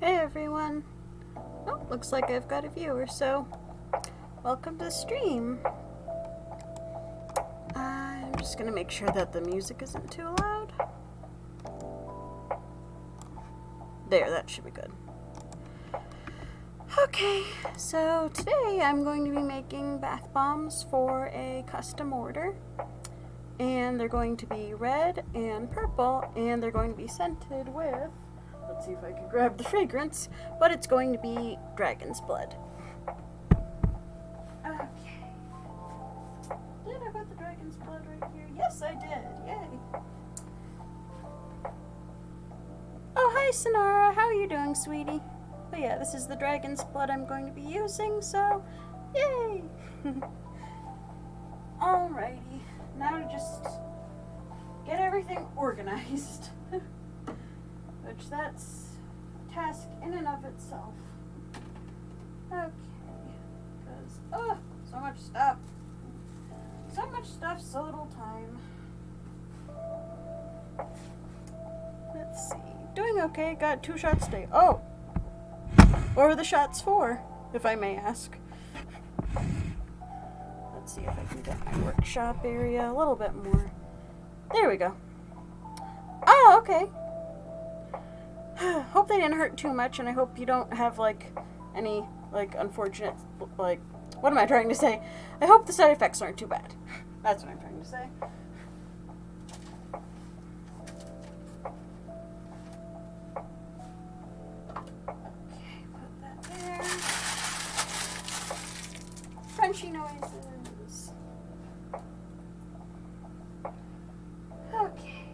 Hey everyone! Oh, looks like I've got a viewer, so welcome to the stream. I'm just gonna make sure that the music isn't too loud. There, that should be good. Okay, so today I'm going to be making bath bombs for a custom order. And they're going to be red and purple, and they're going to be scented with, let's see if I can grab the fragrance, but it's going to be dragon's blood. Okay. Did I put the dragon's blood right here? Yes, I did. Yay. Oh, hi, Sonara. How are you doing, sweetie? But yeah, this is the dragon's blood I'm going to be using, so yay! Alrighty. Now to just get everything organized. Which that's a task in and of itself. Okay. Because, so much stuff. So much stuff, so little time. Let's see. Doing okay. Got 2 shots today. Oh! What were the shots for, if I may ask? Let's see if I can get my workshop area a little bit more. There we go. Oh, okay. Hope they didn't hurt too much, and I hope you don't have, any, unfortunate, what am I trying to say? I hope the side effects aren't too bad. That's what I'm trying to say. Okay, put that there. Crunchy noises. Okay.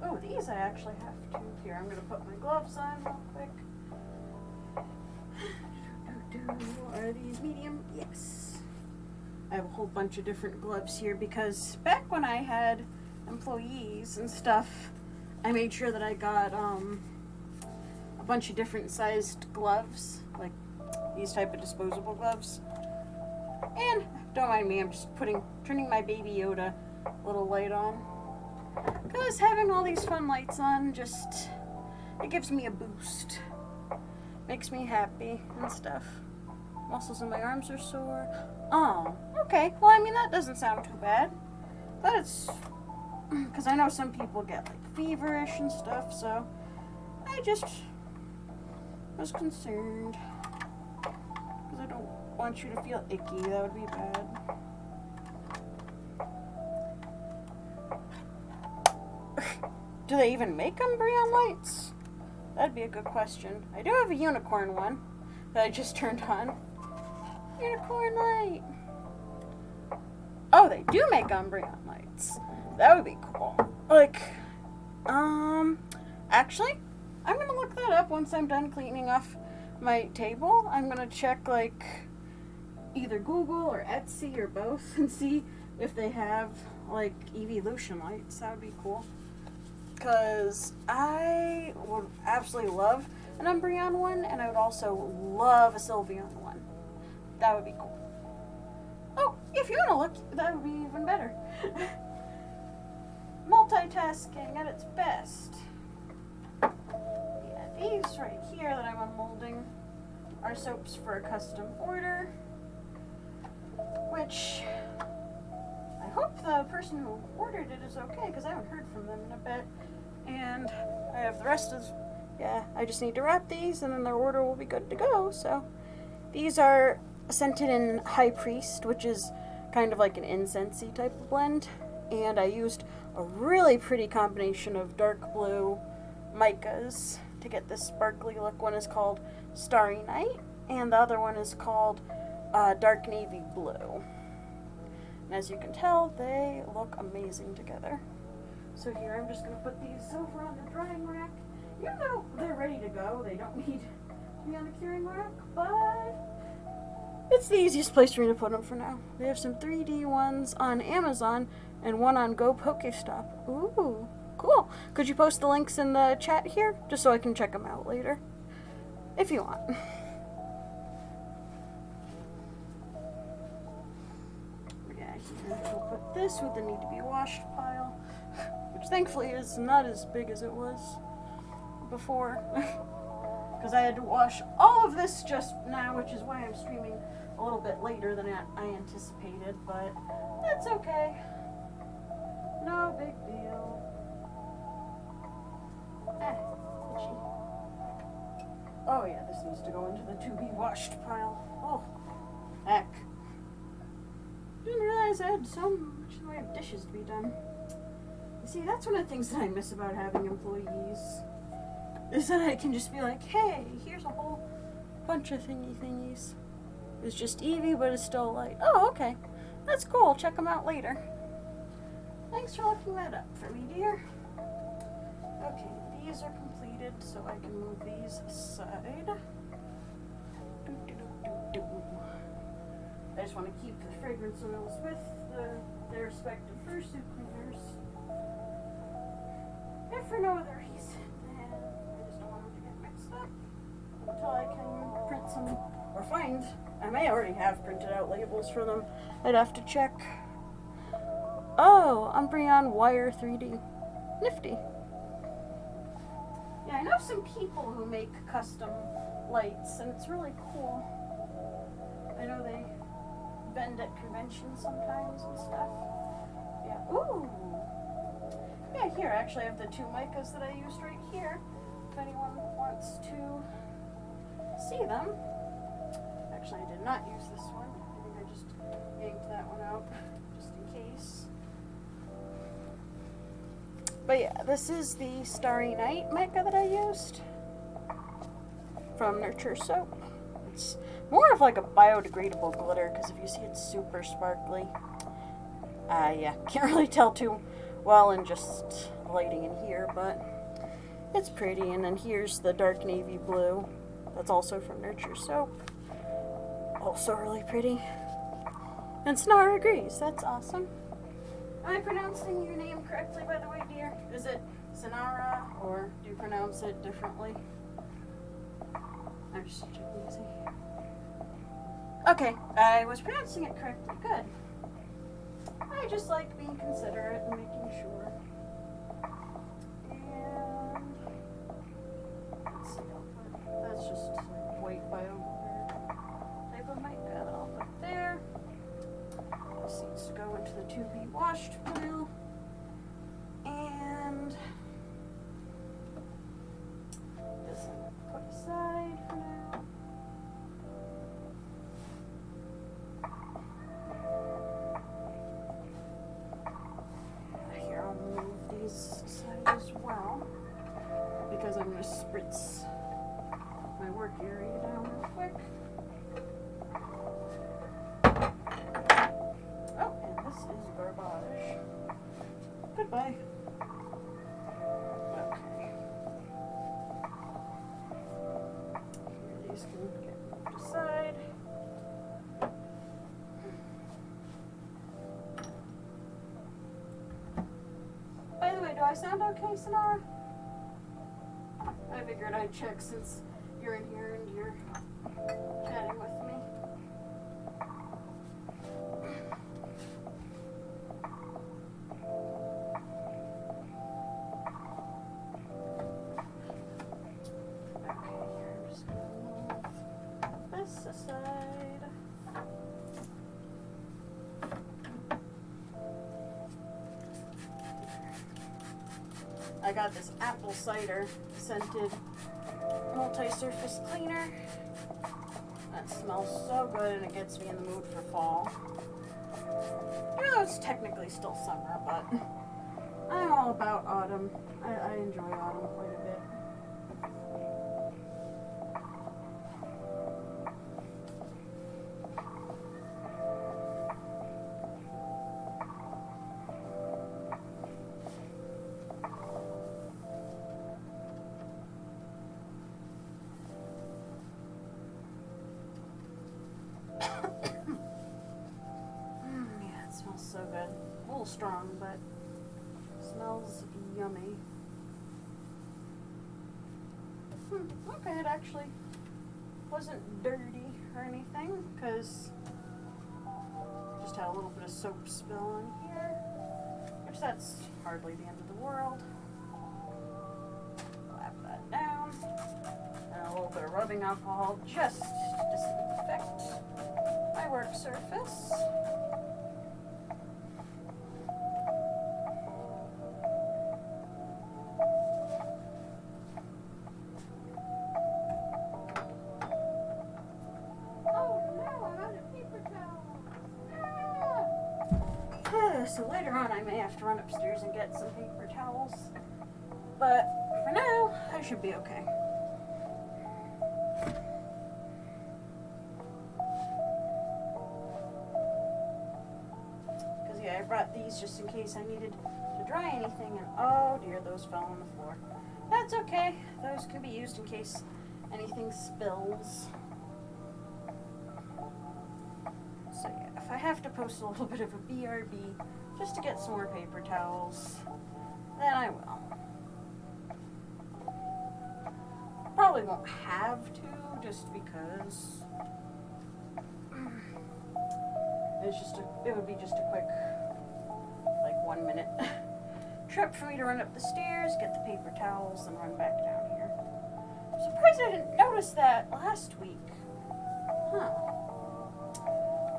Oh, these I actually have to. Here, I'm going to put my gloves on real quick. Are these medium? Yes. I have a whole bunch of different gloves here because back when I had employees and stuff, I made sure that I got a bunch of different sized gloves, like these type of disposable gloves. And don't mind me, I'm just turning my Baby Yoda little light on. Because having all these fun lights on it gives me a boost. Makes me happy and stuff. Muscles in my arms are sore. Oh, okay. Well, I mean, that doesn't sound too bad. But it's, because I know some people get feverish and stuff, so I just was concerned. Because I don't want you to feel icky. That would be bad. Do they even make Umbreon lights? That'd be a good question. I do have a unicorn one that I just turned on. Unicorn light. Oh, they do make Umbreon lights. That would be cool. Actually, I'm gonna look that up once I'm done cleaning off my table. I'm gonna check either Google or Etsy or both and see if they have evolution lights. That would be cool. Because I would absolutely love an Umbreon one, and I would also love a Sylveon one. That would be cool. Oh, if you want to look, that would be even better. Multitasking at its best. Yeah, these right here that I'm unmolding are soaps for a custom order, which I hope the person who ordered it is okay, because I haven't heard from them in a bit. And I have the rest of, I just need to wrap these, and then their order will be good to go. So these are scented in High Priest, which is kind of like an incensey type of blend. And I used a really pretty combination of dark blue micas to get this sparkly look. One is called Starry Night, and the other one is called Dark Navy Blue. And as you can tell, they look amazing together. So here, I'm just going to put these over on the drying rack. Even though they're ready to go, they don't need to be on the curing rack, but it's the easiest place for me to put them for now. They have some 3D ones on Amazon and one on Go Pokestop. Ooh, cool. Could you post the links in the chat here, just so I can check them out later, if you want. Here, we'll put this with the need to be washed pile, which thankfully is not as big as it was. before. Because I had to wash all of this just now, which is why I'm streaming a little bit later than I anticipated, but that's okay. No big deal. Itchy. Oh yeah, this needs to go into the to-be washed pile. Oh, heck. Didn't realize I had so much in the way of dishes to be done. You see, that's one of the things that I miss about having employees. Is that I can just be like, hey, here's a whole bunch of thingies. It's just Evie, but it's still like, oh, okay. That's cool. Check them out later. Thanks for looking that up for me, dear. Okay, these are completed, so I can move these aside. I just want to keep the fragrance oils with their respective fursuit cleaners. If for no other reason, then I just don't want them to get mixed up until I can print some, or find. I may already have printed out labels for them. I'd have to check. Oh, Umbreon Wire 3D. Nifty. Yeah, I know some people who make custom lights, and it's really cool. I know they vend at conventions sometimes and stuff. Yeah. Ooh. Yeah, here, actually I have the 2 micas that I used right here. If anyone wants to see them. Actually, I did not use this one. I think I just yanked that one out, just in case. But yeah, this is the Starry Night mica that I used from Nurture Soap. It's more of like a biodegradable glitter, because if you see it's super sparkly. Yeah, can't really tell too well in just lighting in here, but it's pretty. And then here's the dark navy blue. That's also from Nurture Soap. Also really pretty. And Sonara agrees. That's awesome. Am I pronouncing your name correctly, by the way, dear? Is it Sonara, or do you pronounce it differently? I'm just checking easy. Okay, I was pronouncing it correctly. Good. I just like being considerate and making sure. And let's see, that's just white bio type of mica that I'll put there. This needs to go into the to-be washed pile. And this I'm going to put aside for now. Here, I'll move these aside as well, because I'm going to spritz my work area down real quick. Oh, and this is garbage. Goodbye. Okay. Here, these can get moved aside. By the way, do I sound okay, Sonara? I figured I'd check since you're in here and you're chatting with me. Aside. I got this apple cider scented multi-surface cleaner. That smells so good, and it gets me in the mood for fall. Even though it's technically still summer, but I'm all about autumn. I enjoy autumn quite a bit. So good. A little strong, but smells yummy. Okay, it actually wasn't dirty or anything, because just had a little bit of soap spill on here, which that's hardly the end of the world. tap that down. And a little bit of rubbing alcohol just to disinfect my work surface. So later on I may have to run upstairs and get some paper towels. But for now, I should be okay. Because yeah, I brought these just in case I needed to dry anything. And oh dear, those fell on the floor. That's okay. Those can be used in case anything spills. So yeah, if I have to post a little bit of a BRB just to get some more paper towels, then I will. Probably won't have to, just because it would be just a quick, like 1 minute trip for me to run up the stairs, get the paper towels, and run back down here. I'm surprised I didn't notice that last week. Huh.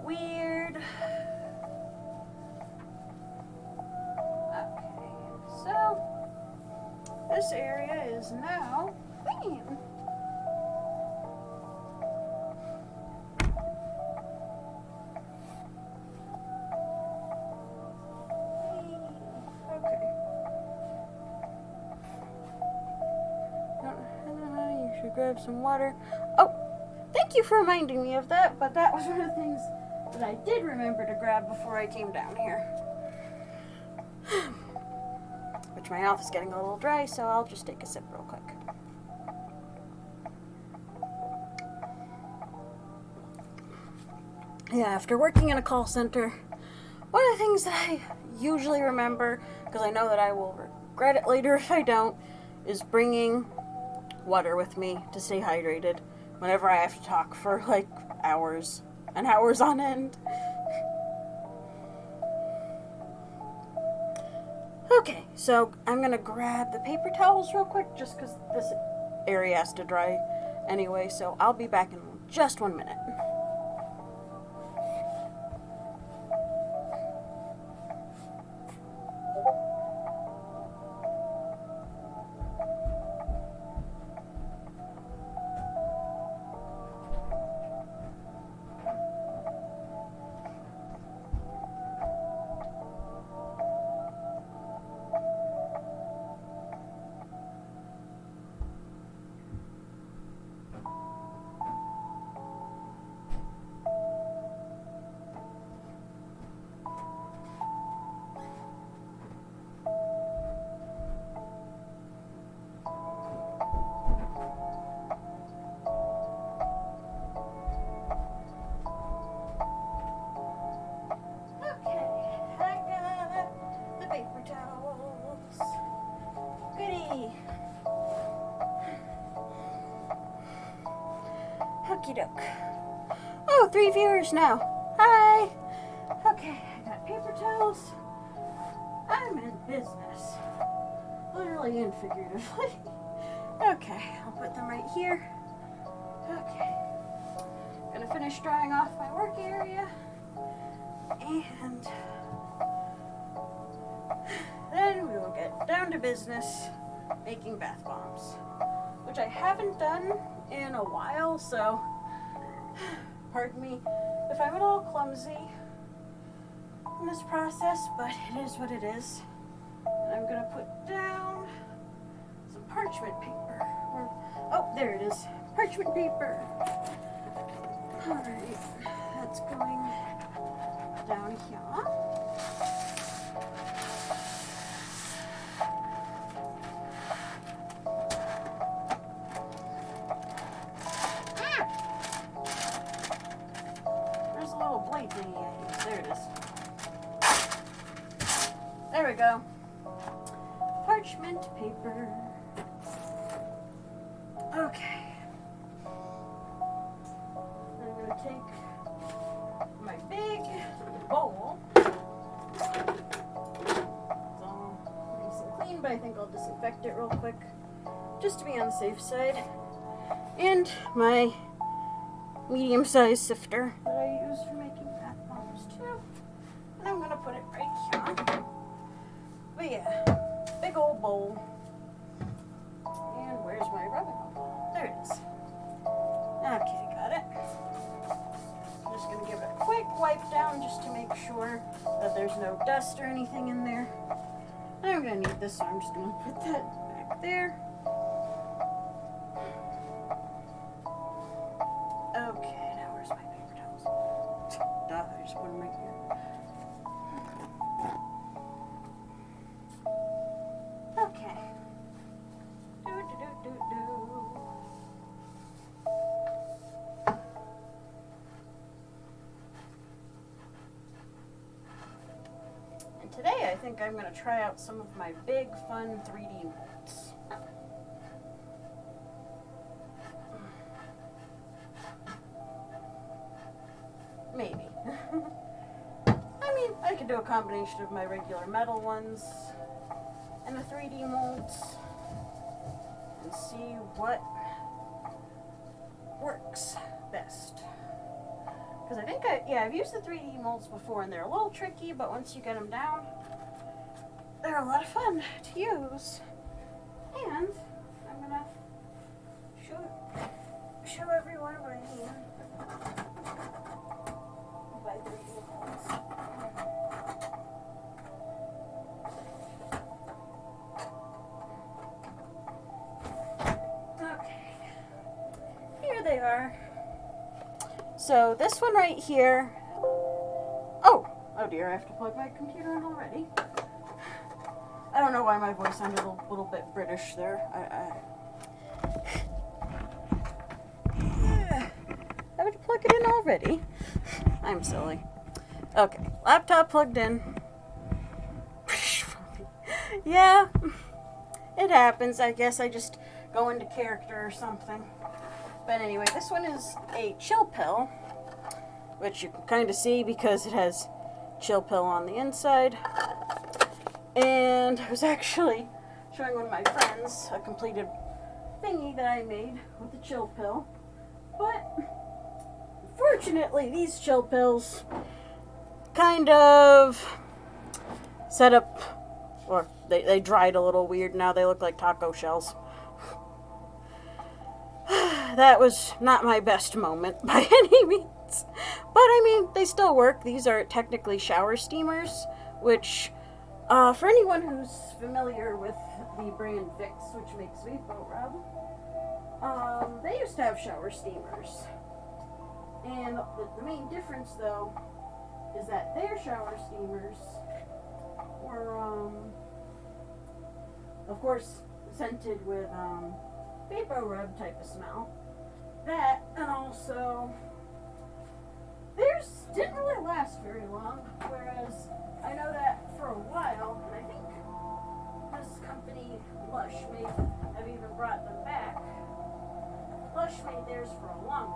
Weird. Okay, so this area is now clean. Okay. You should grab some water. Oh, thank you for reminding me of that, but that was one of the things that I did remember to grab before I came down here. Which my mouth is getting a little dry, so I'll just take a sip real quick. Yeah, after working in a call center, one of the things that I usually remember, because I know that I will regret it later if I don't, is bringing water with me to stay hydrated whenever I have to talk for like hours and hours on end. Okay, so I'm gonna grab the paper towels real quick just because this area has to dry anyway, so I'll be back in just 1 minute. Okie doke. Oh, 3 viewers now. Hi. Okay, I got paper towels. I'm in business. Literally and figuratively. Okay, I'll put them right here. Okay. Gonna finish drying off my work area. And then we will get down to business making bath bombs, which I haven't done in a while, so pardon me if I'm a little clumsy in this process, but it is what it is. And I'm gonna put down some parchment paper. Oh, there it is. Parchment paper. Alright, that's going down here. There it is. There we go. Parchment paper. Okay. I'm going to take my big bowl. It's all nice and clean, but I think I'll disinfect it real quick just to be on the safe side. And my medium-sized sifter that I use for making bath bombs too. And I'm gonna put it right here. But yeah, big old bowl. And where's my rubbing alcohol? There it is. Okay, got it. I'm just gonna give it a quick wipe down just to make sure that there's no dust or anything in there. And I'm gonna need this, so I'm just gonna put that back there. Okay, now where's my paper towels? Duh, I just put them right here. Okay. And today I think I'm going to try out some of my big fun 3D molds. Maybe. I mean, I could do a combination of my regular metal ones and the 3D molds and see what works best. Because I think I've used the 3D molds before and they're a little tricky, but once you get them down, they're a lot of fun to use. And I'm gonna show everyone what I mean by 3D molds. They are. So this one right here. Oh dear, I have to plug my computer in already. I don't know why my voice sounded a little bit British there. I would plug it in already. I'm silly. Okay, laptop plugged in. Yeah, it happens. I guess I just go into character or something. But anyway, this one is a chill pill, which you can kind of see because it has chill pill on the inside. And I was actually showing one of my friends a completed thingy that I made with the chill pill. But fortunately, these chill pills kind of set up, or they dried a little weird. Now they look like taco shells. That was not my best moment by any means. But I mean, they still work. These are technically shower steamers, which, for anyone who's familiar with the brand Vicks, which makes Vapor Rub, they used to have shower steamers. And the main difference, though, is that their shower steamers were, of course, scented with, Vapor Rub type of smell. That, and also, theirs didn't really last very long, whereas I know that for a while, and I think this company, Lush, may have even brought them back. Lush made theirs for a long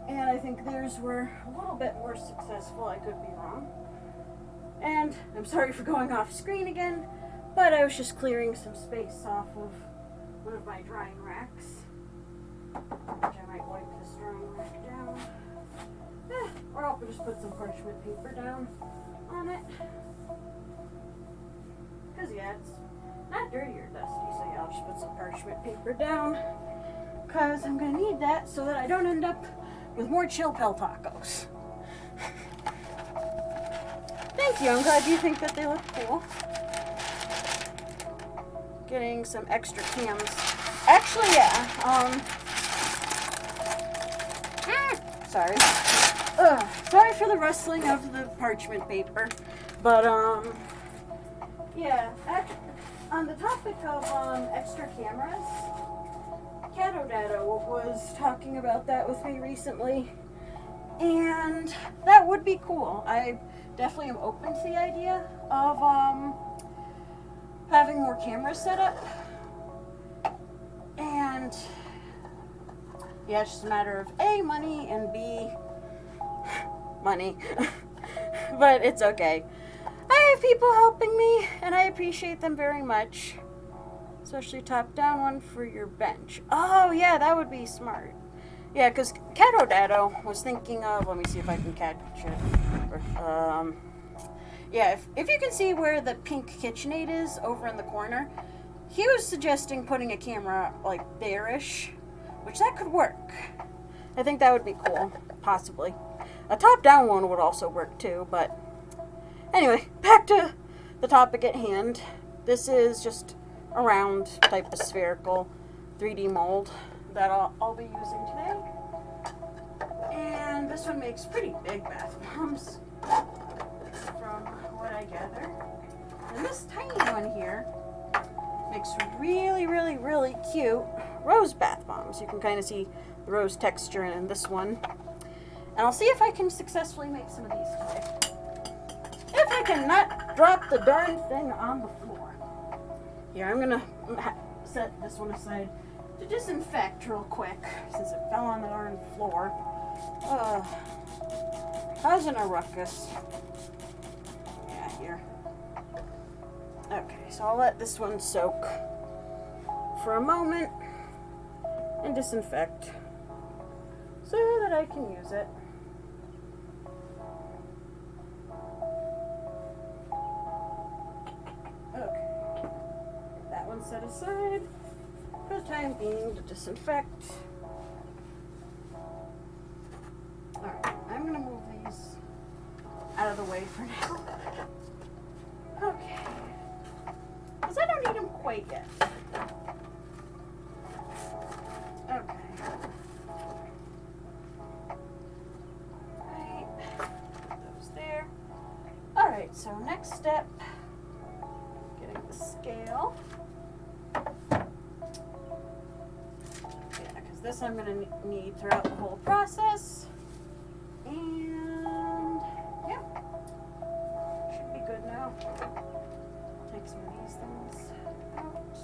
time. And I think theirs were a little bit more successful, I could be wrong. And I'm sorry for going off screen again, but I was just clearing some space off of one of my drying racks, which I might wipe this drying rack down. Or I'll just put some parchment paper down on it. Because, yeah, it's not dirty or dusty, so yeah, I'll just put some parchment paper down. Because I'm going to need that so that I don't end up with more chill pill tacos. Thank you, I'm glad you think that they look cool. Getting some extra cams. Actually, yeah. Sorry. Sorry for the rustling of the parchment paper, but yeah. On the topic of extra cameras, Catodado was talking about that with me recently, and that would be cool. I definitely am open to the idea of having more cameras set up, and yeah, it's just a matter of A, money, and B, money. But it's okay. I have people helping me, and I appreciate them very much. Especially a top-down one for your bench. Oh, yeah, that would be smart. Yeah, because Cato Dado was thinking of, let me see if I can catch it. Yeah, if you can see where the pink KitchenAid is over in the corner, he was suggesting putting a camera like there-ish, which that could work. I think that would be cool, possibly. A top-down one would also work too, but anyway, back to the topic at hand. This is just a round type of spherical 3D mold that I'll be using today. And this one makes pretty big bath bombs, from what I gather. And this tiny one here makes really, really, really cute rose bath bombs. You can kind of see the rose texture in this one. And I'll see if I can successfully make some of these today. If I cannot drop the darn thing on the floor. Here, I'm gonna set this one aside to disinfect real quick since it fell on the darn floor. Causing a ruckus. Yeah, here. Okay, so I'll let this one soak for a moment and disinfect so that I can use it. Okay, that one set aside for the time being to disinfect. Alright, I'm going to move these out of the way for now. Okay. Because I don't need them quite yet. Okay. Right. Put those there. Alright, so next step, getting the scale. Yeah, because this I'm going to need throughout the whole process. And yeah, should be good now. Take some of these things out.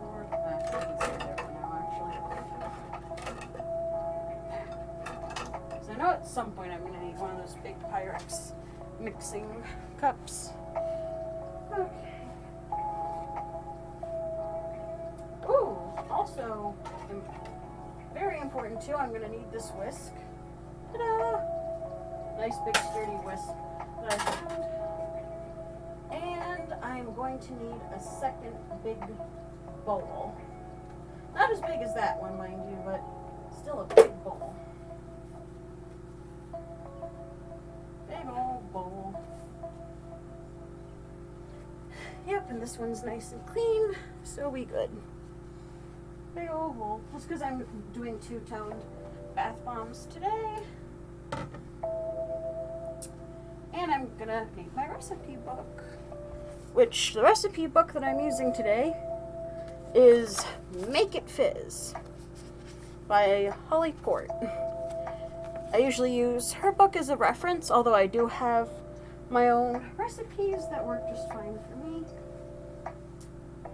Or I can stay there for now, actually. Because I know at some point I'm going to need one of those big Pyrex mixing cups. Okay. Ooh, also very important too, I'm going to need this whisk. Ta-da! Nice big sturdy whisk that I found. And I'm going to need a second big bowl. Not as big as that one, mind you, but still a big bowl. Big old bowl. Yep, and this one's nice and clean, so we good. Big old bowl. Just because I'm doing two-toned bath bombs today. And I'm gonna make my recipe book. Which, the recipe book that I'm using today is Make It Fizz by Holly Port. I usually use her book as a reference, although I do have my own recipes that work just fine for me.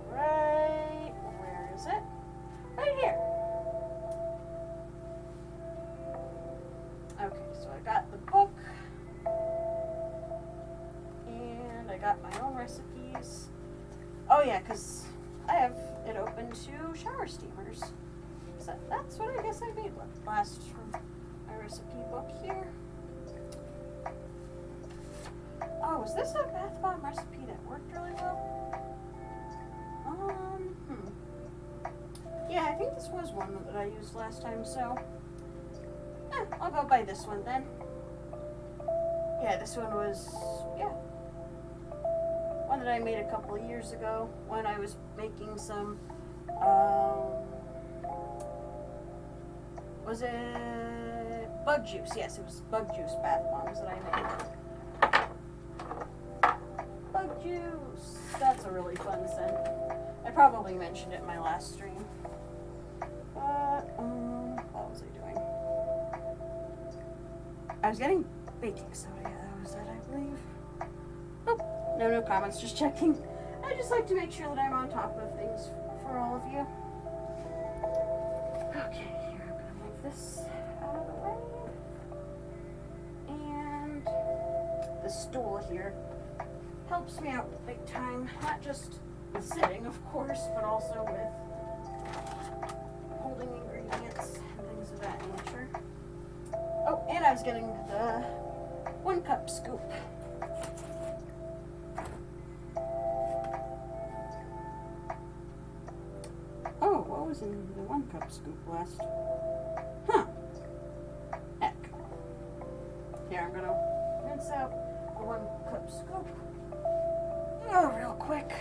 Right, where is it? Right here. Okay, so I got the book. And I got my own recipes. Oh yeah, because I have it open to shower steamers. So that's what I guess I made last from my recipe book here. Oh, was this a bath bomb recipe that worked really well? Yeah, I think this was one that I used last time, so I'll go by this one then. Yeah, this one was, one that I made a couple of years ago when I was making some, was it bug juice? Yes, it was bug juice bath bombs that I made. Bug juice. That's a really fun scent. I probably mentioned it in my last stream. But, what was I doing? I was getting baking soda. Yeah, that was it, I believe. Oh, no comments, just checking. I just like to make sure that I'm on top of things for all of you. Okay, here, I'm gonna move this out of the way. And the stool here helps me out big time. Not just with sitting, of course, but also with holding ingredients and things of that nature. Oh, and I was getting the 1 cup scoop. Oh, what was in the 1 cup scoop last? Huh. Heck. Here, I'm gonna rinse out the 1 cup scoop. Oh, real quick.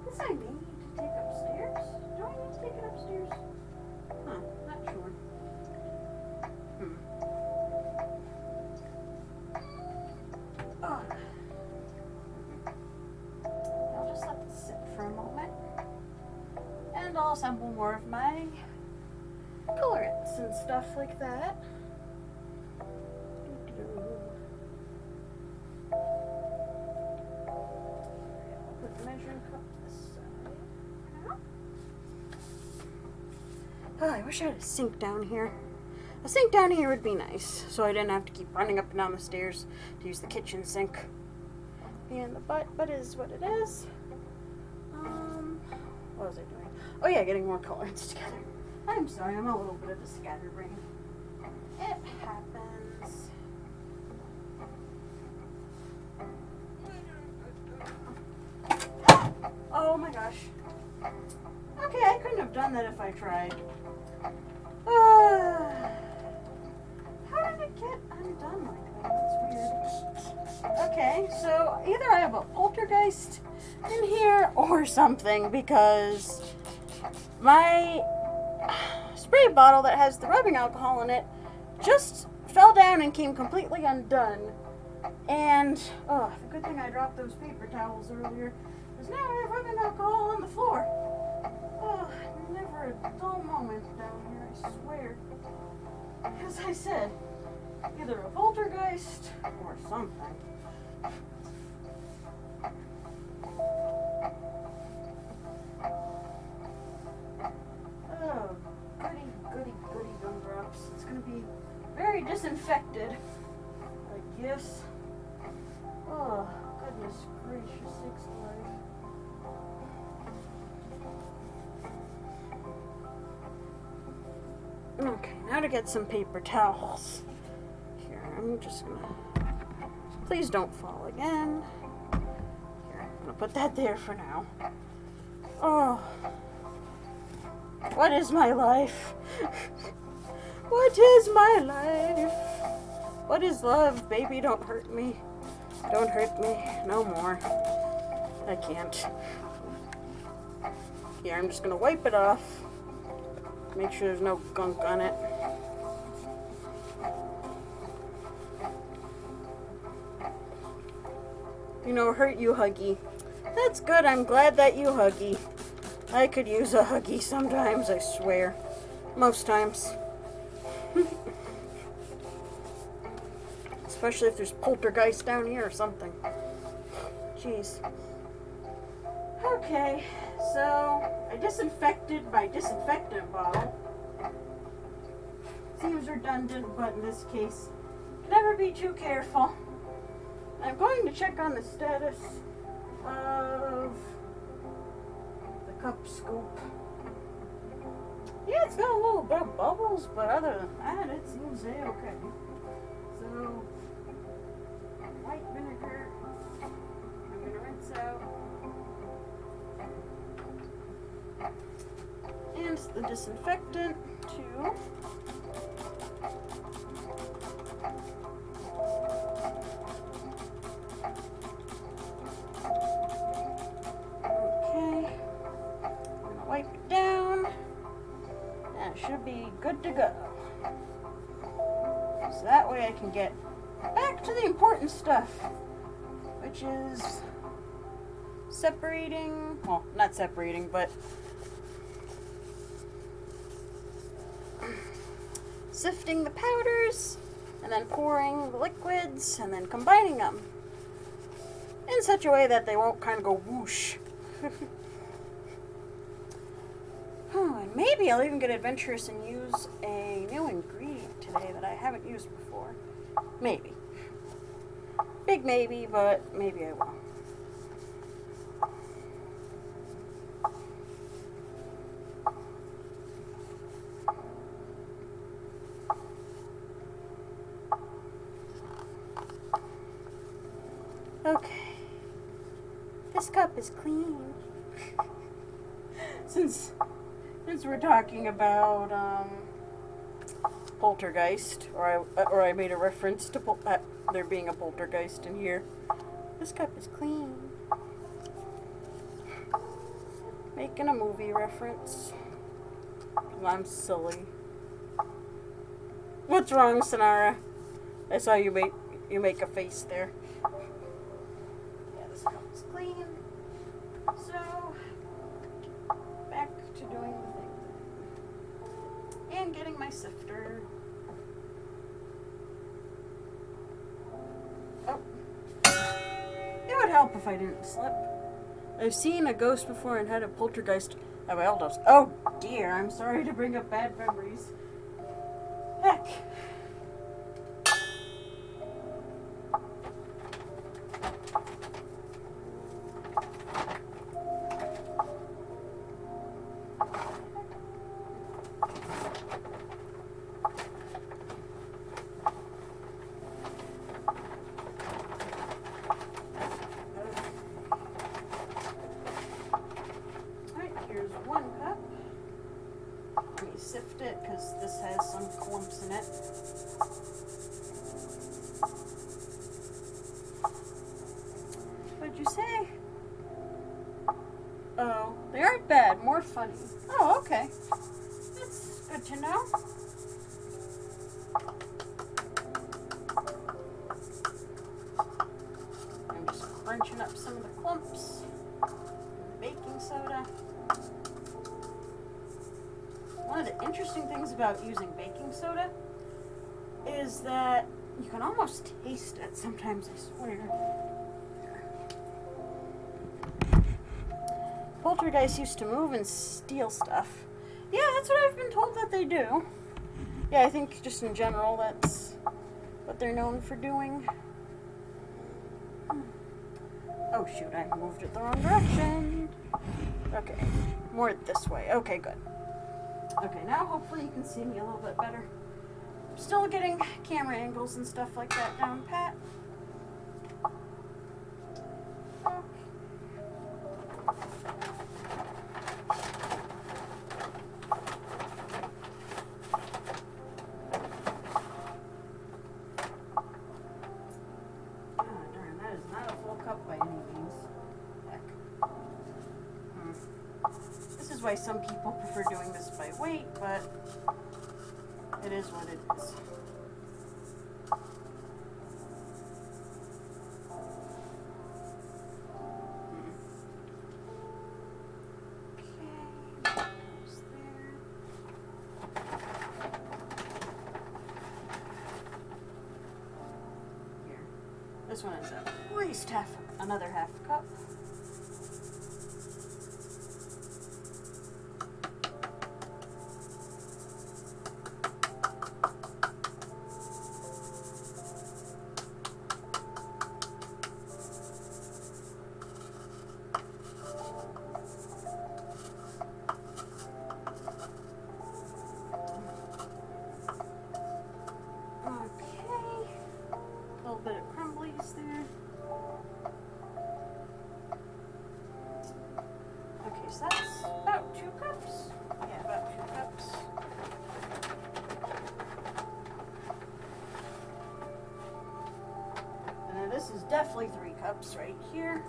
This I need to take upstairs? Do I need to take it upstairs? Huh, not sure. Oh. I'll just let this sit for a moment. And I'll assemble more of my colorants and stuff like that. I'll put the measuring cup this side. Oh, I wish I had a sink down here. A sink down here would be nice, so I didn't have to keep running up and down the stairs to use the kitchen sink. And the butt is what it is. What was I doing? Oh yeah, getting more colorants together. I'm sorry, I'm a little bit of a scatterbrain. It happens. Oh my gosh. Okay, I couldn't have done that if I tried. How did it get undone like that? That's weird. Okay, so either I have a poltergeist in here or something, because my spray bottle that has the rubbing alcohol in it just fell down and came completely undone. And, oh, the good thing I dropped those paper towels earlier, because now I have rubbing alcohol on the floor. Oh, never a dull moment down here, I swear. As I said, either a poltergeist or something. Oh, goody gumdrops. It's going to be very disinfected, I guess. Oh, goodness gracious sakes alive. Okay, now to get some paper towels. Here, I'm just gonna... Please don't fall again. Here, I'm gonna put that there for now. Oh. What is my life? What is my life? What is love? Baby, don't hurt me. Don't hurt me. No more. I can't. Here, I'm just gonna wipe it off. Make sure there's no gunk on it. You know, hurt you, Huggy. That's good. I'm glad that you Huggy. I could use a Huggy sometimes, I swear. Most times. Especially if there's poltergeist down here or something. Jeez. Okay, so I disinfected my disinfectant bottle. Seems redundant, but in this case, never be too careful. I'm going to check on the status of the cup scoop. Yeah, it's got a little bit of bubbles, but other than that, it seems a-okay. So, white vinegar, I'm going to rinse out. And the disinfectant, too. Okay, I'm going to wipe it down. That should be good to go. So that way I can get back to the important stuff, which is separating, well, not separating, but sifting the powders, and then pouring the liquids, and then combining them in such a way that they won't kind of go whoosh. Maybe I'll even get adventurous and use a new ingredient today that I haven't used before. Maybe. Big maybe, but maybe I will. Okay. This cup is clean. Since we're talking about poltergeist, or I made a reference to there being a poltergeist in here. This cup is clean. Making a movie reference. I'm silly. What's wrong, Sonara? I saw you make a face there. Yeah, this cup is clean. So back to doing the thing. And getting my sifter. Oh. It would help if I didn't slip. I've seen a ghost before and had a poltergeist at my old house. Oh dear, I'm sorry to bring up bad memories. Heck. One cup. Let me sift it because this has some clumps in it. What'd you say? Oh, they aren't bad, more funny. Oh, okay. That's good to know. I'm just crunching up some of the clumps. Baking soda. One of the interesting things about using baking soda is that you can almost taste it sometimes, I swear. Poltergeists used to move and steal stuff. Yeah, that's what I've been told that they do. Yeah, I think just in general that's what they're known for doing. Oh shoot, I moved it the wrong direction. Okay, more this way. Okay, good. Okay, now hopefully you can see me a little bit better. I'm still getting camera angles and stuff like that down pat. Okay. Oh, darn, that is not a full cup by any means. Heck. This is why some people prefer doing this by weight, but it is what it is. Okay, that goes there. Here. This one is at least another half cup. Bit of crumblies there. Okay, so that's about 2 cups. Yeah, about 2 cups. And then this is definitely 3 cups right here.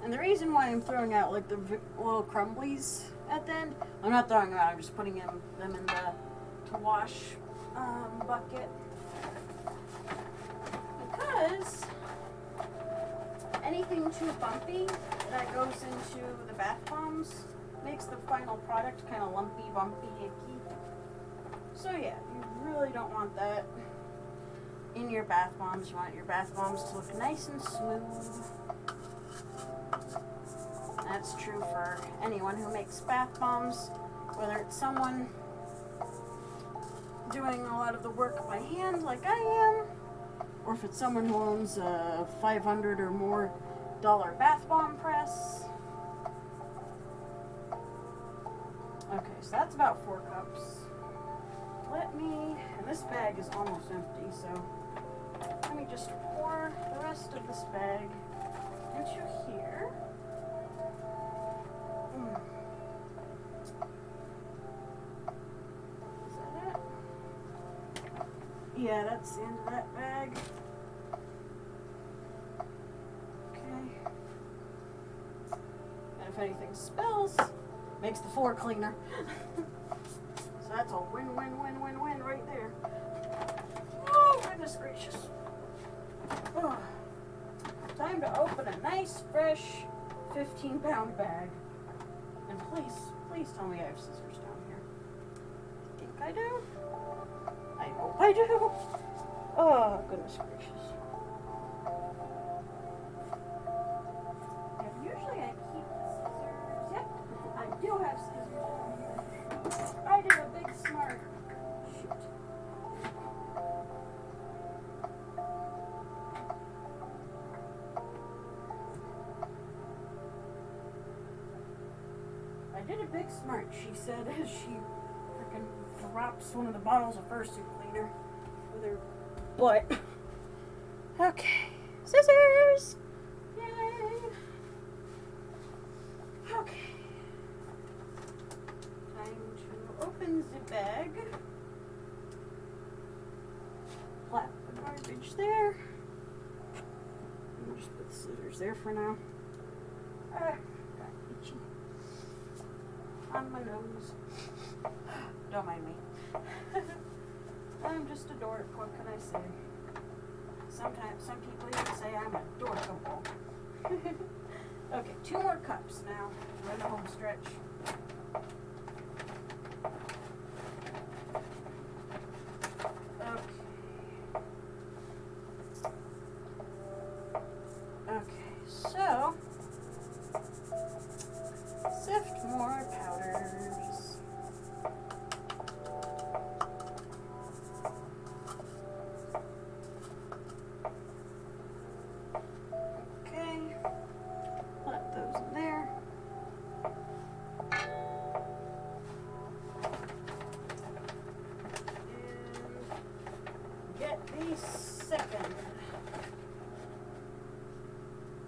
And the reason why I'm throwing out like the little crumblies at the end, I'm not throwing them out, I'm just putting them in the to wash bucket. Because anything too bumpy that goes into the bath bombs makes the final product kind of lumpy, bumpy, icky. So yeah, you really don't want that in your bath bombs. You want your bath bombs to look nice and smooth. That's true for anyone who makes bath bombs, whether it's someone doing a lot of the work by hand like I am, or if it's someone who owns a $500 or more bath bomb press. Okay, so that's about 4 cups. And this bag is almost empty, so let me just pour the rest of this bag into here. Is that it? Yeah, that's the end of that bag. Okay. And if anything spills, makes the floor cleaner. So that's a win-win-win-win-win right there. Oh, goodness gracious. Oh. Time to open a nice, fresh 15-pound bag. And please tell me I have scissors down here. I think I do. I hope I do. Oh, goodness gracious. And usually I keep the scissors. Yep, I do have scissors down here. I did a big smart. Shoot. I did a big smart, she said, as she freaking drops one of the bottles of fursuit cleaner with her butt. Okay, scissors! Yay! Okay. Time to open the bag. Flap the garbage there. I'll just put the scissors there for now. Got itchy on my nose. Don't mind me. I'm just a dork, what can I say? Sometimes some people even say I'm a dorkable. Okay, 2 more cups now. We're in the home stretch. Okay, so sift more powders. Okay, let those in there. And get the second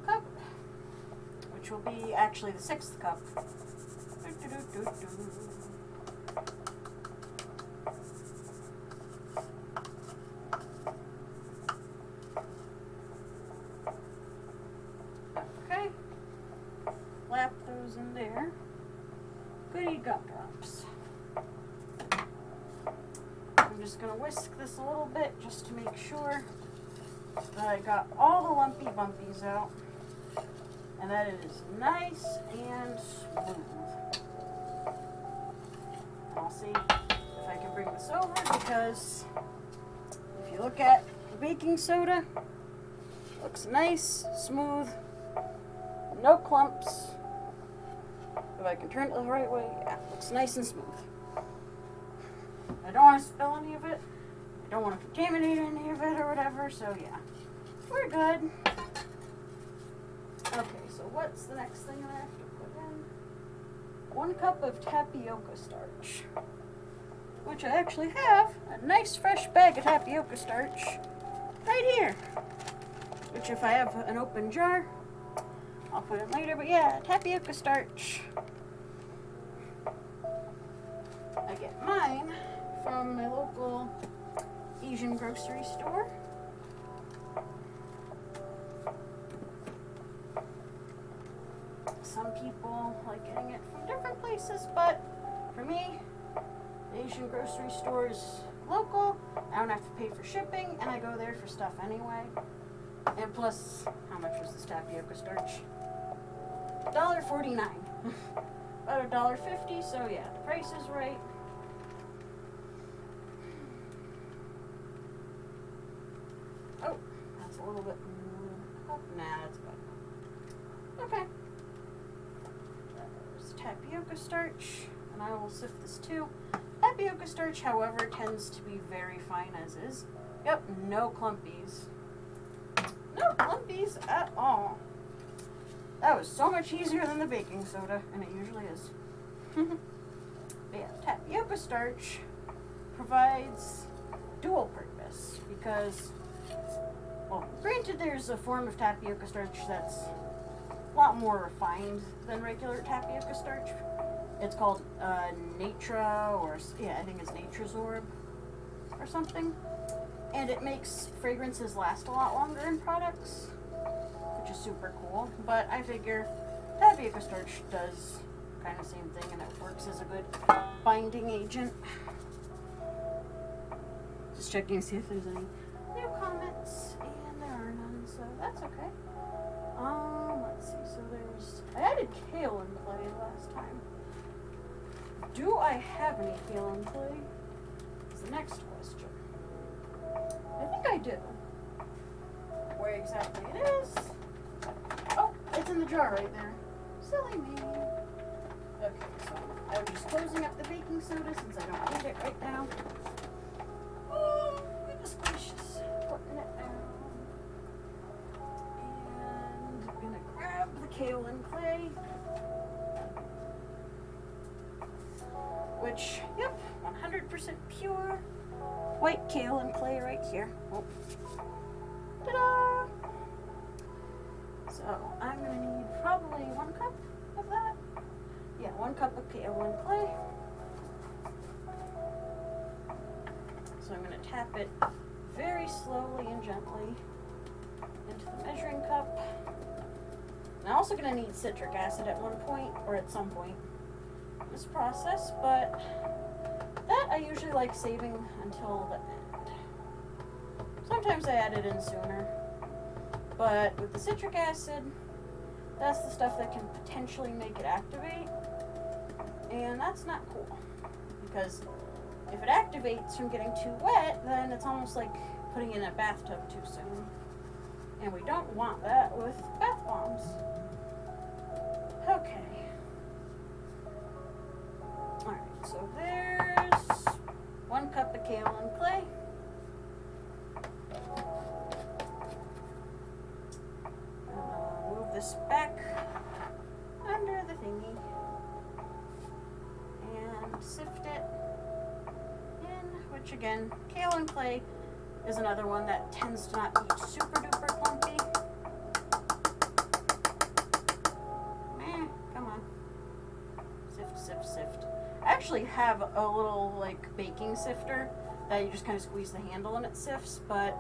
cup, which will be actually the 6th cup. Okay, flap those in there. Goody gumdrops. I'm just going to whisk this a little bit just to make sure that I got all the lumpy bumpies out and that it is nice and smooth. I'll see if I can bring this over, because if you look at the baking soda, it looks nice, smooth, no clumps. If I can turn it the right way, yeah, it looks nice and smooth. I don't want to spill any of it. I don't want to contaminate any of it or whatever, so yeah, we're good. Okay, so what's the next thing I have to put in? 1 cup of tapioca starch, which I actually have a nice fresh bag of tapioca starch right here, which if I have an open jar, I'll put in later, but yeah, tapioca starch. I get mine from my local Asian grocery store. Some people like getting it from different places, but for me, the Asian grocery store is local. I don't have to pay for shipping, and I go there for stuff anyway. And plus, how much was this tapioca starch? $1.49. at $1.50, so yeah, the price is right. Oh, that's a little bit more. Nah, that's good. Okay. There's tapioca starch, and I will sift this too. Tapioca starch, however, tends to be very fine as is. Yep, no clumpies. No clumpies at all. That was so much easier than the baking soda, and it usually is. But yeah, tapioca starch provides dual purpose because, well, granted there's a form of tapioca starch that's a lot more refined than regular tapioca starch. It's called Natra, or yeah, I think it's Natrazorb or something. And it makes fragrances last a lot longer in products, which is super cool. But I figure tapioca starch does kind of the same thing, and it works as a good binding agent. Just checking to see if there's any new comments, and there are none, so that's okay. Let's see, so I added kale in play last time. Do I have any kale in play? Is the next question. I think I do. Where exactly it is? Oh, it's in the jar right there. Silly me. Okay, so I'm just closing up the baking soda since I don't need it right now. Oh, goodness gracious. Putting it down. And I'm gonna grab the kale and clay. Which, yep, 100% pure white kale and clay right here. Oh. Ta-da! So I'm going to need probably 1 cup of that. Yeah, 1 cup of kale and clay. So I'm going to tap it very slowly and gently into the measuring cup. And I'm also going to need citric acid at one point, or at some point in this process, but that I usually like saving until the end. Sometimes I add it in sooner, but with the citric acid, that's the stuff that can potentially make it activate, and that's not cool, because if it activates from getting too wet, then it's almost like putting it in a bathtub too soon, and we don't want that with bath bombs. Okay. Alright, so there's 1 cup of kale and clay. Move this back under the thingy and sift it in, which again, kale and clay is another one that tends to not be super duper clumpy. Come on. Sift, sift, sift. I actually have a little like baking sifter that you just kind of squeeze the handle and it sifts, but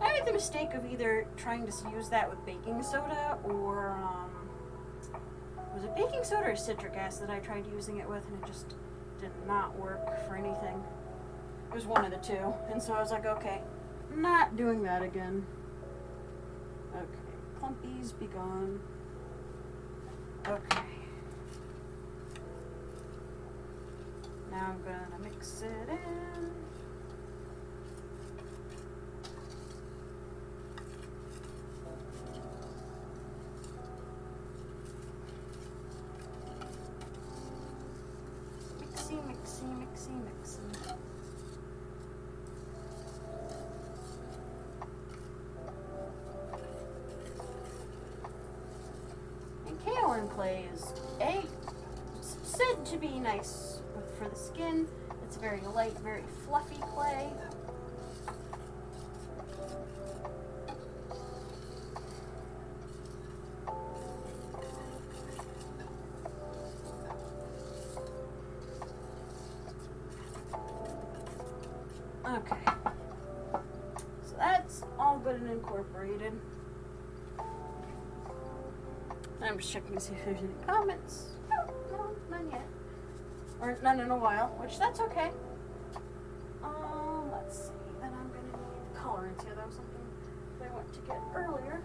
I made the mistake of either trying to use that with baking soda or was it baking soda or citric acid I tried using it with, and it just did not work for anything. It was one of the two, and so I was like, okay, not doing that again. Okay, clumpies be gone. Okay. Now I'm gonna mix it in. Mixy, mixy, mixy, mixy. And kale and clay is said to be nice for the skin. It's very light, very fluffy clay. Okay, so that's all good and incorporated. I'm just checking to see if there's any comments. No, none yet. Or none in a while, which that's okay. Let's see. Then I'm gonna need colorants here. That was something that I went to get earlier.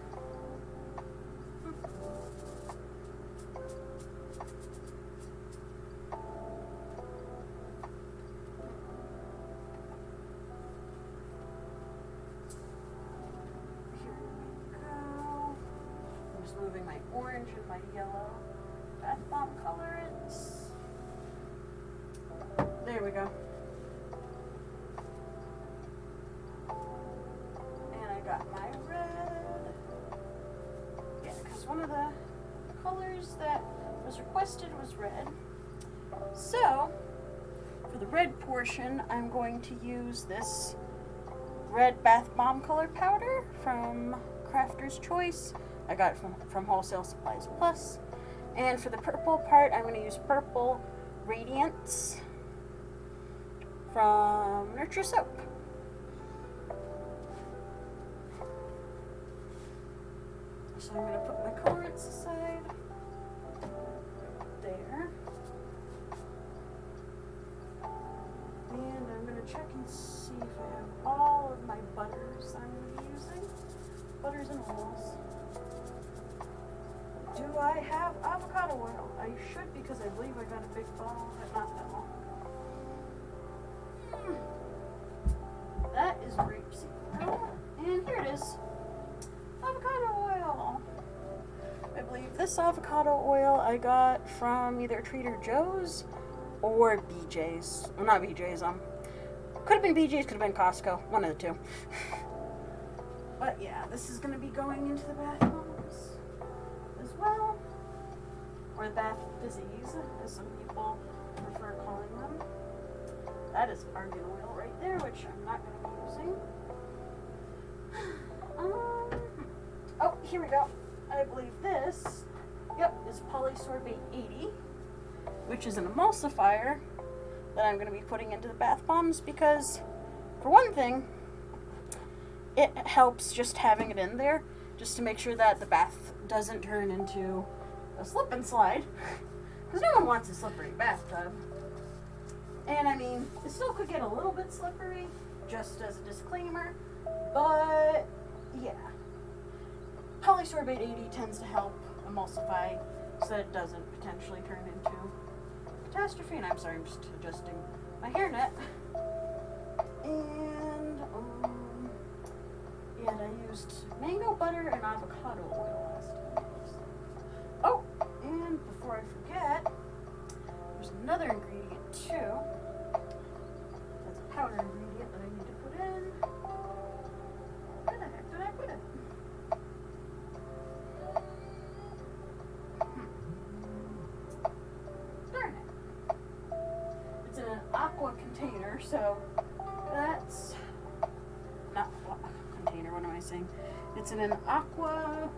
orange and my yellow bath bomb colorants. There we go. And I got my red. Yeah, because one of the colors that was requested was red. So, for the red portion, I'm going to use this red bath bomb color powder from Crafter's Choice. I got it from Wholesale Supplies Plus. And for the purple part, I'm going to use Purple Radiance from Nurture Soap. So I'm going to put my colorants aside. There. And I'm going to check and see if I have all of my butters I'm going to be using. Butters and oils. Do I have avocado oil? I should, because I believe I got a big bottle not that long ago. That is grapeseed oil. And here it is. Avocado oil. I believe this avocado oil I got from either Trader Joe's or BJ's. Well, not BJ's. Could have been BJ's, could have been Costco. One of the two. But yeah, this is going to be going into the bath bombs as well. Or the bath fizzies, as some people prefer calling them. That is argan oil right there, which I'm not going to be using. Oh, here we go. I believe this, is polysorbate 80, which is an emulsifier that I'm going to be putting into the bath bombs because, for one thing, it helps just having it in there, just to make sure that the bath doesn't turn into a slip and slide, because no one wants a slippery bathtub. And I mean, it still could get a little bit slippery, just as a disclaimer, but yeah. Polysorbate 80 tends to help emulsify so that it doesn't potentially turn into catastrophe. And I'm sorry, I'm just adjusting my hairnet. And I used mango butter and avocado oil last time. Oh, and before I forget, there's another ingredient too. That's a powder ingredient that I need to put in. Where the heck did I put it? Darn it. It's in an aqua container, so that's not container, what am I saying? It's in an aqua.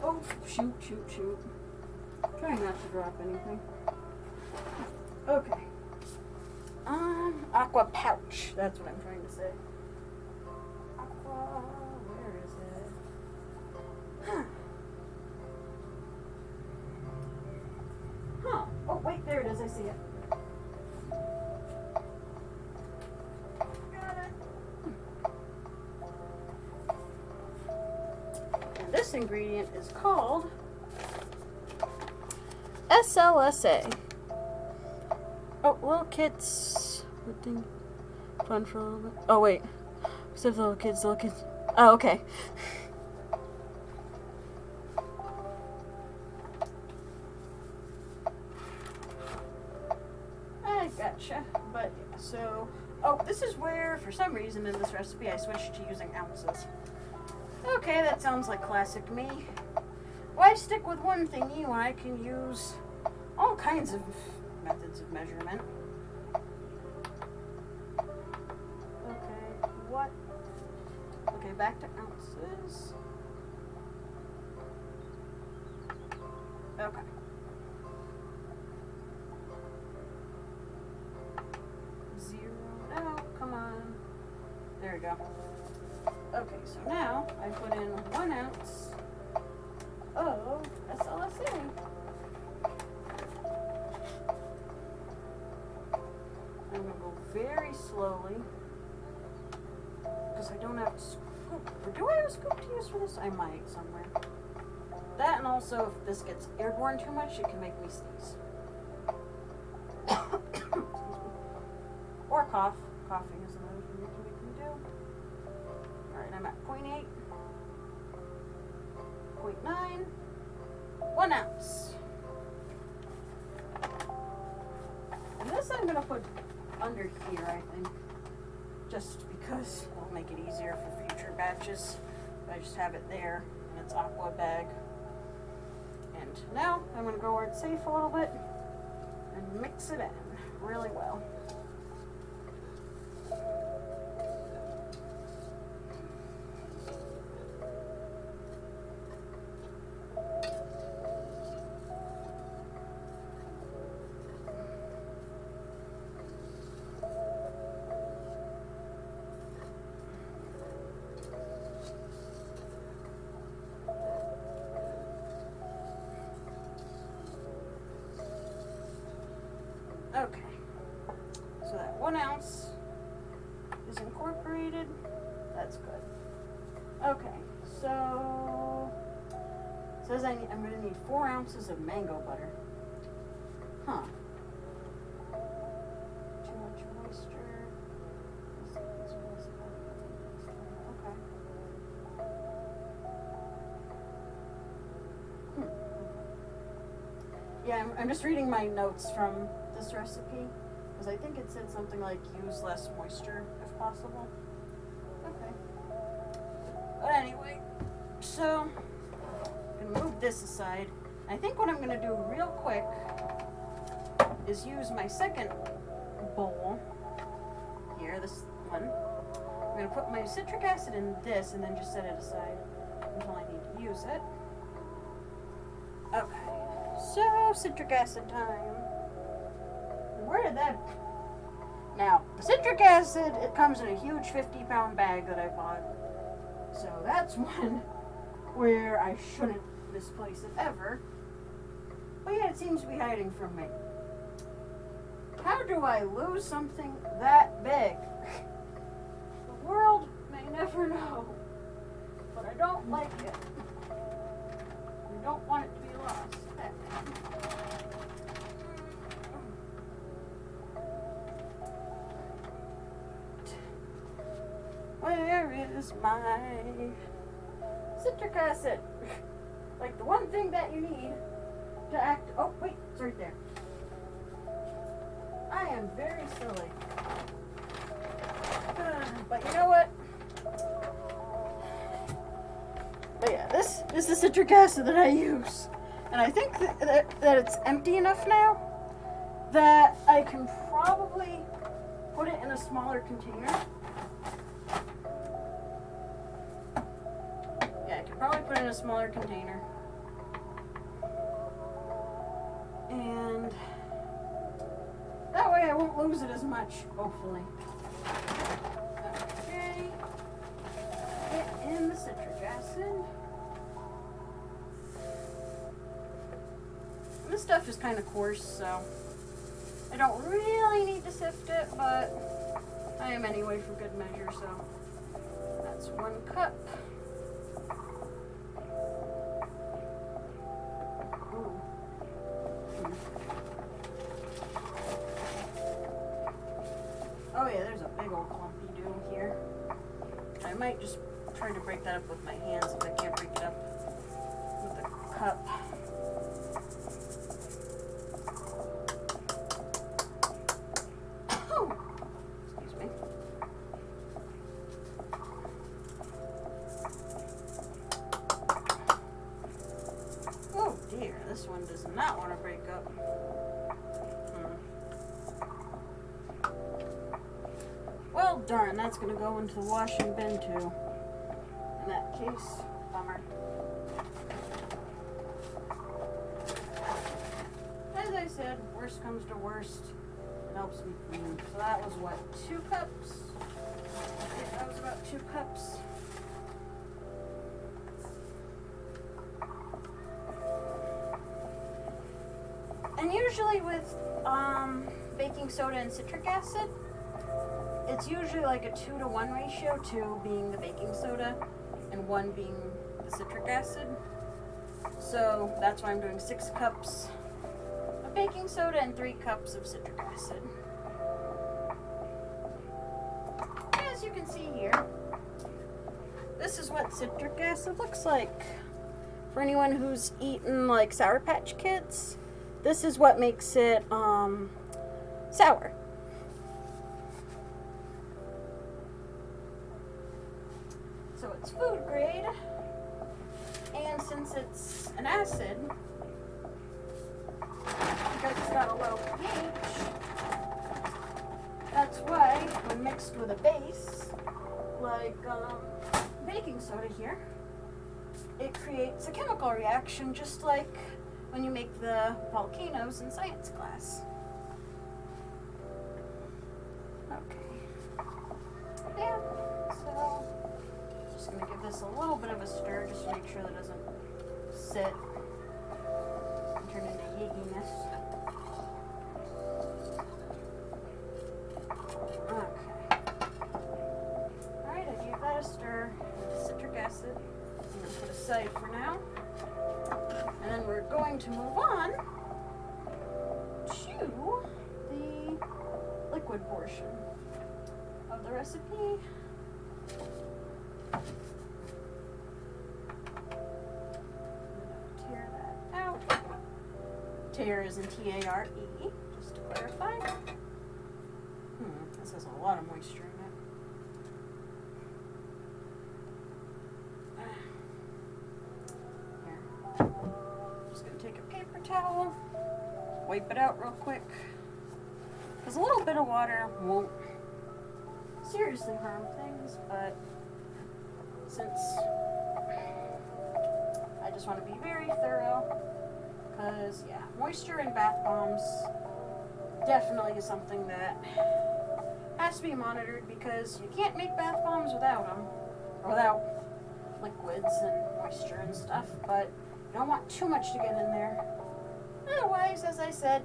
Oh, shoot. Trying not to drop anything. Okay. Aqua pouch. That's what I'm trying to say. Aqua, where is it? Huh. Oh, wait, there it is. I see it. Got it. And this ingredient is called SLSA. Oh, little kids. Good thing. Fun for a little bit. Oh, wait. Except the little kids. Oh, okay. I gotcha. But, yeah, so. Oh, this is where, for some reason in this recipe, I switched to using ounces. Okay, that sounds like classic me. Why stick with one thingy when I can use all kinds of methods of measurement? Okay, what? Okay, back to ounces. Okay. Zero out, come on. There we go. Okay, so now I put in 1 ounce of SLSA. I'm going to go very slowly because I don't have a scoop. Or do I have a scoop to use for this? I might somewhere. That, and also if this gets airborne too much, it can make me sneeze. Excuse me. Or cough. Coughing is another thing it can make me do. Alright, I'm at 0.8. 0.9, 1 ounce. And this I'm going to put under here, I think, just because it'll make it easier for future batches. I just have it there in its aqua bag. And now I'm going to go where it's safe a little bit and mix it in really well. Okay, so that 1 ounce is incorporated. That's good. Okay, so it says I'm going to need 4 ounces of mango butter. Huh. Too much moisture. Okay. Yeah, I'm just reading my notes from this recipe, because I think it said something like use less moisture if possible. Okay. But anyway, so I'm gonna move this aside. I think what I'm gonna do real quick is use my second bowl here, this one. I'm gonna put my citric acid in this and then just set it aside until I need to use it. Okay, so citric acid time. Where did that... Now, the citric acid, it comes in a huge 50-pound bag that I bought. So that's one where I shouldn't misplace it ever. But yeah, it seems to be hiding from me. How do I lose something that big? The world may never know. But I don't like it. I don't want it to be lost. Where is my citric acid? Like the one thing that you need to act... Oh, wait, it's right there. I am very silly. But you know what? But yeah, this is the citric acid that I use. And I think that it's empty enough now that I can probably put it in a smaller container. Yeah, I can probably put it in a smaller container. And that way I won't lose it as much, hopefully. Okay. Get in the citric acid. And this stuff is kind of coarse, so I don't really need to sift it, but I am anyway for good measure, so that's 1 cup. Ooh. Oh yeah, there's a big old clumpy do here. I might just try to break that up with my hands if I can't break it up with a cup. Excuse me. Oh dear, this one does not want to break up. Well, darn, that's going to go into the washing bin too. In that case, bummer. As I said, worst comes to worst, it helps me clean. So that was what, 2 cups? Yeah, that was about 2 cups. And usually with baking soda and citric acid, it's usually like a 2-to-1 ratio, 2 being the baking soda and 1 being the citric acid. So that's why I'm doing 6 cups of baking soda and 3 cups of citric acid. As you can see here, this is what citric acid looks like For anyone who's eaten like Sour Patch Kids, this is what makes it sour. So it's food grade, and since it's an acid, because it's got a low pH, that's why when mixed with a base, like baking soda here, it creates a chemical reaction just like when you make the volcanoes in science class. Okay. Yeah, so just going to give this a little bit of a stir just to make sure that it doesn't sit and turn into yigginess. Okay. Alright, I gave that a stir with citric acid. I'm going to put aside for now. And then we're going to move on to the liquid portion of the recipe. Tear that out. Tear is in T-A-R-E, just to clarify. This has a lot of moisture in it. Just going to take a paper towel, wipe it out real quick, because a little bit of water won't seriously harm things, but since I just want to be very thorough, because yeah, moisture in bath bombs definitely is something that has to be monitored, because you can't make bath bombs without them, or without liquids and moisture and stuff, but you don't want too much to get in there. Otherwise, as I said,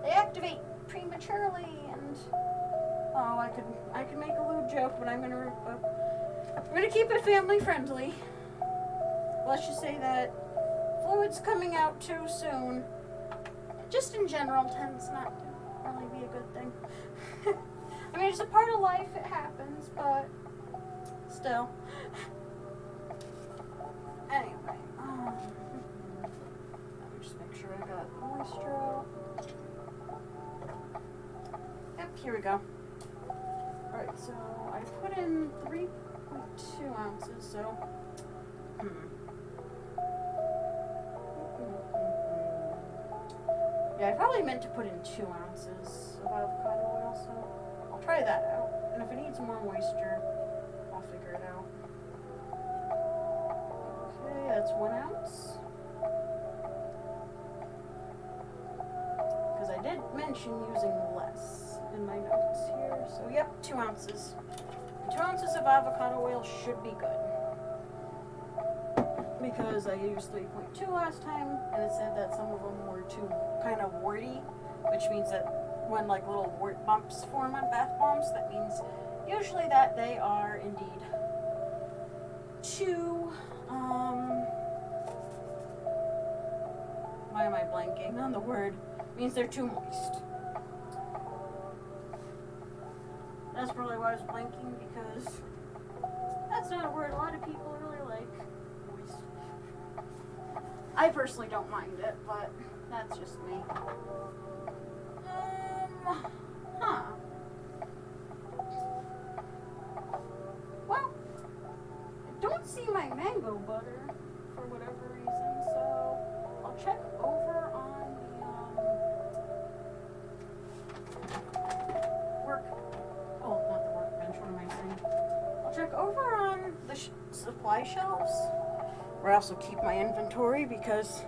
they activate prematurely, and oh, I could make a lewd joke, but I'm gonna keep it family friendly. Let's just say that fluids coming out too soon, just in general, tends not to really be a good thing. I mean, it's a part of life, it happens, but still. Anyway, let me just make sure I got the moisture out. Yep, here we go. Alright, so I put in 3.2 ounces, so yeah, I probably meant to put in 2 ounces of avocado oil, so I'll try that out. And if it needs more moisture, I'll figure it out. Okay, that's 1 ounce. Because I did mention using less in my notes here. So yep, 2 ounces. And 2 ounces of avocado oil should be good. Because I used 3.2 last time, and it said that some of them were too kind of warty, which means that when like little wart bumps form on bath bombs, that means usually that they are indeed too, why am I blanking on the word? It means they're too moist. That's probably why I was blanking, because that's not a word a lot of people really like. Moist. I personally don't mind it, but that's just me. Well, I don't see my mango butter for whatever reason, so I'll check over on not the workbench, what am I saying? I'll check over on the supply shelves, where I also keep my inventory, because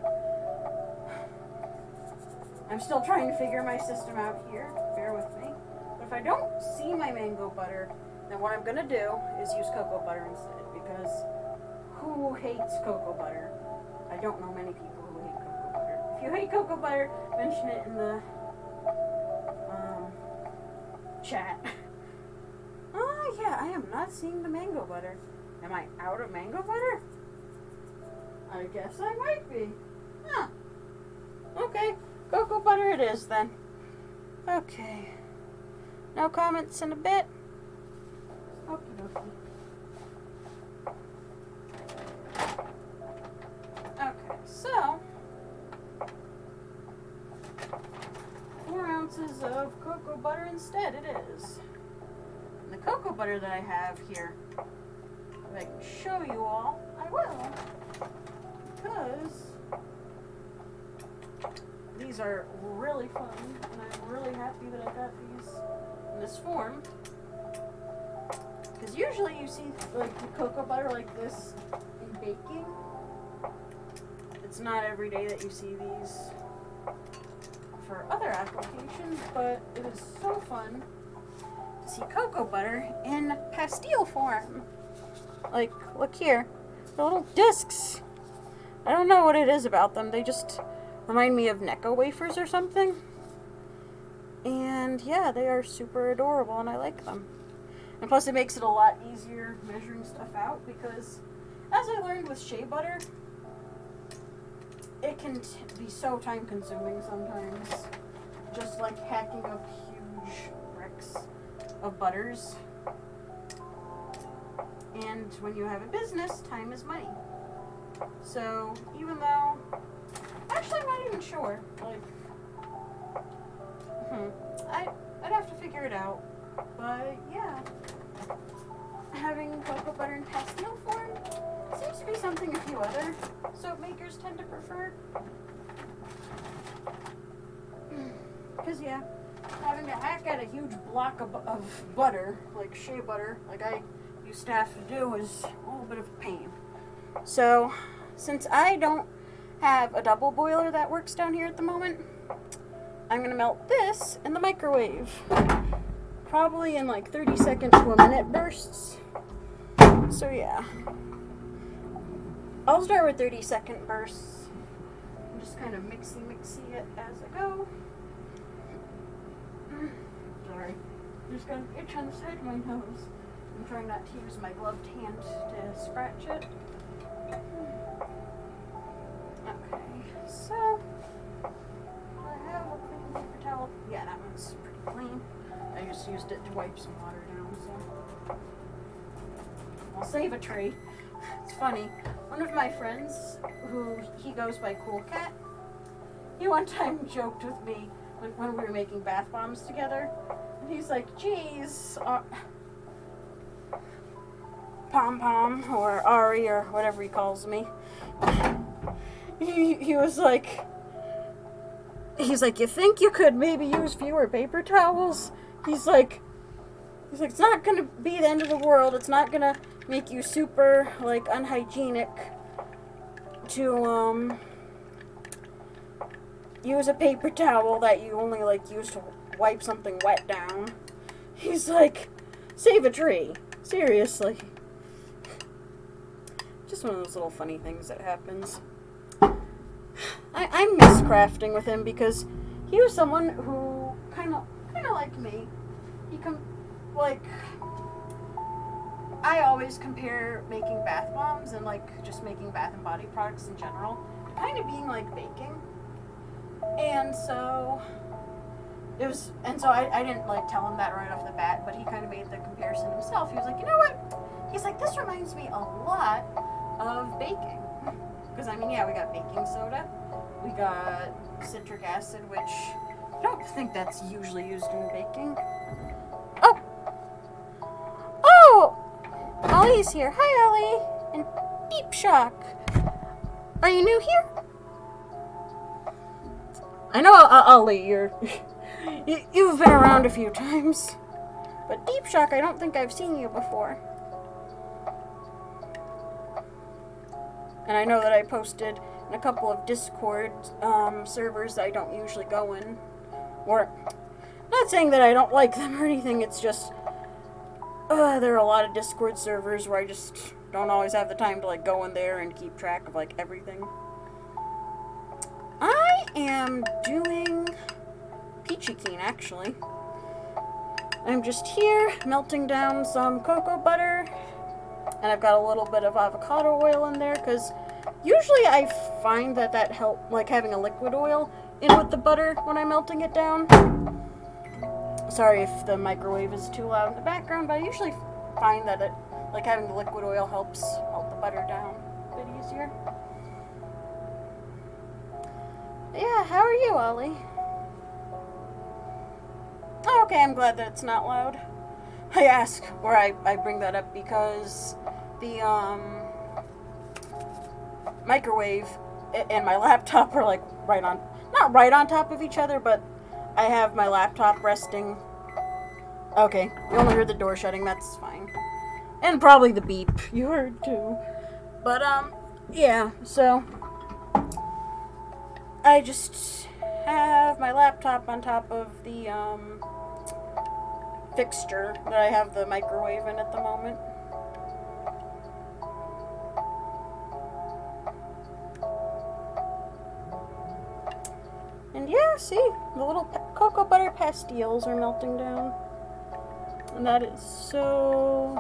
I'm still trying to figure my system out here. Bear with me. But if I don't see my mango butter, then what I'm going to do is use cocoa butter instead, because who hates cocoa butter? I don't know many people who hate cocoa butter. If you hate cocoa butter, mention it in the chat. Oh yeah, I am not seeing the mango butter. Am I out of mango butter? I guess I might be. Huh. Okay. Cocoa butter it is then. Okay. No comments in a bit. Okie dokie. pieces of cocoa butter instead. It is. And the cocoa butter that I have here, if I can show you all, I will. Because these are really fun, and I'm really happy that I got these in this form. Because usually you see like the cocoa butter like this in baking. It's not every day that you see these for other applications, but it is so fun to see cocoa butter in pastille form. Like, look here, the little discs. I don't know what it is about them. They just remind me of Necco wafers or something. And yeah, they are super adorable and I like them. And plus it makes it a lot easier measuring stuff out because as I learned with shea butter, it can be so time consuming sometimes. Just like hacking up huge bricks of butters. And when you have a business, time is money. So even though, actually I'm not even sure, like, I'd have to figure it out, but yeah, having cocoa butter in pastille form seems to be something a few other soap makers tend to prefer. Because yeah, having to hack out a huge block of butter, like shea butter, like I used to have to do, is a little bit of a pain. So, since I don't have a double boiler that works down here at the moment, I'm going to melt this in the microwave. Probably in like 30-second to a minute bursts. So yeah. I'll start with 30-second bursts. I'm just kind of mixy it as I go. Sorry. Just got an itch on the side of my nose. I'm trying not to use my gloved hand to scratch it. Okay, so I have a clean paper towel. Yeah, that one's pretty clean. I just used it to wipe some water down, so I'll save a tree. It's funny. One of my friends, who he goes by Cool Cat, he one time joked with me when we were making bath bombs together. And he's like, geez, Pom Pom or Ari or whatever he calls me. He was like, he's like, you think you could maybe use fewer paper towels? He's like, it's not gonna be the end of the world. It's not gonna make you super like unhygienic to use a paper towel that you only like use to wipe something wet down. He's like, save a tree. Seriously. Just one of those little funny things that happens. I miss crafting with him because he was someone who kind of like me. I always compare making bath bombs and like just making bath and body products in general to kind of being like baking. And so I didn't like tell him that right off the bat, but he kind of made the comparison himself. He was like, you know what? He's like, this reminds me a lot of baking. Because I mean, yeah, we got baking soda, we got citric acid, which I don't think that's usually used in baking. Oh, Ollie's here. Hi, Ollie. And Deep Shock. Are you new here? I know, Ollie, you've been around a few times. But Deep Shock, I don't think I've seen you before. And I know that I posted in a couple of Discord servers that I don't usually go in. Or, not saying that I don't like them or anything, it's just, there are a lot of Discord servers where I just don't always have the time to like go in there and keep track of like everything. I am doing peachy keen, actually. I'm just here melting down some cocoa butter, and I've got a little bit of avocado oil in there because usually I find that helps, like having a liquid oil in with the butter when I'm melting it down. Sorry if the microwave is too loud in the background, but I usually find that like having the liquid oil helps melt the butter down a bit easier. Yeah, how are you, Ollie? Okay, I'm glad that it's not loud. I ask, or I bring that up because the microwave and my laptop are like not right on top of each other, but I have my laptop resting. Okay, you only heard the door shutting, that's fine. And probably the beep you heard too. But yeah, so I just have my laptop on top of the fixture that I have the microwave in at the moment. And yeah, see, the little cocoa butter pastilles are melting down. And that is so...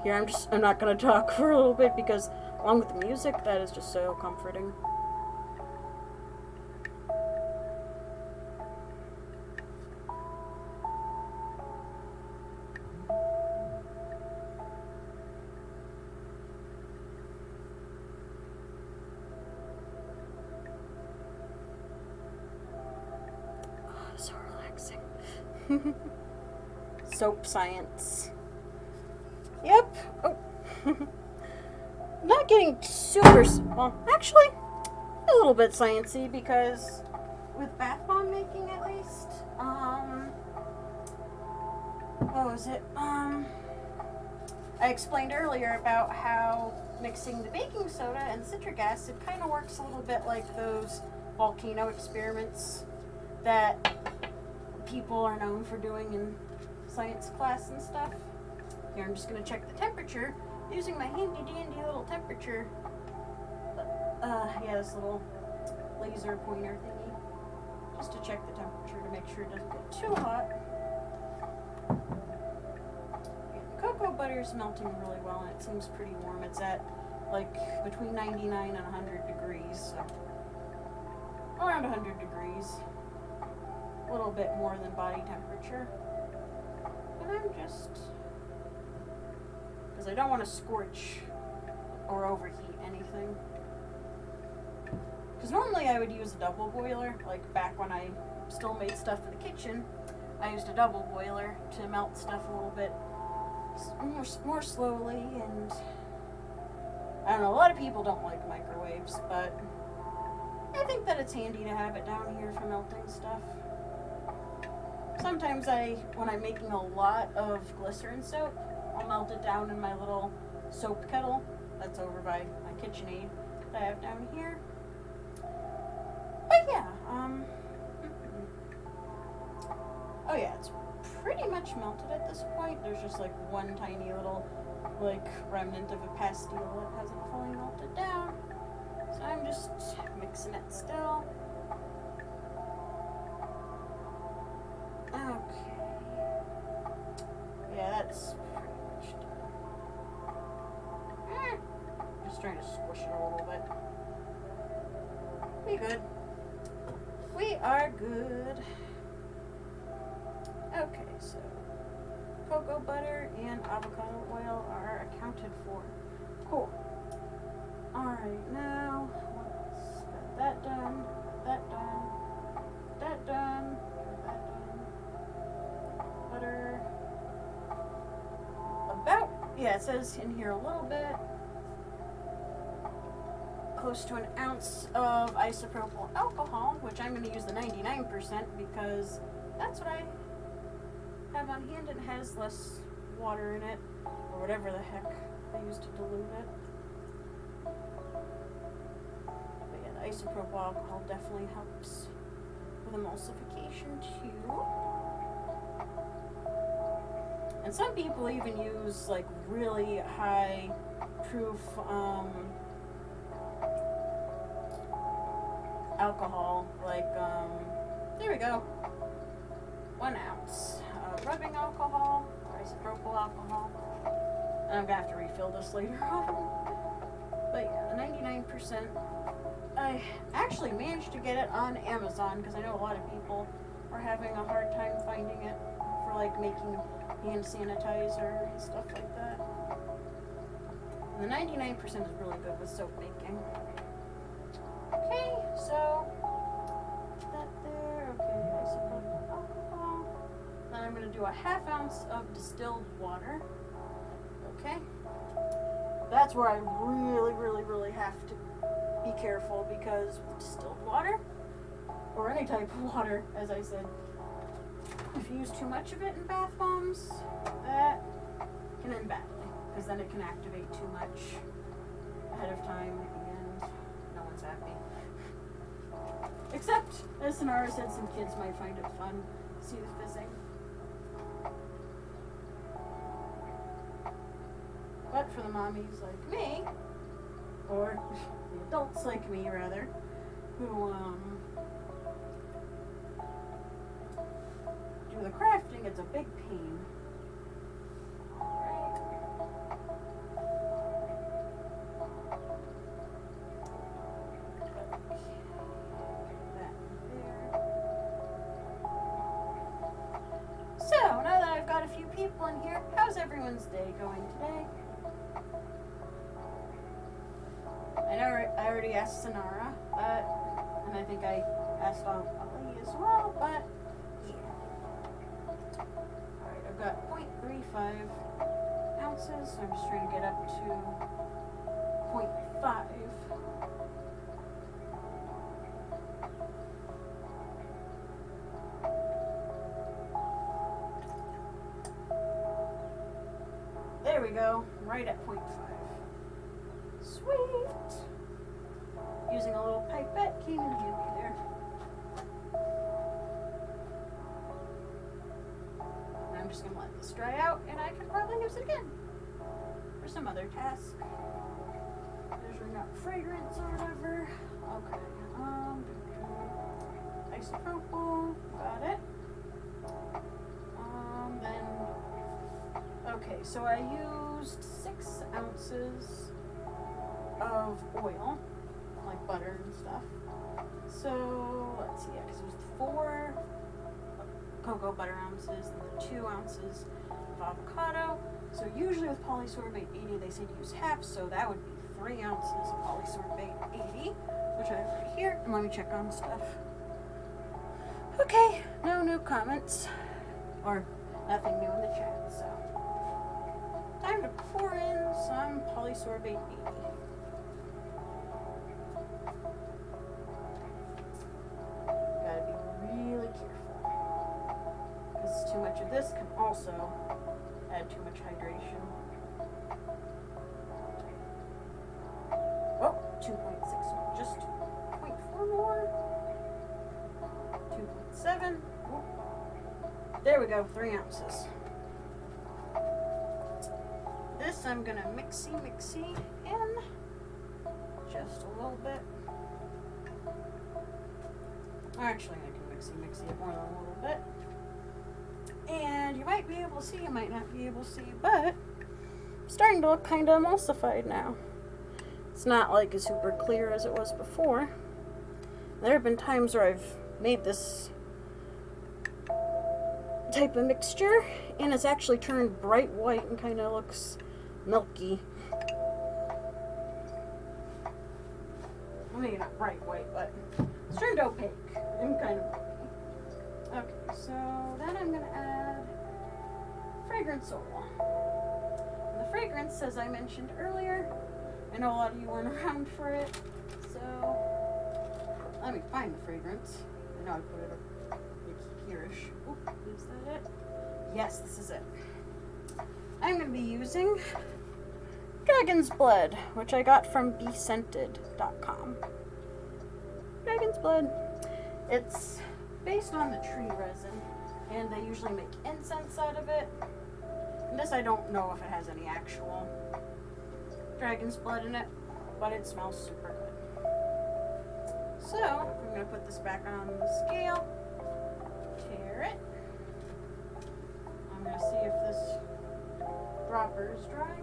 Here, I'm not going to talk for a little bit because along with the music, that is just so comforting. So relaxing. Soap science. Yep. Oh. Not getting super... Well, actually, a little bit sciencey because with bath bomb making at least, what was it? I explained earlier about how mixing the baking soda and citric acid kind of works a little bit like those volcano experiments that people are known for doing in science class and stuff. Here, I'm just going to check the temperature using my handy dandy little temperature. Yeah, this little laser pointer thingy. Just to check the temperature to make sure it doesn't get too hot. Yeah, the cocoa butter is melting really well and it seems pretty warm. It's at like between 99 and 100 degrees. So around 100 degrees. A little bit more than body temperature. And I'm just... because I don't want to scorch or overheat anything. Because normally I would use a double boiler, like back when I still made stuff in the kitchen. I used a double boiler to melt stuff a little bit more slowly, and I don't know, a lot of people don't like microwaves, but I think that it's handy to have it down here for melting stuff. Sometimes when I'm making a lot of glycerin soap, I'll melt it down in my little soap kettle that's over by my KitchenAid that I have down here. But yeah, oh yeah, it's pretty much melted at this point. There's just like one tiny little like remnant of a pastille that hasn't fully melted down. So I'm just mixing it still. Okay. Yeah, that's pretty much done. Just trying to squish it a little bit. We good. We are good. Okay, so cocoa butter and avocado oil are accounted for. Cool. Alright, now let's get that done, that done, that done, that done. Butter. Yeah, it says in here a little bit. Close to an ounce of isopropyl alcohol, which I'm going to use the 99% because that's what I have on hand and it has less water in it, or whatever the heck I used to dilute it. But yeah, the isopropyl alcohol definitely helps with emulsification too. And some people even use like really high proof alcohol, like there we go, 1 ounce rubbing alcohol or isopropyl alcohol. And I'm gonna have to refill this later on. But yeah, the 99%. I actually managed to get it on Amazon because I know a lot of people are having a hard time finding it for like making hand sanitizer and stuff like that. And the 99% is really good with soap making. Okay, so that there. Okay, isopropyl alcohol. to do a 1/2 ounce of distilled water. Okay? That's where I really, really, really have to be careful, because with distilled water, or any type of water, as I said, if you use too much of it in bath bombs, that can end badly, because then it can activate too much ahead of time, and no one's happy. Except, as Sonara said, some kids might find it fun to see the fizzing. But for the mommies like me, or the adults like me rather, who do the crafting, it's a big pain. Alright. That there. So, now that I've got a few people in here, how's everyone's day going today? I already asked Sonara, and I think I asked Ali as well, but yeah. Alright, I've got 0.35 ounces, so I'm just trying to get up to 0.5. There we go, right at 0.5. Sweet! Using a little pipette came in handy there. And I'm just going to let this dry out, and I can probably use it again for some other task. Measuring up fragrance or whatever. Okay. Isopropyl, got it. Okay, so I used 6 ounces of oil, like butter and stuff. So, let's see, because it was 4 cocoa butter ounces and the 2 ounces of avocado. So usually with polysorbate 80, they say to use half, so that would be 3 ounces of polysorbate 80, which I have right here. And let me check on stuff. Okay, no new comments, or nothing new in the chat, so. Time to pour in some polysorbate 80. Gotta be really careful, because too much of this can also add too much hydration. Oh, 2.6, just 0.4 more. 2.7. There we go, 3 ounces. This I'm gonna mixy in just a little bit. Actually, I can mixy it more than a little bit. And you might be able to see, you might not be able to see, but it's starting to look kind of emulsified now. It's not like as super clear as it was before. There have been times where I've made this type of mixture and it's actually turned bright white and kind of looks milky. Maybe not bright white, but it's turned opaque and kind of milky. Okay, so then I'm going to add fragrance oil. And the fragrance, as I mentioned earlier, I know a lot of you weren't around for it, so let me find the fragrance. I know I put it up here-ish. Oh, is that it? Yes, this is it. I'm going to be using Dragon's Blood, which I got from bescented.com. Dragon's Blood. It's based on the tree resin, and they usually make incense out of it. And this, I don't know if it has any actual dragon's blood in it, but it smells super good. So, I'm going to put this back on the scale, tare it. I'm going to see if this dropper is dry.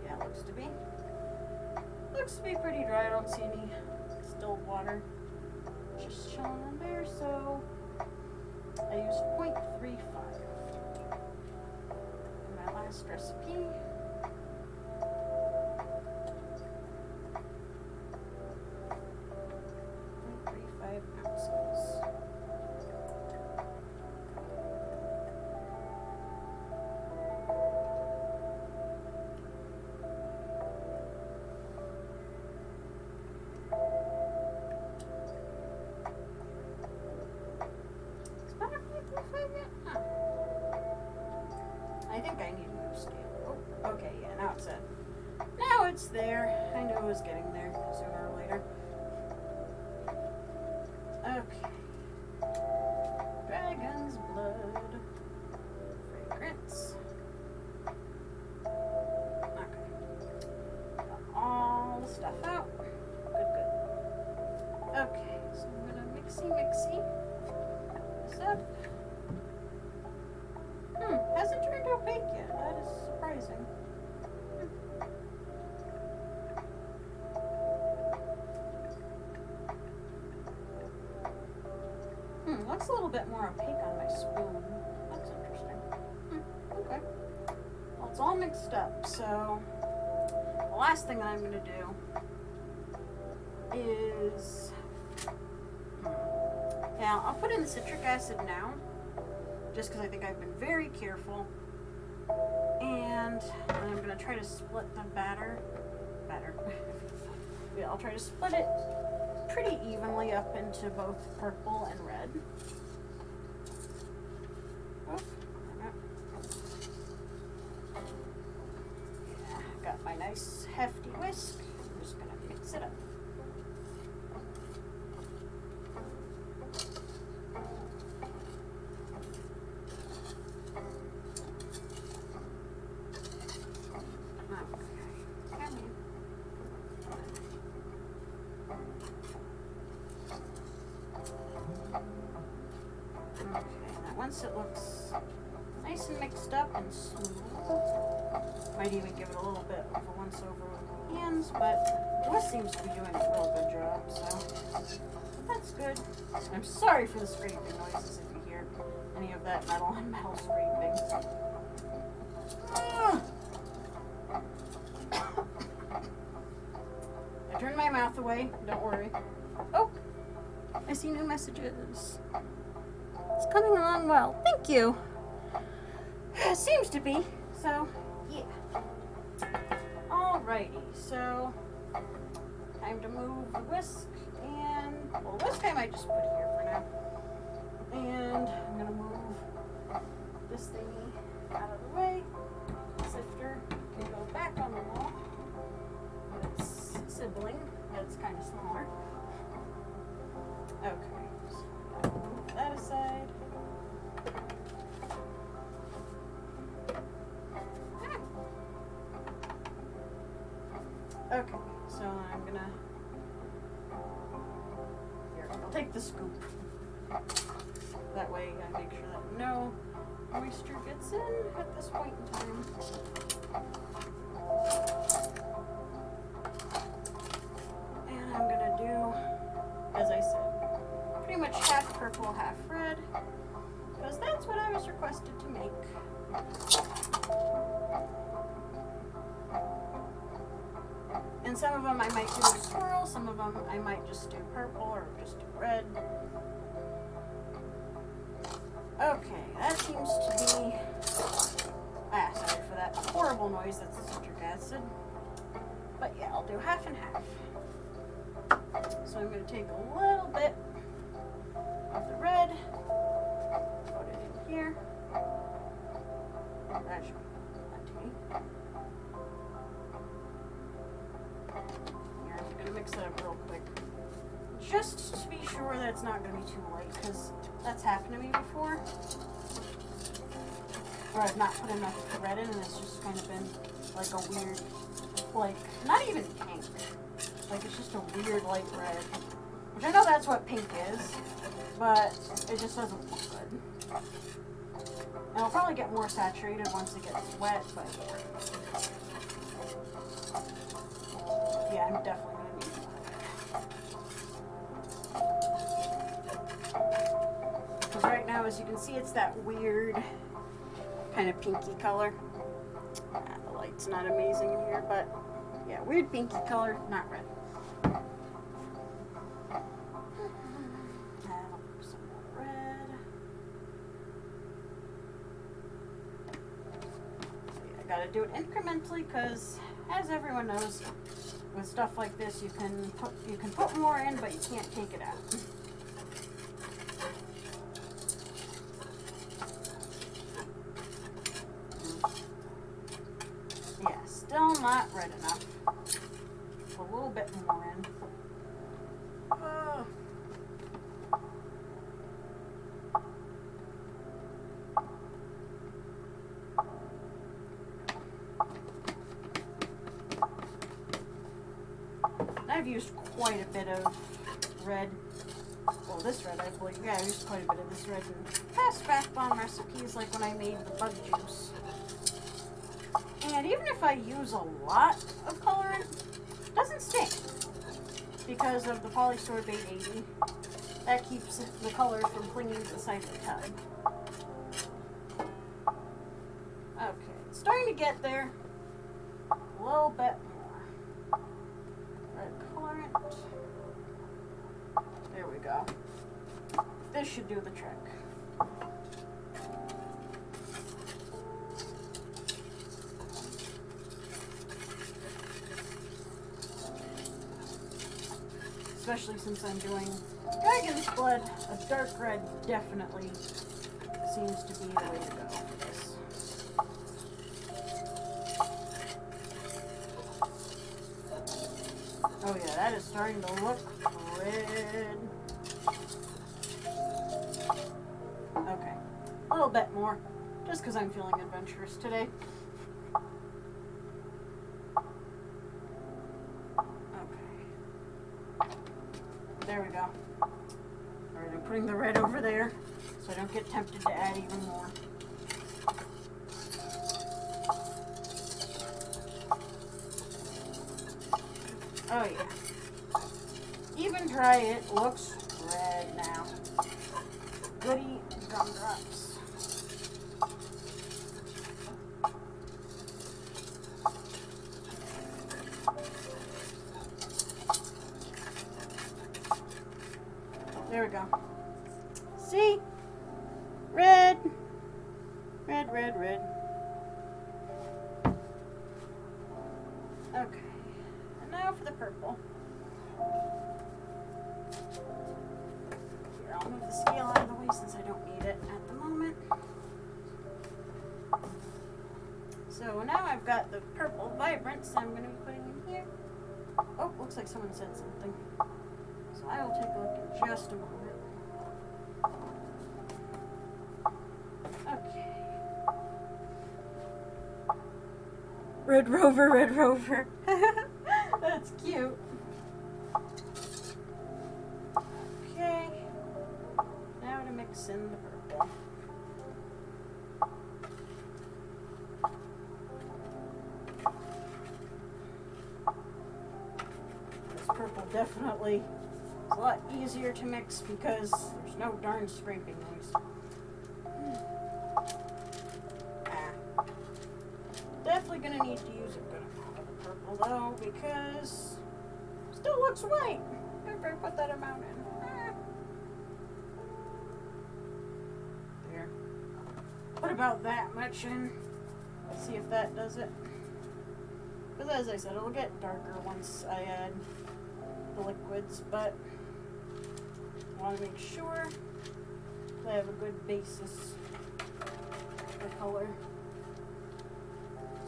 Yeah, it looks to be. Looks to be pretty dry. I don't see any distilled water just chilling in there, so I used 0.35 in my last recipe. 0.35 ounces. think I need a new stand. Oh, okay, yeah, now it's set. Now it's there. I knew it was getting there sooner or later. Okay. Dragon's blood. Fragrance. Okay. Got all the stuff out. Good. Okay, so I'm gonna mixy this up. Hasn't turned opaque yet. That is surprising. Looks a little bit more opaque on my spoon. That's interesting. Okay. Well, it's all mixed up, so the last thing that I'm going to do is, yeah, I'll put in the citric acid now, just because I think I've been very careful, and I'm going to try to split the batter. Yeah, I'll try to split it pretty evenly up into both purple and red. Yeah, got my nice hefty whisk. I'm just gonna mix it up. Once it looks nice and mixed up and smooth, might even give it a little bit of a once over with the hands, but the whisk seems to be doing a real good job, so that's good. I'm sorry for the scraping noises if you hear any of that metal on metal scraping. I turned my mouth away, don't worry. Oh, I see new messages. It's coming along well. Thank you. Seems to be. So, yeah. Alrighty. So, time to move the whisk. And, well, the whisk I might just put here for now. And I'm going to move this thingy out of the way. Sifter can go back on the wall. It's sibling. That's kind of smaller. Okay. So, move that aside. Okay, so I'm gonna, here, I'll take the scoop. That way I make sure that no moisture gets in at this point in time. And I'm gonna do, as I said, pretty much half purple, half red, because that's what I was requested to make. And some of them I might do a swirl, some of them I might just do purple or just do red. Okay, that seems to be, sorry for that horrible noise, that's the citric acid. But yeah, I'll do half and half. So I'm going to take a little bit of the red, put it in here. That should be plenty. Here, I'm going to mix it up real quick. Just to be sure that it's not going to be too light, because that's happened to me before. Or I've not put enough red in and it's just kind of been like a weird, like, not even pink. Like, it's just a weird light red. Which I know that's what pink is, but it just doesn't look good. And it'll probably get more saturated once it gets wet, but yeah. Yeah, I'm definitely going to need more. Because right now, as you can see, it's that weird kind of pinky color. The light's not amazing in here, but yeah, weird pinky color, not red. Gotta do it incrementally because, as everyone knows, with stuff like this, you can put more in, but you can't take it out. still not red enough. A little bit more in. I've used quite a bit of red. Well, this red, I believe. Yeah, I used quite a bit of this red in past bath bomb recipes, like when I made the bug juice. And even if I use a lot of colorant, it doesn't stain because of the polysorbate 80. That keeps the color from clinging to the side of the tub. Okay, it's starting to get there. A little bit more. Red colorant. There we go. This should do the trick. Especially since I'm doing dragon's blood, a dark red definitely seems to be the way to go for this. Oh yeah, that is starting to look red. Okay, a little bit more, just because I'm feeling adventurous today. There we go. Alright, I'm putting the red over there so I don't get tempted to add even more. Oh yeah. Even dry, it looks red now. Goody gumdrops. There we go. See? Red. Red, red, red. Okay. And now for the purple. Here, I'll move the scale out of the way since I don't need it at the moment. So now I've got the purple vibrance I'm going to be putting in here. Oh, looks like someone said something. So I will take a look in just a moment. Okay. Red Rover, Red Rover. That's cute. Okay. Now to mix in the purple. This purple definitely is a lot easier to mix because there's no darn scraping noise. Definitely gonna need to use a good amount of the purple though because it still looks white after I put that amount in. There. Put about that much in. Let's see if that does it. Because as I said, it'll get darker once I add the liquids, but I want to make sure that I have a good basis for color.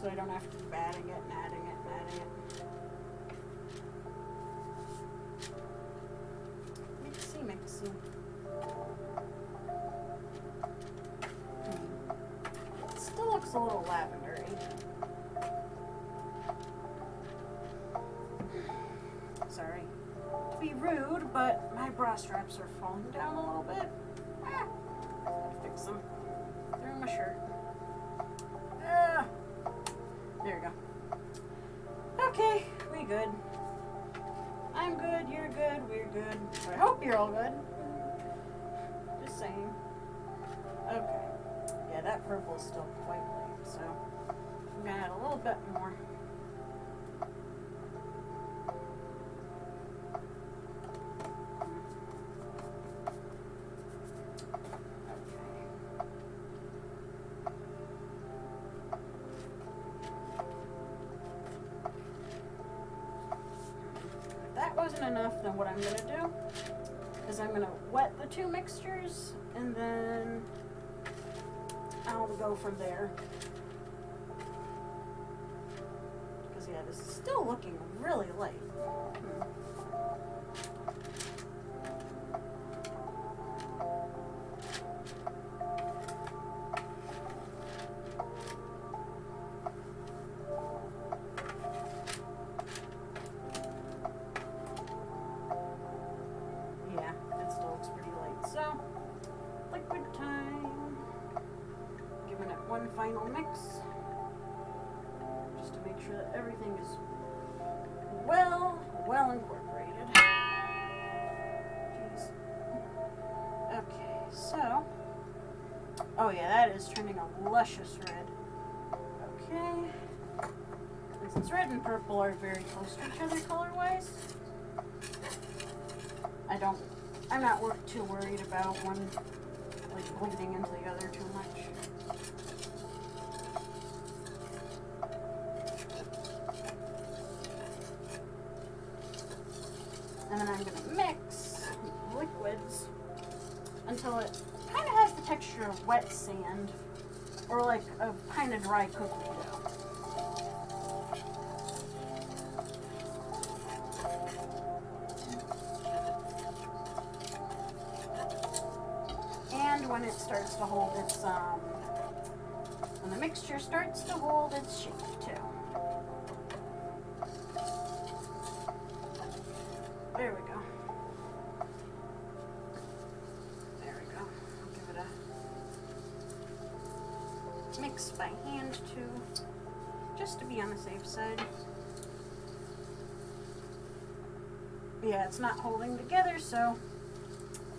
So I don't have to keep adding it and adding it and adding it. Mixy, mixy. It still looks a little lavendery. Sorry to be rude, but my bra straps are falling down a little bit. Gotta fix them. Through my shirt. There we go. Okay, we good. I'm good, you're good, we're good. I hope you're all good. Just saying. Okay. Yeah, that purple is still quite light, so I'm gonna add a little bit more. Wasn't enough, then what I'm going to do is I'm going to wet the two mixtures and then I'll go from there. Because Yeah, this is still looking really light. Yeah, it still looks pretty light. So, liquid time. Giving it one final mix, just to make sure that everything is well incorporated. Jeez. Okay, so, oh yeah, that is turning a luscious red. Okay, and since red and purple are very close to each other color-wise, I'm not too worried about one like bleeding into the other too much. And then I'm going to mix liquids until it kind of has the texture of wet sand or like a kind of dry cookie dough. And when it starts to hold its, when the mixture starts to hold its shape too. There we go. There we go. I'll give it a mix by hand too, just to be on the safe side. Yeah, it's not holding together, so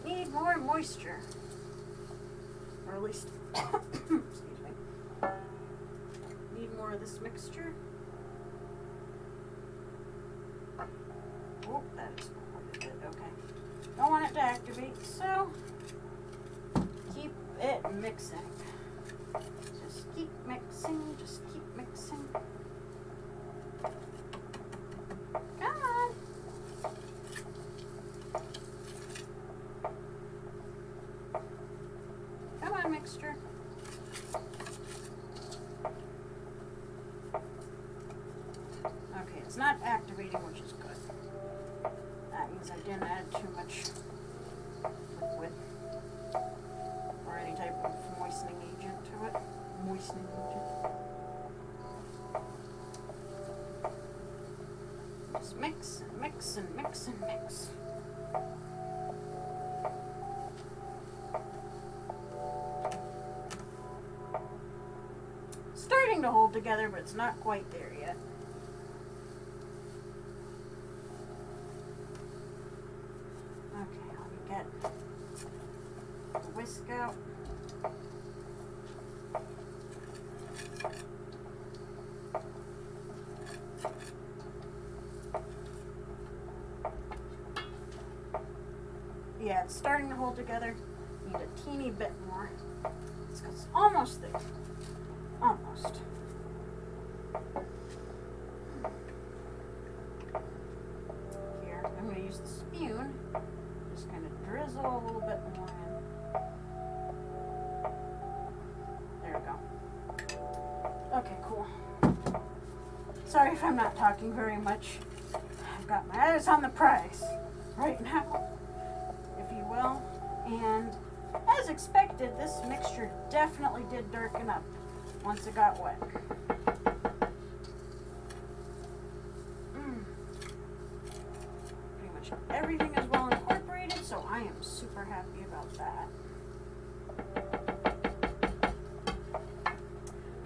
need more moisture. Or at least, excuse me, need more of this mixture. Oh, that is quite a bit. Okay. Don't want it to activate, so keep it mixing. Just keep mixing, just keep mixing. Come on. Come on, mixture. Okay, it's not activating, which is good. That means I didn't add too much liquid or any type of moistening agent to it. Moistening agent. Just mix and mix and mix and mix. Starting to hold together, but it's not quite there yet. Okay, let me get the whisk out. Yeah, it's starting to hold together. Need a teeny bit more. It's almost there. Almost. Here, I'm going to use the spoon. Just kind of drizzle a little bit more in. There we go. Okay, cool. Sorry if I'm not talking very much. I've got my eyes on the prize right now, if you will. And as expected, this mixture definitely did darken up once it got wet. Pretty much everything is well incorporated, so I am super happy about that.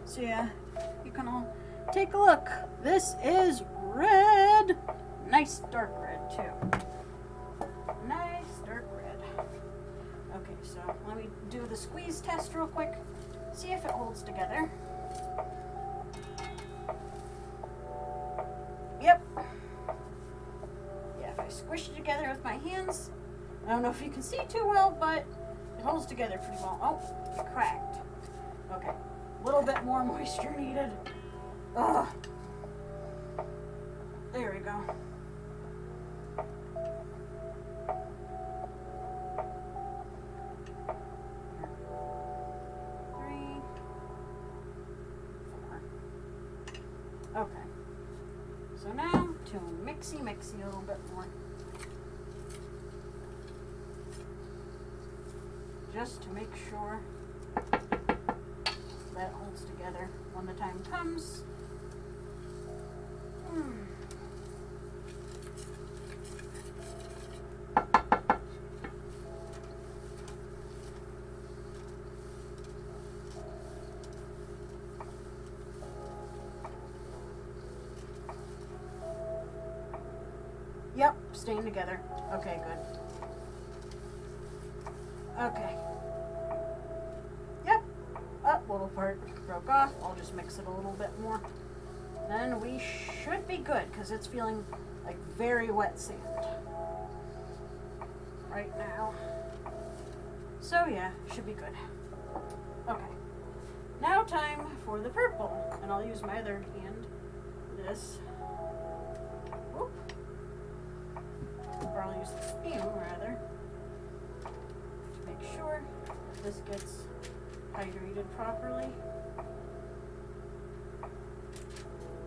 So yeah, you can all take a look. This is red. Nice dark red too. Nice dark red. Okay, so let me do the squeeze test real quick. See if it holds together. Yep. Yeah, if I squish it together with my hands, I don't know if you can see too well, but it holds together pretty well. Oh, it cracked. Okay, a little bit more moisture needed. Ugh. There we go. mixy a little bit more. Just to make sure that holds together when the time comes. Yep, staying together. Okay, good. Okay. Yep. Little part broke off. I'll just mix it a little bit more. Then we should be good because it's feeling like very wet sand right now. So yeah, should be good. Okay. Now time for the purple. And I'll use my other hand. This. Whoop. Or I'll use the spume rather. To make sure this gets hydrated properly.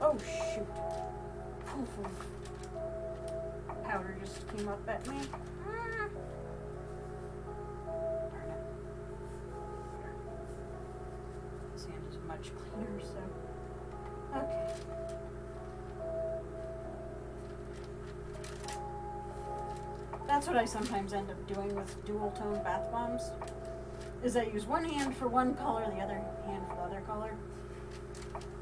Oh shoot. Poof. Powder just came up at me. Darn it. Sand is much cleaner, so. Okay. That's what I sometimes end up doing with dual tone bath bombs. Is I use one hand for one color, the other hand for the other color.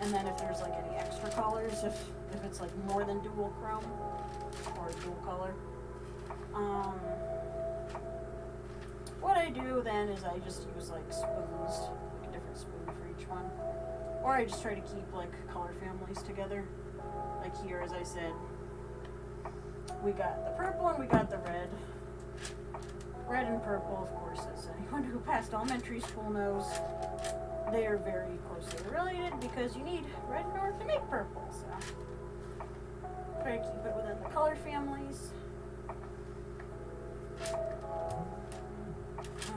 And then if there's like any extra colors, if it's like more than dual chrome or dual color, what I do then is I just use like spoons, like a different spoon for each one. Or I just try to keep like color families together. Like here, as I said, we got the purple and we got the red. Red and purple, of course, as anyone who passed elementary school knows, they are very closely related because you need red in order to make purple. So try to keep it within the color families.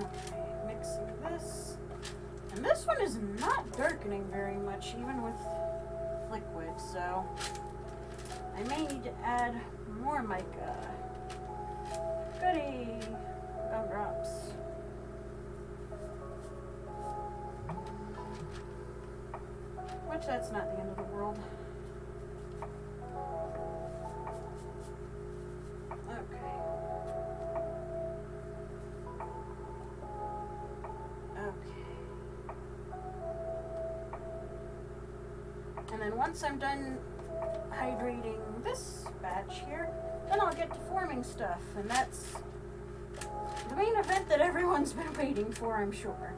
Okay, mixing this. And this one is not darkening very much, even with liquid, so I may need to add more mica. Goody! Gumdrops. Which that's not the end of the world. Okay. And then once I'm done hydrating this batch here, then I'll get to forming stuff, and that's the main event that everyone's been waiting for, I'm sure.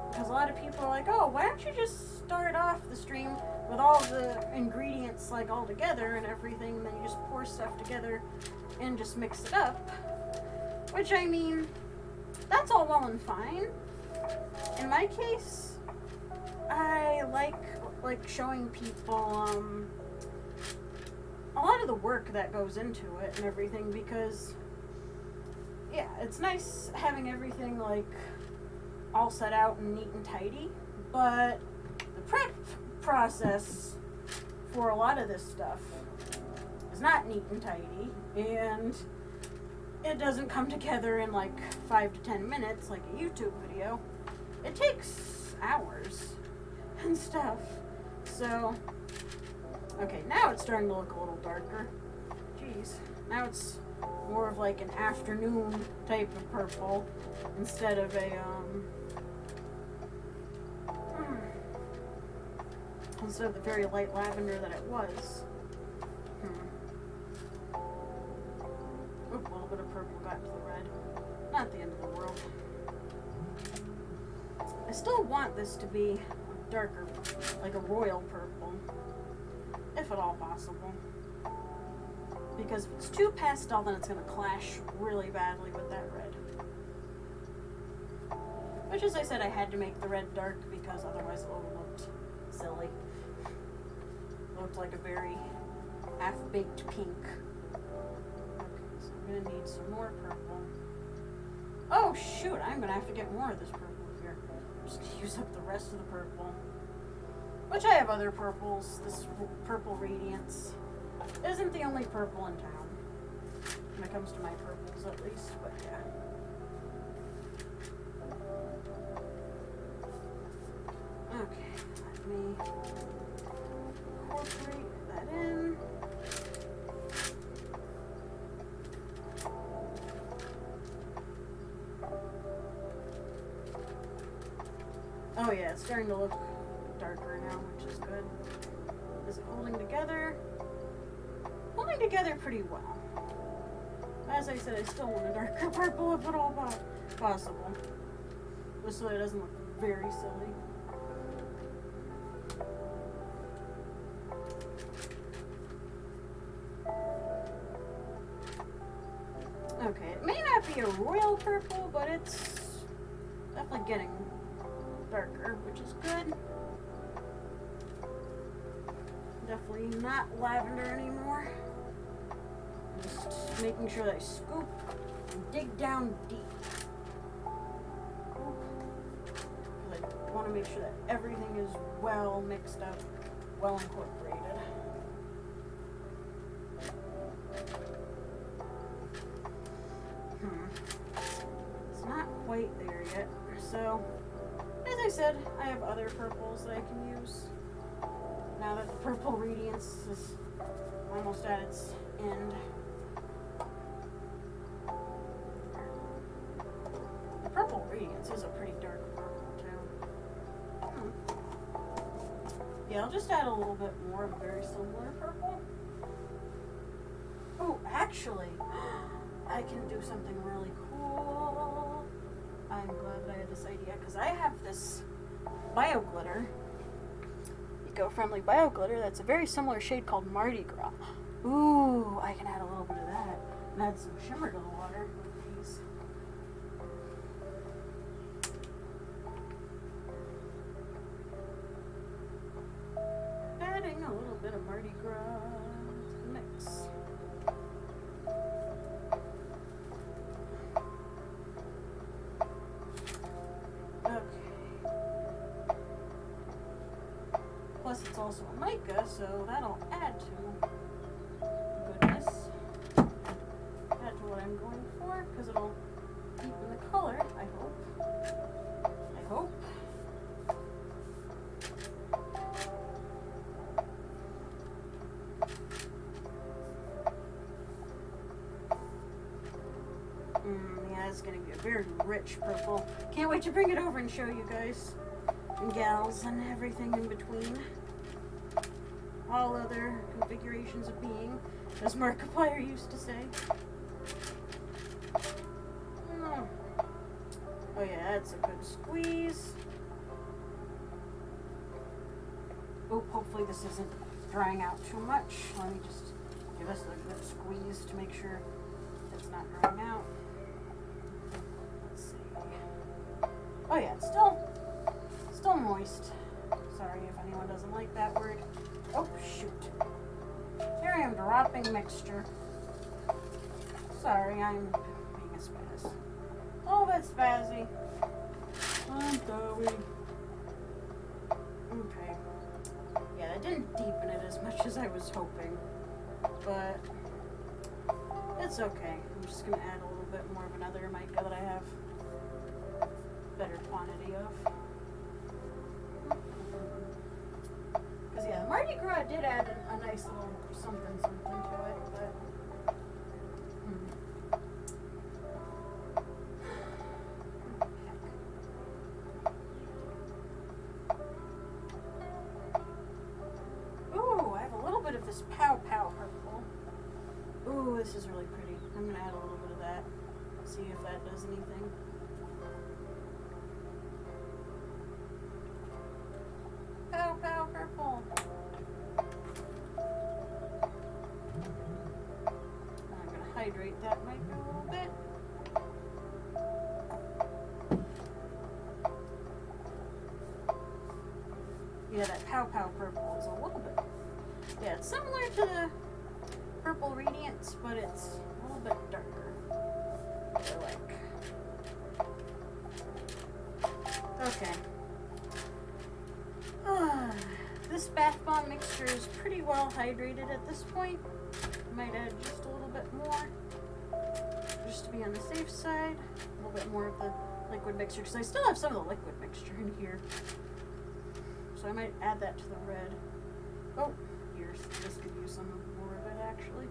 Because a lot of people are like, oh, why don't you just start off the stream with all the ingredients like all together and everything, and then you just pour stuff together and just mix it up. Which, I mean, that's all well and fine. In my case, I like showing people a lot of the work that goes into it and everything, because yeah, it's nice having everything like all set out and neat and tidy, but the prep process for a lot of this stuff is not neat and tidy, and it doesn't come together in like 5 to 10 minutes like a YouTube video. It takes hours and stuff. So okay, now it's starting to look a little darker. Jeez. Now it's more of like an afternoon type of purple instead of a instead of the very light lavender that it was. Oop, a little bit of purple got to the red. Not the end of the world. I still want this to be darker, like a royal purple, if at all possible. Because if it's too pastel, then it's going to clash really badly with that red. Which, as I said, I had to make the red dark because otherwise it would have looked silly. It looked like a very half-baked pink. Okay, so I'm going to need some more purple. Oh, shoot, I'm going to have to get more of this purple here. I'm just going to use up the rest of the purple. Which I have other purples. This purple radiance isn't the only purple in town. When it comes to my purples, at least. But yeah. Okay, let me incorporate that in. Oh yeah, it's starting to look darker now, which is good. Is it holding together? Holding together pretty well. As I said, I still want a darker purple if at all possible. Just so it doesn't look very silly. Okay, it may not be a royal purple, but it's definitely getting darker, which is good. Definitely not lavender anymore. Just making sure that I scoop and dig down deep. Because I want to make sure that everything is well mixed up, well incorporated. It's not quite there yet. So, as I said, I have other purples that I can use. Now that the purple radiance is almost at its end. The purple radiance is a pretty dark purple too. Yeah, I'll just add a little bit more of a very similar purple. Oh, actually, I can do something really cool. I'm glad that I had this idea because I have this bio glitter. Eco-friendly bio glitter that's a very similar shade called Mardi Gras. Ooh, I can add a little bit of that and add some shimmer to the water with these. Adding a little bit of Mardi Gras to the mix. Plus it's also a mica, so that'll add to goodness. Add to what I'm going for, because it'll deepen the color, I hope. I hope. Yeah, it's going to be a very rich purple. Can't wait to bring it over and show you guys. And gals and everything in between. All other configurations of being, as Markiplier used to say. Oh yeah, that's a good squeeze. Oh, hopefully this isn't drying out too much. Let me just give us a good squeeze to make sure it's not drying out. Let's see. Oh yeah, it's still moist. Sorry if anyone doesn't like that word. Oh, shoot. Here I am dropping mixture. Sorry, I'm being a spaz. Oh, that's spazzy. I'm sorry. Okay. Yeah, it didn't deepen it as much as I was hoping. But it's okay. I'm just going to add a little bit more of another mica that I have better quantity of. Because yeah, Mardi Gras did add a nice little something to it, but ooh, I have a little bit of this Pow Pow purple. Ooh, this is really pretty. I'm gonna add a little bit of that. See if that does anything. Pow Pow purple. I'm gonna hydrate that mica a little bit. Yeah, that Pow Pow purple is a little bit. Yeah, it's similar to the purple radiance, but it's a little bit darker. I like. Okay. this bath bomb mixture is pretty well hydrated at this point. I might add just a little bit more, just to be on the safe side. A little bit more of the liquid mixture, because I still have some of the liquid mixture in here. So I might add that to the red. Oh, here's, this could use some more of it actually.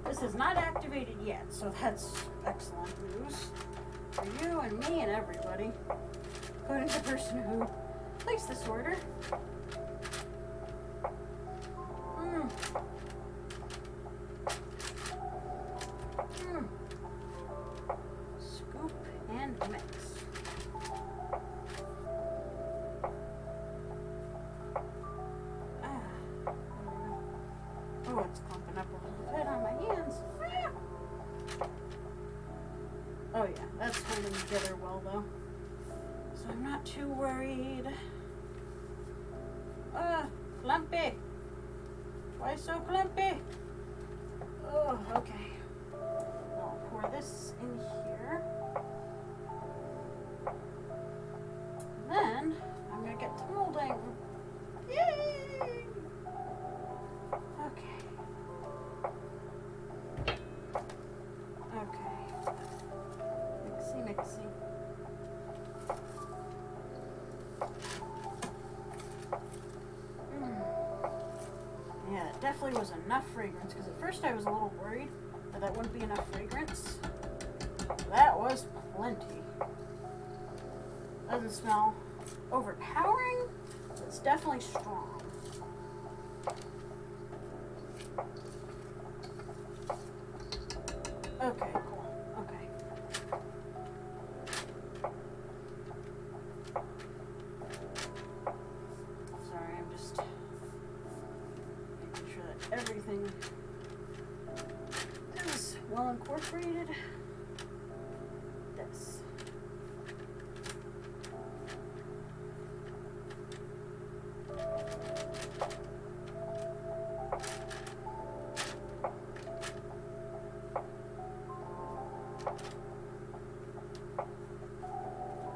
This is not activated yet, so that's excellent news for you and me and everybody, including the person who placed this order. Scoop and mix. Oh, it's clumping up a little bit on my hands. Oh yeah, that's holding together well though. So I'm not too worried. Clumpy. Why so clumpy? Oh, okay. I'll pour this in here. Then I'm gonna get to molding. Yay! Okay. Okay. Mixy. Yeah, it definitely was enough fragrance, because at first I was a little worried that wouldn't be enough fragrance. That was plenty. Doesn't smell overpowering, but it's definitely strong. Okay, cool. Okay. Sorry, I'm just making sure that everything is well incorporated. This.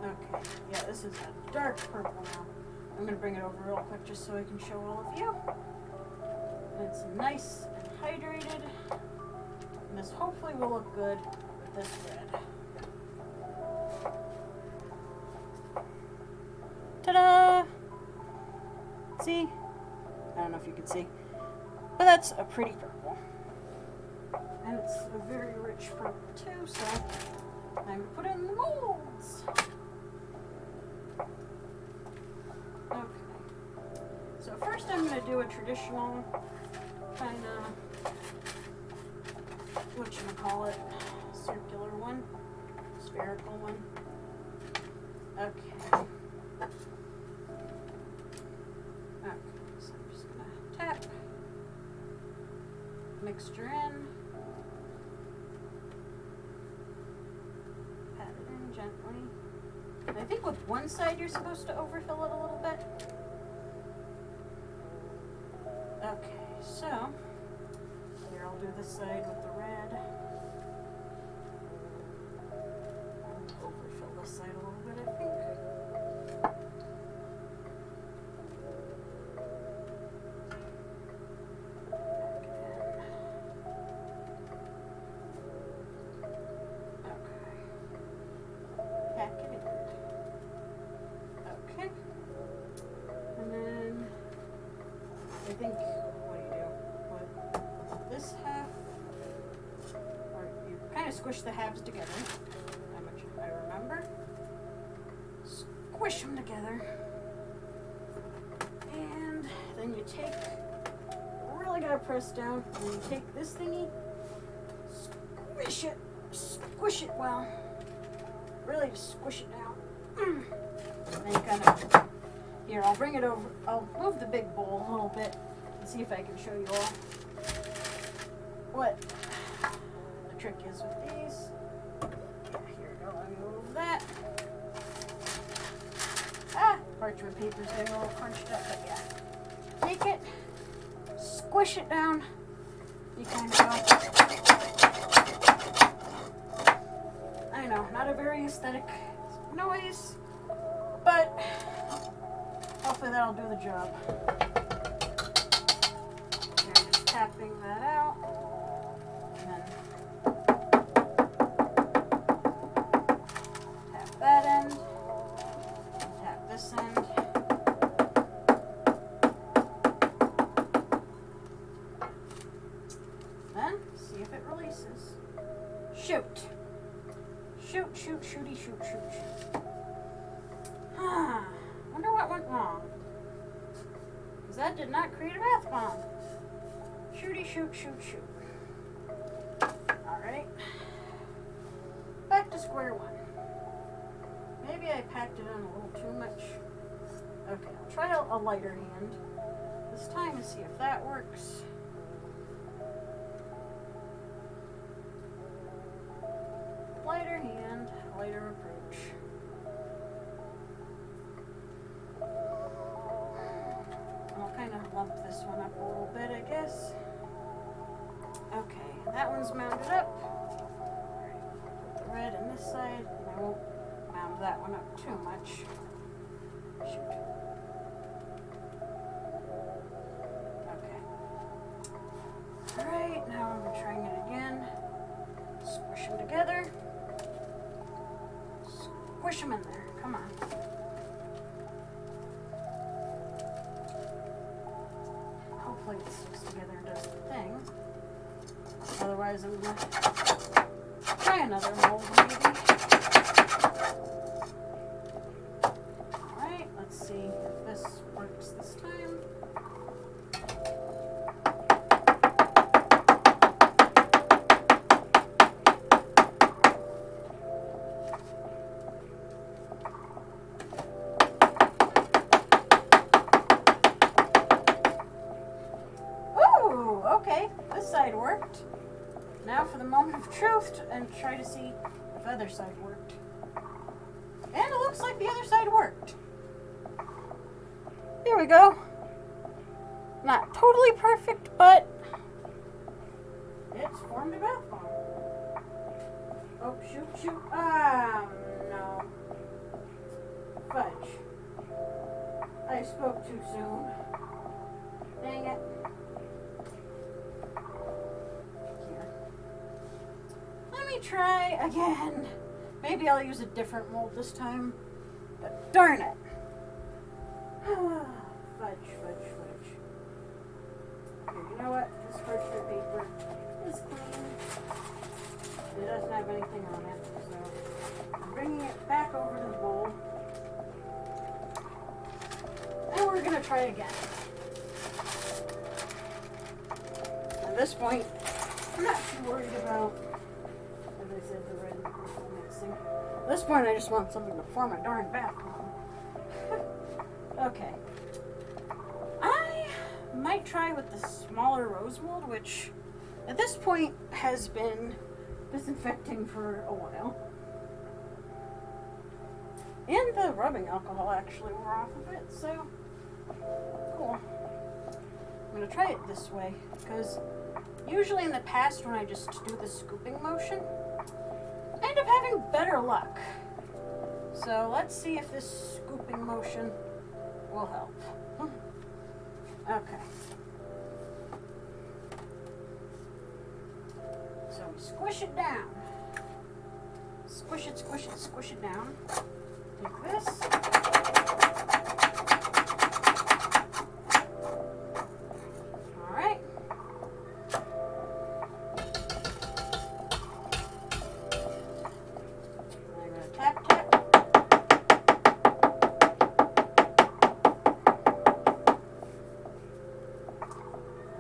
Okay, yeah, this is a dark purple now. I'm going to bring it over real quick just so I can show all of you. And it's nice and hydrated. And this hopefully will look good with this red. Ta-da! See? I don't know if you can see. But that's a pretty purple. And it's a very rich purple too, so I'm going to put it in the molds. Okay. So first I'm going to do a traditional kind of, whatchamacallit, circular one, spherical one. Okay. Okay, so I'm just going to tap mixture in. Pat it in gently. And I think with one side you're supposed to overfill it a little bit. Okay, so here I'll do this side with the red. And overfill this side a little bit, I think. I think, what do? Put this half, or you kind of squish the halves together, how much I remember. Squish them together. And then you take, really gotta press down, and you take this thingy, squish it well. Really just squish it down. And then you kind of Here, I'll bring it over. I'll move the big bowl a little bit and see if I can show you all what the trick is with these. Yeah, here we go. Let me move that. Parchment paper's getting a little crunched up, but yeah. Take it, squish it down. You kind of go. I know, not a very aesthetic noise, but hopefully that'll do the job. Here, just tapping that out. And then tap that end. And tap this end. Then see if it releases. Shoot. Shoot, shoot, shooty, shoot, shoot, shoot. Wonder what went wrong. Because that did not create a bath bomb. Shooty, shoot, shoot, shoot. Alright. Back to square one. Maybe I packed it in a little too much. Okay, I'll try a lighter hand this time and see if that works. Lighter hand, lighter approach. I'll kind of lump this one up a little bit, I guess. Okay, that one's mounted up. Alright, put the red in this side, and I won't mound that one up too much. Shoot. Okay. Alright, now I'm trying it again. Squish them together. Squish them in there. Come on. Hopefully it sticks together and does the thing. Otherwise I'm going to try another mold maybe. Alright, let's see if this works this time. Okay, this side worked. Now for the moment of truth and try to see if the other side worked. And it looks like the other side worked. Here we go. Not totally perfect, but it's formed a bath bomb. Oh, shoot, shoot. No. Fudge. I spoke too soon. Dang it. Try again. Maybe I'll use a different mold this time. But darn it. Fudge, fudge, fudge. Here, you know what? This parchment paper is clean. It doesn't have anything on it. So I'm bringing it back over to the bowl. And we're going to try again. At this point, I'm not too worried about, as I said, the red and purple mixing. At this point, I just want something to form a darn bath bomb. Okay. I might try with the smaller rose mold, which at this point has been disinfecting for a while. And the rubbing alcohol actually wore off of it, so cool. I'm going to try it this way, because usually in the past when I just do the scooping motion, I end up having better luck. So let's see if this scooping motion will help. Okay. So we squish it down. Squish it, squish it, squish it down. Take this. Alright. I'm going to tap, tap.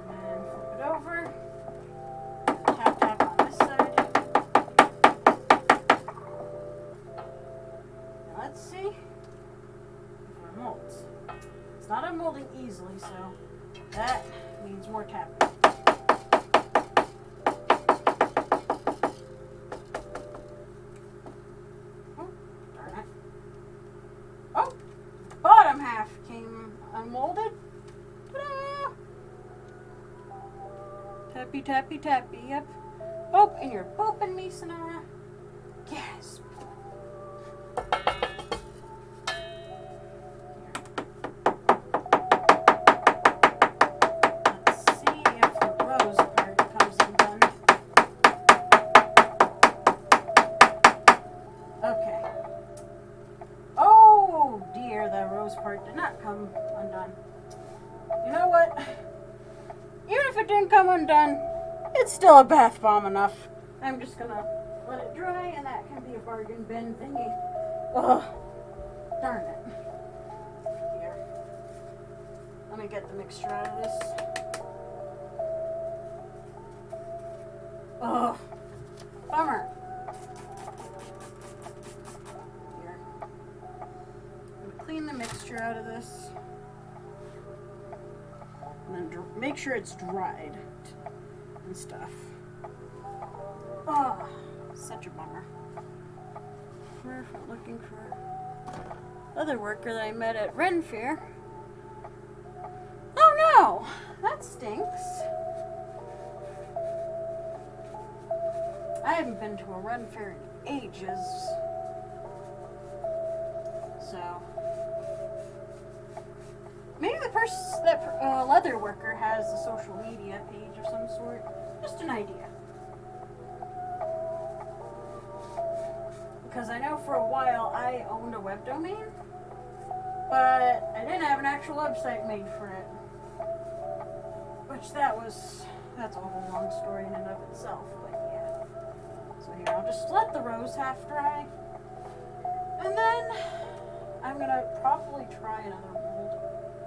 And flip it over. Tap, tap on this side. Now let's see if our molds. It's not unmolding easily, so that means more tapping. Oh, darn it. Oh, bottom half came unmolded. Ta-da! Tappy, tappy, tappy, yep. Oh, and you're booping me, Sonara. Yes. Part did not come undone. You know what? Even if it didn't come undone, it's still a bath bomb enough. I'm just gonna let it dry, and that can be a bargain bin thingy. Ugh, darn it. Here, let me get the mixture out of this. Ugh, bummer. Clean the mixture out of this, and then make sure it's dried and stuff. Oh, such a bummer. We're looking for other worker that I met at Ren Fair. Oh no, that stinks. I haven't been to a Ren Fair in ages, so. Maybe that leather worker has a social media page of some sort. Just an idea. Because I know for a while I owned a web domain, but I didn't have an actual website made for it. Which that's a whole long story in and of itself, but yeah. So here, I'll just let the rose half dry. And then I'm gonna probably try another mold.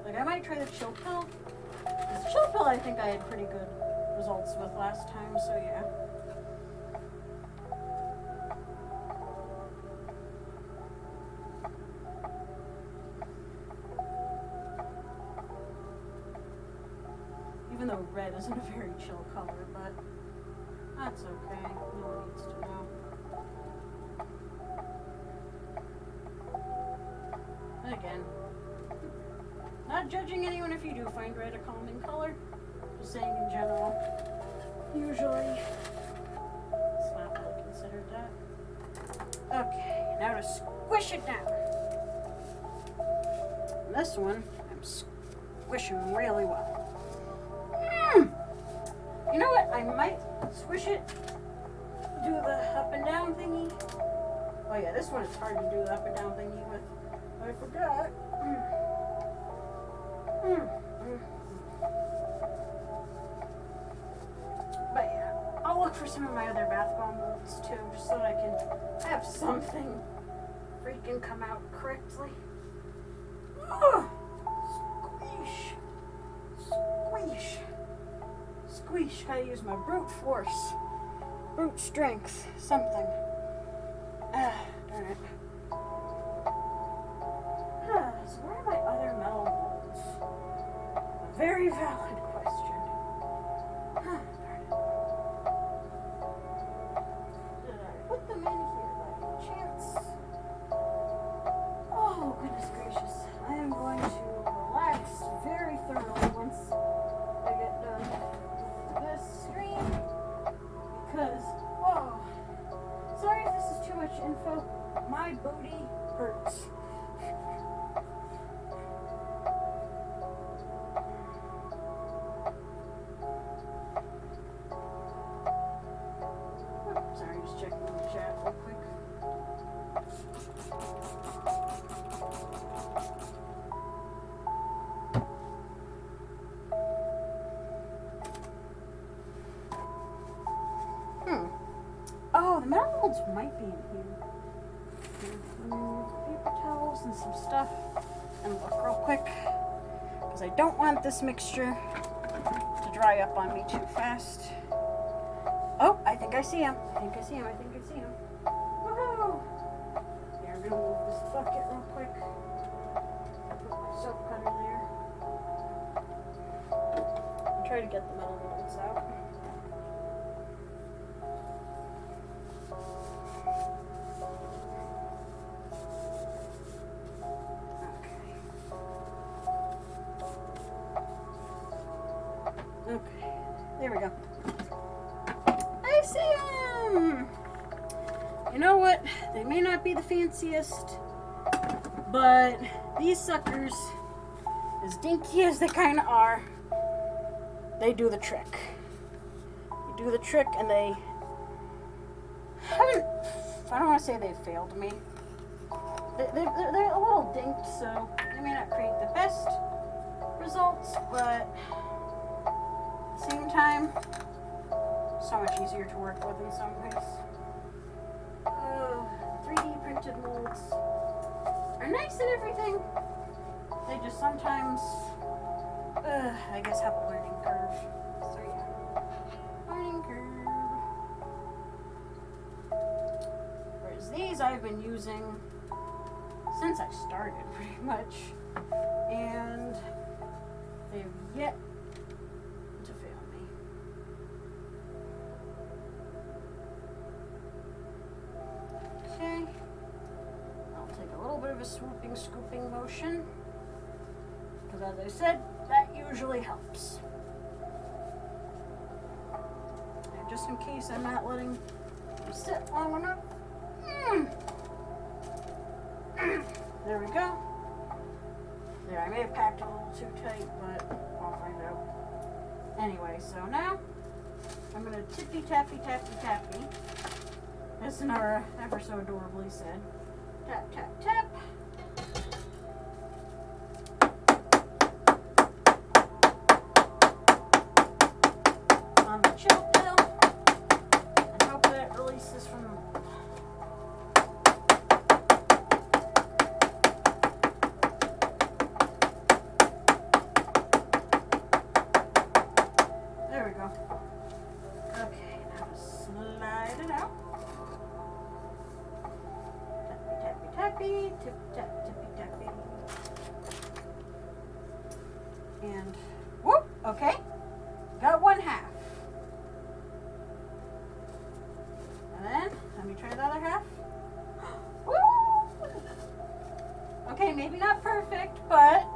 Like, I might try the chill pill. The chill pill I think I had pretty good results with last time, so yeah. Even though red isn't a very chill color, but that's okay. No one needs to know. And again, not judging anyone if you do find red a calming color. Just saying in general. Usually, it's not really considered that. Okay, now to squish it down. And this one, I'm squishing really well. You know what? I might squish it. Do the up and down thingy. Oh yeah, this one is hard to do the up and down thingy with. I forgot. But yeah, I'll look for some of my other bath bomb molds too, just so that I can have something freaking come out correctly. Squish. Squish. Squish. Gotta use my brute force. Brute strength. Something. Darn it. So where are my other metal molds? A very valid question. Darn it. Did I put them in here by chance? Oh, goodness gracious. I am going to relax very thoroughly once I get done with this screen. Because, sorry if this is too much info. My booty hurts. Sorry, just checking the chat real quick. Oh, the metal molds might be in here. Paper towels and some stuff. And look real quick. Because I don't want this mixture to dry up on me too fast. Oh, I think I see him. I think I see him. Woohoo! Here, I'm going to move this bucket real quick. Put soap cutter there. I'll try to get the metal molds out. Okay, there we go. I see them! You know what? They may not be the fanciest, but these suckers, as dinky as they kind of are, they do the trick. They do the trick, and they haven't, I don't want to say they've failed me. They're a little dinked, so they may not create the best results, but at the same time, so much easier to work with in some ways. 3D printed molds are nice and everything. They just sometimes, I guess, have a learning curve. So yeah, learning curve. Whereas these I've been using since I started, pretty much, and they've yet to fail me. Okay, I'll take a little bit of a swooping, scooping motion, because as I said, that usually helps. And just in case I'm not letting them sit long enough, there we go. There, I may have packed a little too tight, but I'll find out. Anyway, so now I'm going to tippy tappy tappy tappy, as Nora ever so adorably said. Tap, tap, tap. On the chill pill, and hope that it releases from the mold. There we go. Okay, now slide it out. Tappy, tappy, tappy, tip, tap, tippy, tappy. And whoop, okay. Got one half. And then, let me try the other half. Woo! Okay, maybe not perfect, but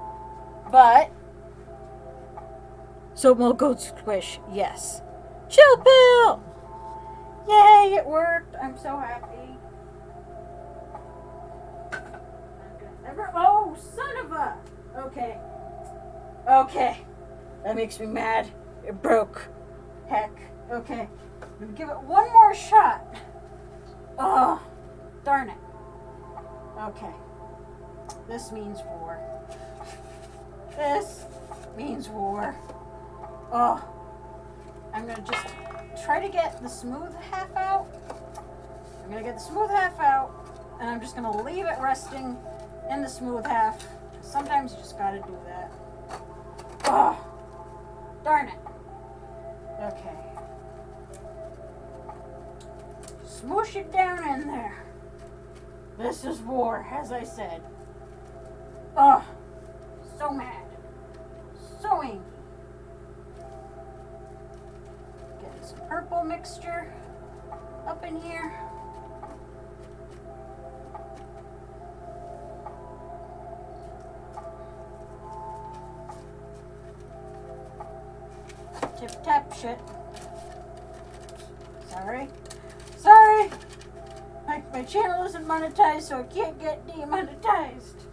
soap mold goat squish, yes. Chill pill! Yay, it worked. I'm so happy. Oh, son of a! Okay. Okay. That makes me mad. It broke. Heck. Okay. I'm gonna give it one more shot. Oh, darn it. Okay. This means war. This means war. Oh. I'm gonna just try to get the smooth half out. I'm gonna get the smooth half out, and I'm just gonna leave it resting in the smooth half. Sometimes you just gotta do that. Oh, darn it. Okay. Smoosh it down in there. This is war, as I said. Oh, so mad. So angry. Getting some purple mixture up in here. Tip tap shit. Sorry. My channel isn't monetized, so it can't get demonetized.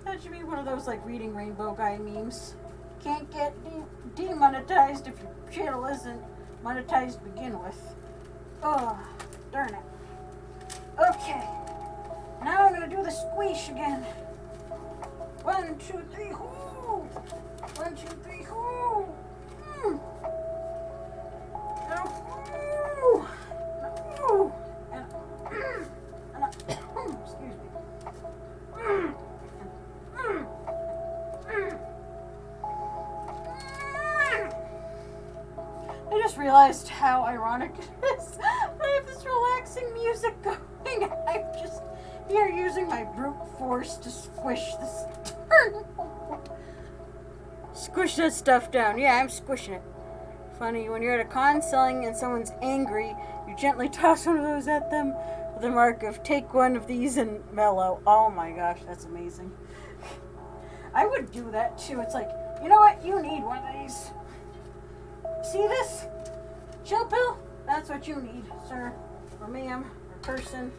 That should be one of those like reading rainbow guy memes. Can't get demonetized if your channel isn't monetized to begin with. Oh, darn it. Okay. Now I'm gonna do the squish again. 1, 2, 3, whoo! 1, 2, 3, whoo! Whoo! Excuse me. I just realized how ironic it is. I have this relaxing music going. I'm just here using my brute forced to squish this darn mold. Squish that stuff down. Yeah, I'm squishing it. Funny, when you're at a con selling and someone's angry, you gently toss one of those at them with the mark of take one of these and mellow. Oh my gosh, that's amazing. I would do that too. It's like, you know what? You need one of these. See this? Chill pill? That's what you need, sir, or ma'am, or person,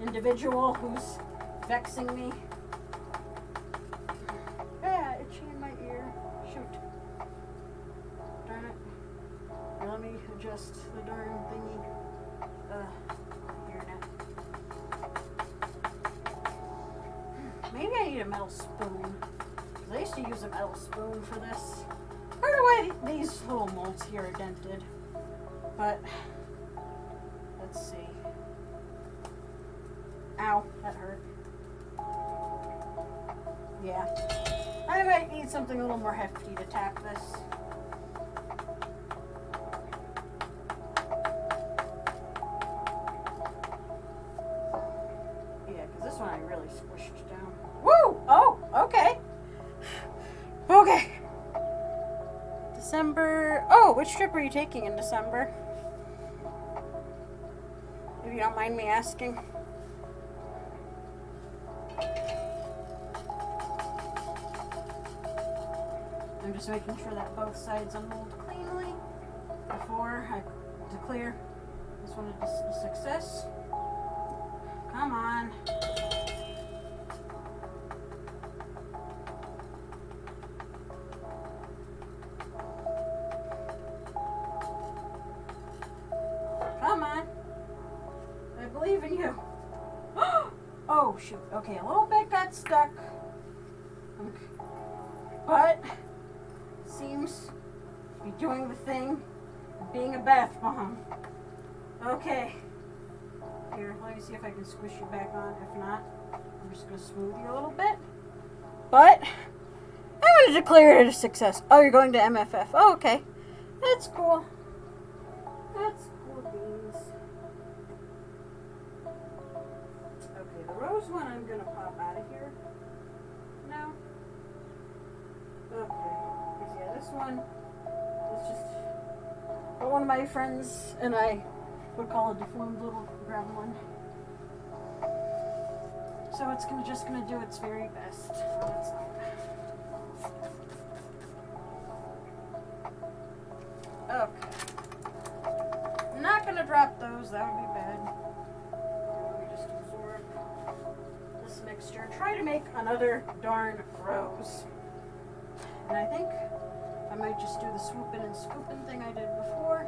individual who's vexing me. Ah, itchy in my ear. Shoot. Darn it. Now let me adjust the darn thingy. Here now. Maybe I need a metal spoon. I used to use a metal spoon for this. Part of why these little molds here are dented. But, let's see. Ow, that hurt. Yeah. I might need something a little more hefty to tap this. Yeah, because this one I really squished down. Woo! Oh, okay. Okay. December. Oh, which trip are you taking in December? If you don't mind me asking. I'm just making sure that both sides unmold cleanly before I declare this one a success. Come on. Come on. I believe in you. Oh, shoot. Okay, a little bit got stuck. Okay. But seems to be doing the thing of being a bath bomb. Okay. Here, let me see if I can squish you back on. If not, I'm just going to smooth you a little bit. But I'm going to declare it a success. Oh, you're going to MFF. Oh, okay. That's cool. That's cool beans. Okay, the rose one I'm going to pop out of here now. Okay. Because, yeah, this one is just what one of my friends and I would call a deformed little gremlin. So it's just gonna do its very best on its own. Okay. I'm not gonna drop those, that would be bad. Let me just absorb this mixture. Try to make another darn rose. And I think I might just do the swooping and scooping thing I did before.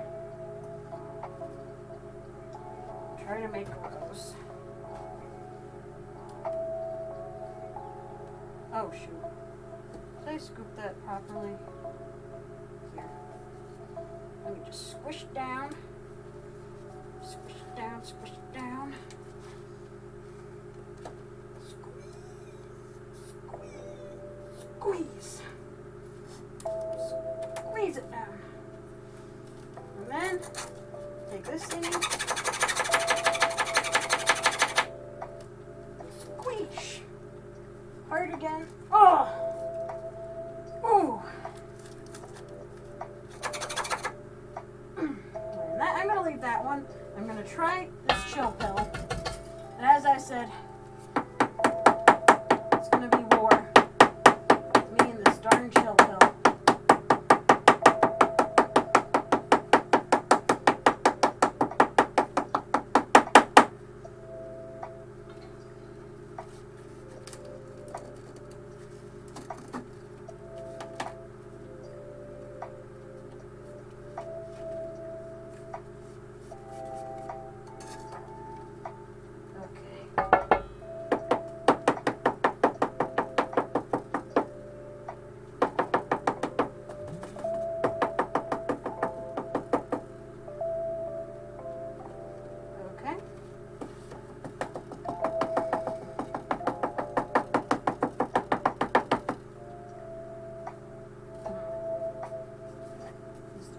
Try to make a rose. Oh shoot. Did I scoop that properly? Here. Let me just squish it down. Squish it down, squish it down. Squeeze. Squeeze it down. And then take this thing. Squeeze. Hard again. Oh! Ooh! And I'm going to leave that one. I'm going to try this chill pill. And as I said, it's going to be war. Me and this darn chill pill.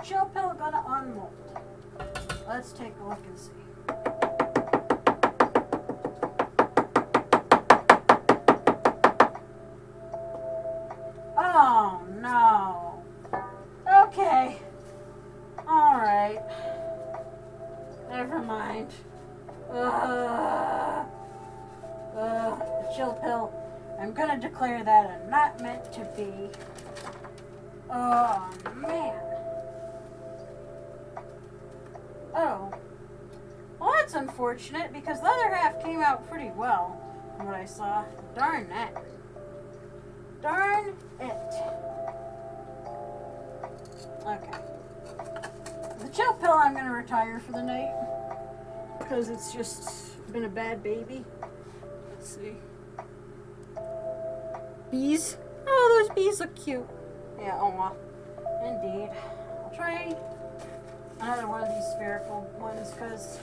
Chill pill gonna unmold. Let's take a look and see. The chill pill. I'm gonna declare that a not meant to be. Oh, man. Oh. Well, that's unfortunate because the other half came out pretty well from what I saw. Darn that. Darn it. Okay. The chill pill I'm going to retire for the night because it's just been a bad baby. Let's see. Bees. Oh, those bees look cute. Yeah, oh well. Indeed. I'll try another one of these spherical ones because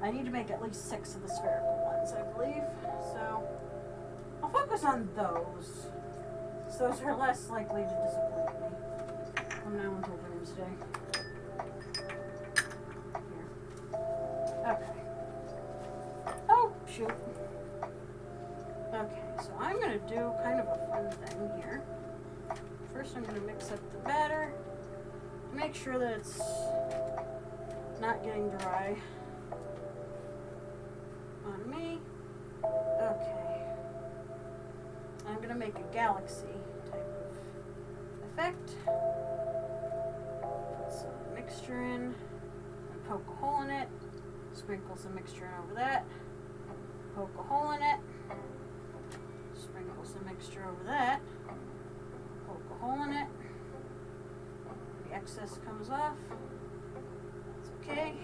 I need to make at least 6 of the spherical ones, I believe. So I'll focus on those. So those are less likely to disappoint me from now until Wednesday. Here. Okay. Oh, shoot. Okay, so I'm going to do kind of a fun thing here. First I'm going to mix up the batter. Make sure that it's not getting dry on me. Okay. I'm going to make a galaxy type of effect. Put some mixture in and poke a hole in it. Sprinkle some mixture in over that. Poke a hole in it. Sprinkle some mixture over that. Poke a hole in it. The excess comes off. That's okay.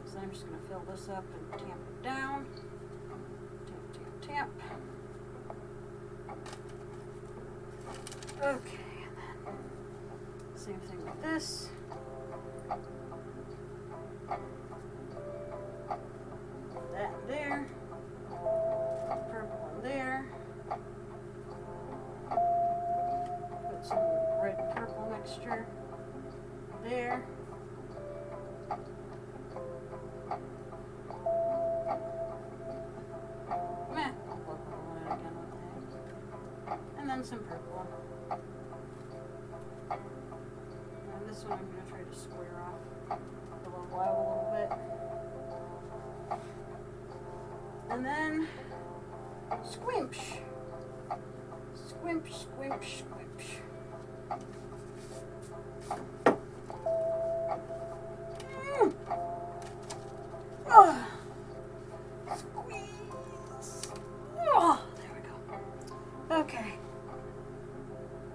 So I'm just going to fill this up and tamp it down. Tamp, tamp, tamp. Okay, and then same thing with this. That there. Purple in there. Put some red and purple mixture there. Meh, I'll poke a hole in it again with that. And then some purple. And this one I'm going to try to square off the little blob a little bit. And then squimsh. Squimsh, squimsh, squimsh. Oh. Squeeze. Oh, there we go. Okay.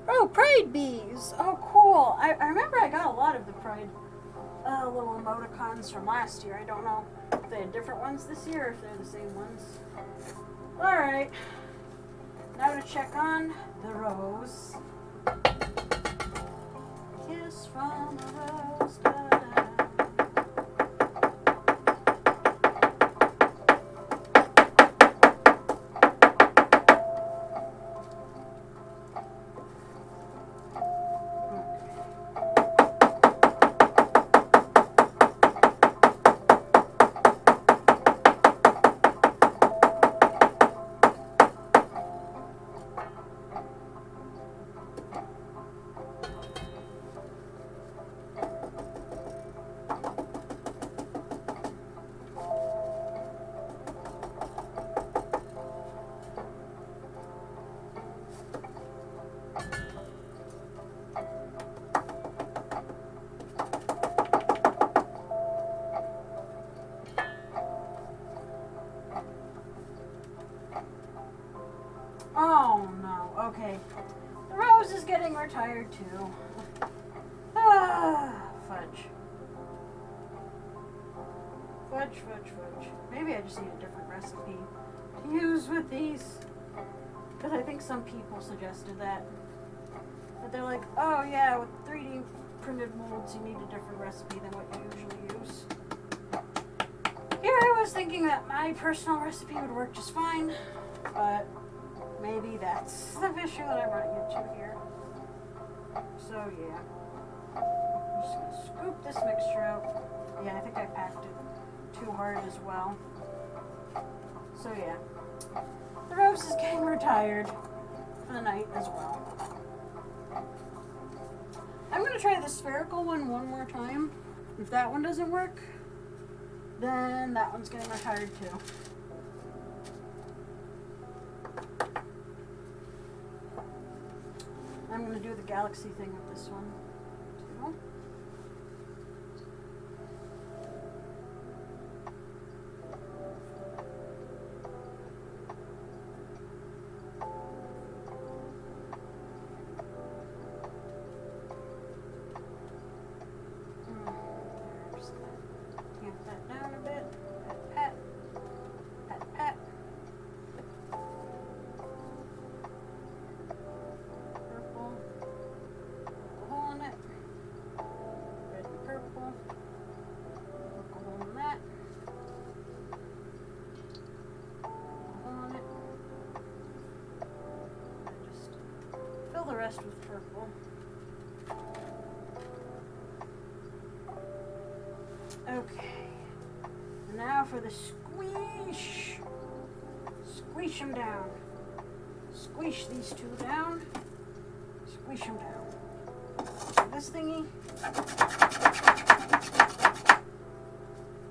Oh, Pride bees. Oh, cool. I remember I got a lot of the Pride little emoticons from last year. I don't know if they had different ones this year or if they're the same ones. Alright. Now to check on the rose. Kiss from a rose. Da-da. Oh no, okay. The rose is getting retired too. Ah, fudge. Fudge, fudge, fudge. Maybe I just need a different recipe to use with these. Because I think some people suggested that. But they're like, oh yeah, with 3D printed molds you need a different recipe than what you usually use. Here I was thinking that my personal recipe would work just fine. But maybe that's the issue that I'm running into here. So yeah. I'm just going to scoop this mixture out. Yeah, I think I packed it too hard as well. So yeah. The rose is getting retired for the night as well. I'm going to try the spherical one more time. If that one doesn't work, then that one's getting retired too. I'm going to do the galaxy thing with this one too. Tamp that down a bit. Pat, pat, pat, pat. Purple. Purple hole in it. Red and purple. Purple hole in that. Purple hole in it. And just fill the rest with purple. Okay, and now for the squish. Squish them down. Squish these two down. Squish them down. This thingy.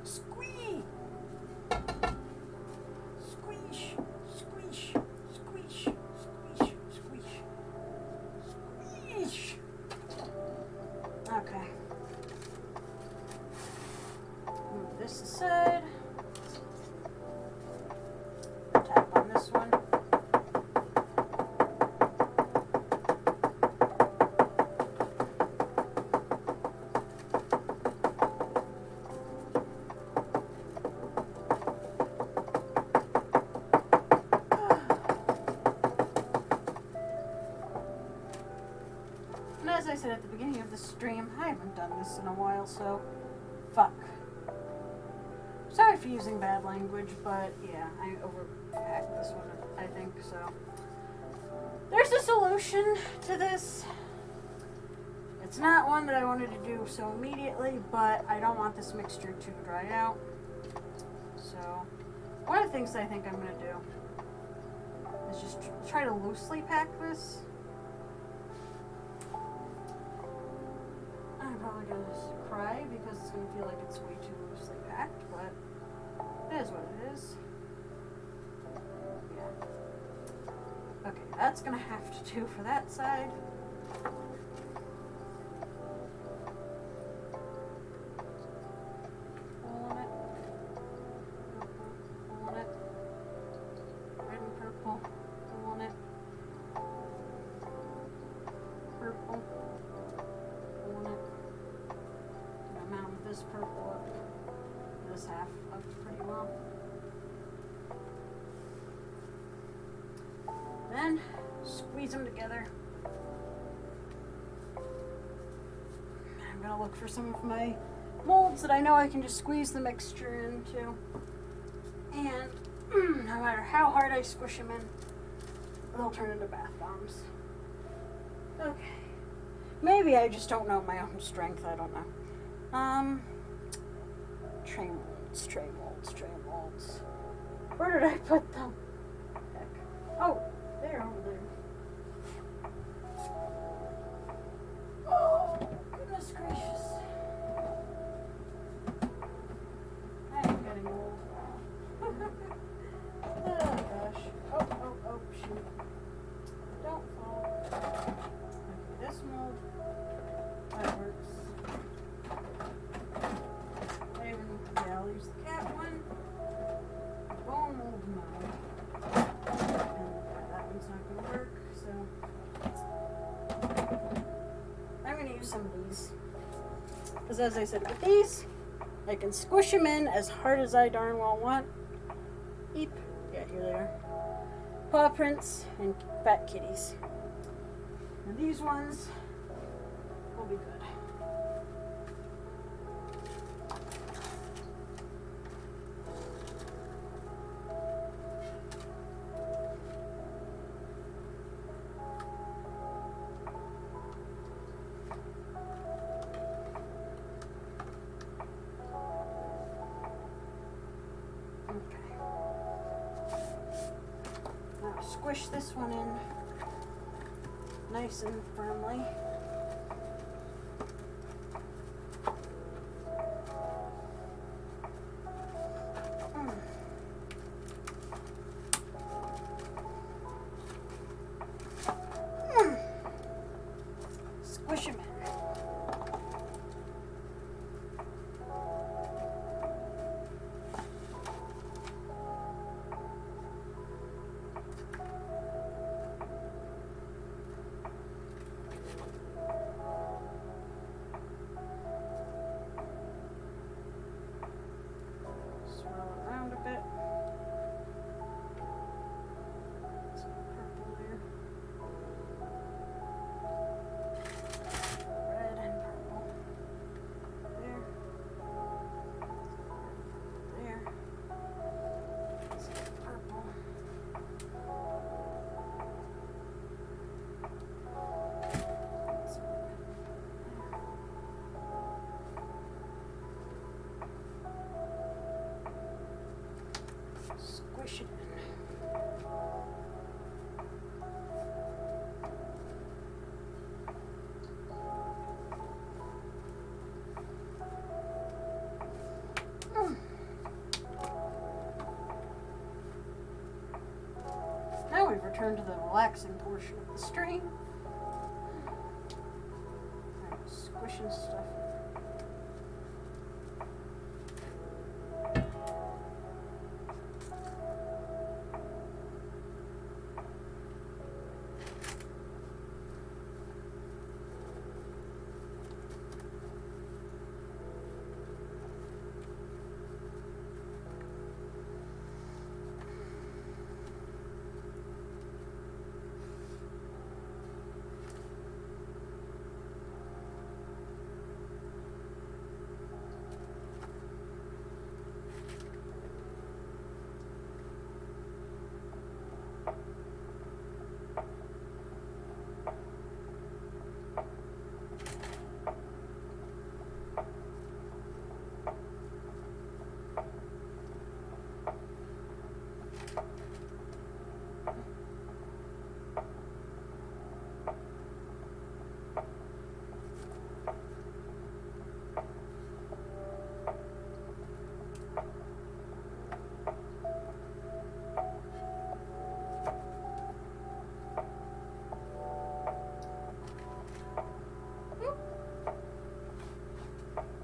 Squeeze. Squish. Squish. Squish. Squish. Squish. Squish. Okay. Move this aside. Tap on this one. And as I said at the beginning of the stream, I haven't done this in a while, so fuck. Sorry for using bad language, but yeah, I overpacked this one, I think, so. There's a solution to this. It's not one that I wanted to do so immediately, but I don't want this mixture to dry out. So, one of the things I think I'm going to do is just try to loosely pack this. I'm probably going to cry because it's going to feel like it's way too loosely packed, but it is what it is. Yeah. Okay, that's going to have to do for that side. Hole in it. Hole in it. Red and purple. Hole in it. Purple. Hole in it. Mount this purple up, this half up pretty well. Then squeeze them together. I'm gonna look for some of my molds that I know I can just squeeze the mixture into. And no matter how hard I squish them in, they'll turn into bath bombs. Okay. Maybe I just don't know my own strength, I don't know. Tray molds, tray molds, tray molds. Where did I put them? Heck. Oh, they're over there. Oh, goodness gracious. I am getting old. Oh, gosh. Oh, shoot. Don't fall. Okay, this mold. That works. I'll use the cat one. Bone mold mode. And that one's not going to work, so I'm going to use some of these. Because as I said, with these, I can squish them in as hard as I darn well want. Eep. Yeah, here they are. Paw prints and fat kitties. And these ones will be good. Squish this one in nice and firmly. return to the relaxing portion of the stream. I'm squishing stuff.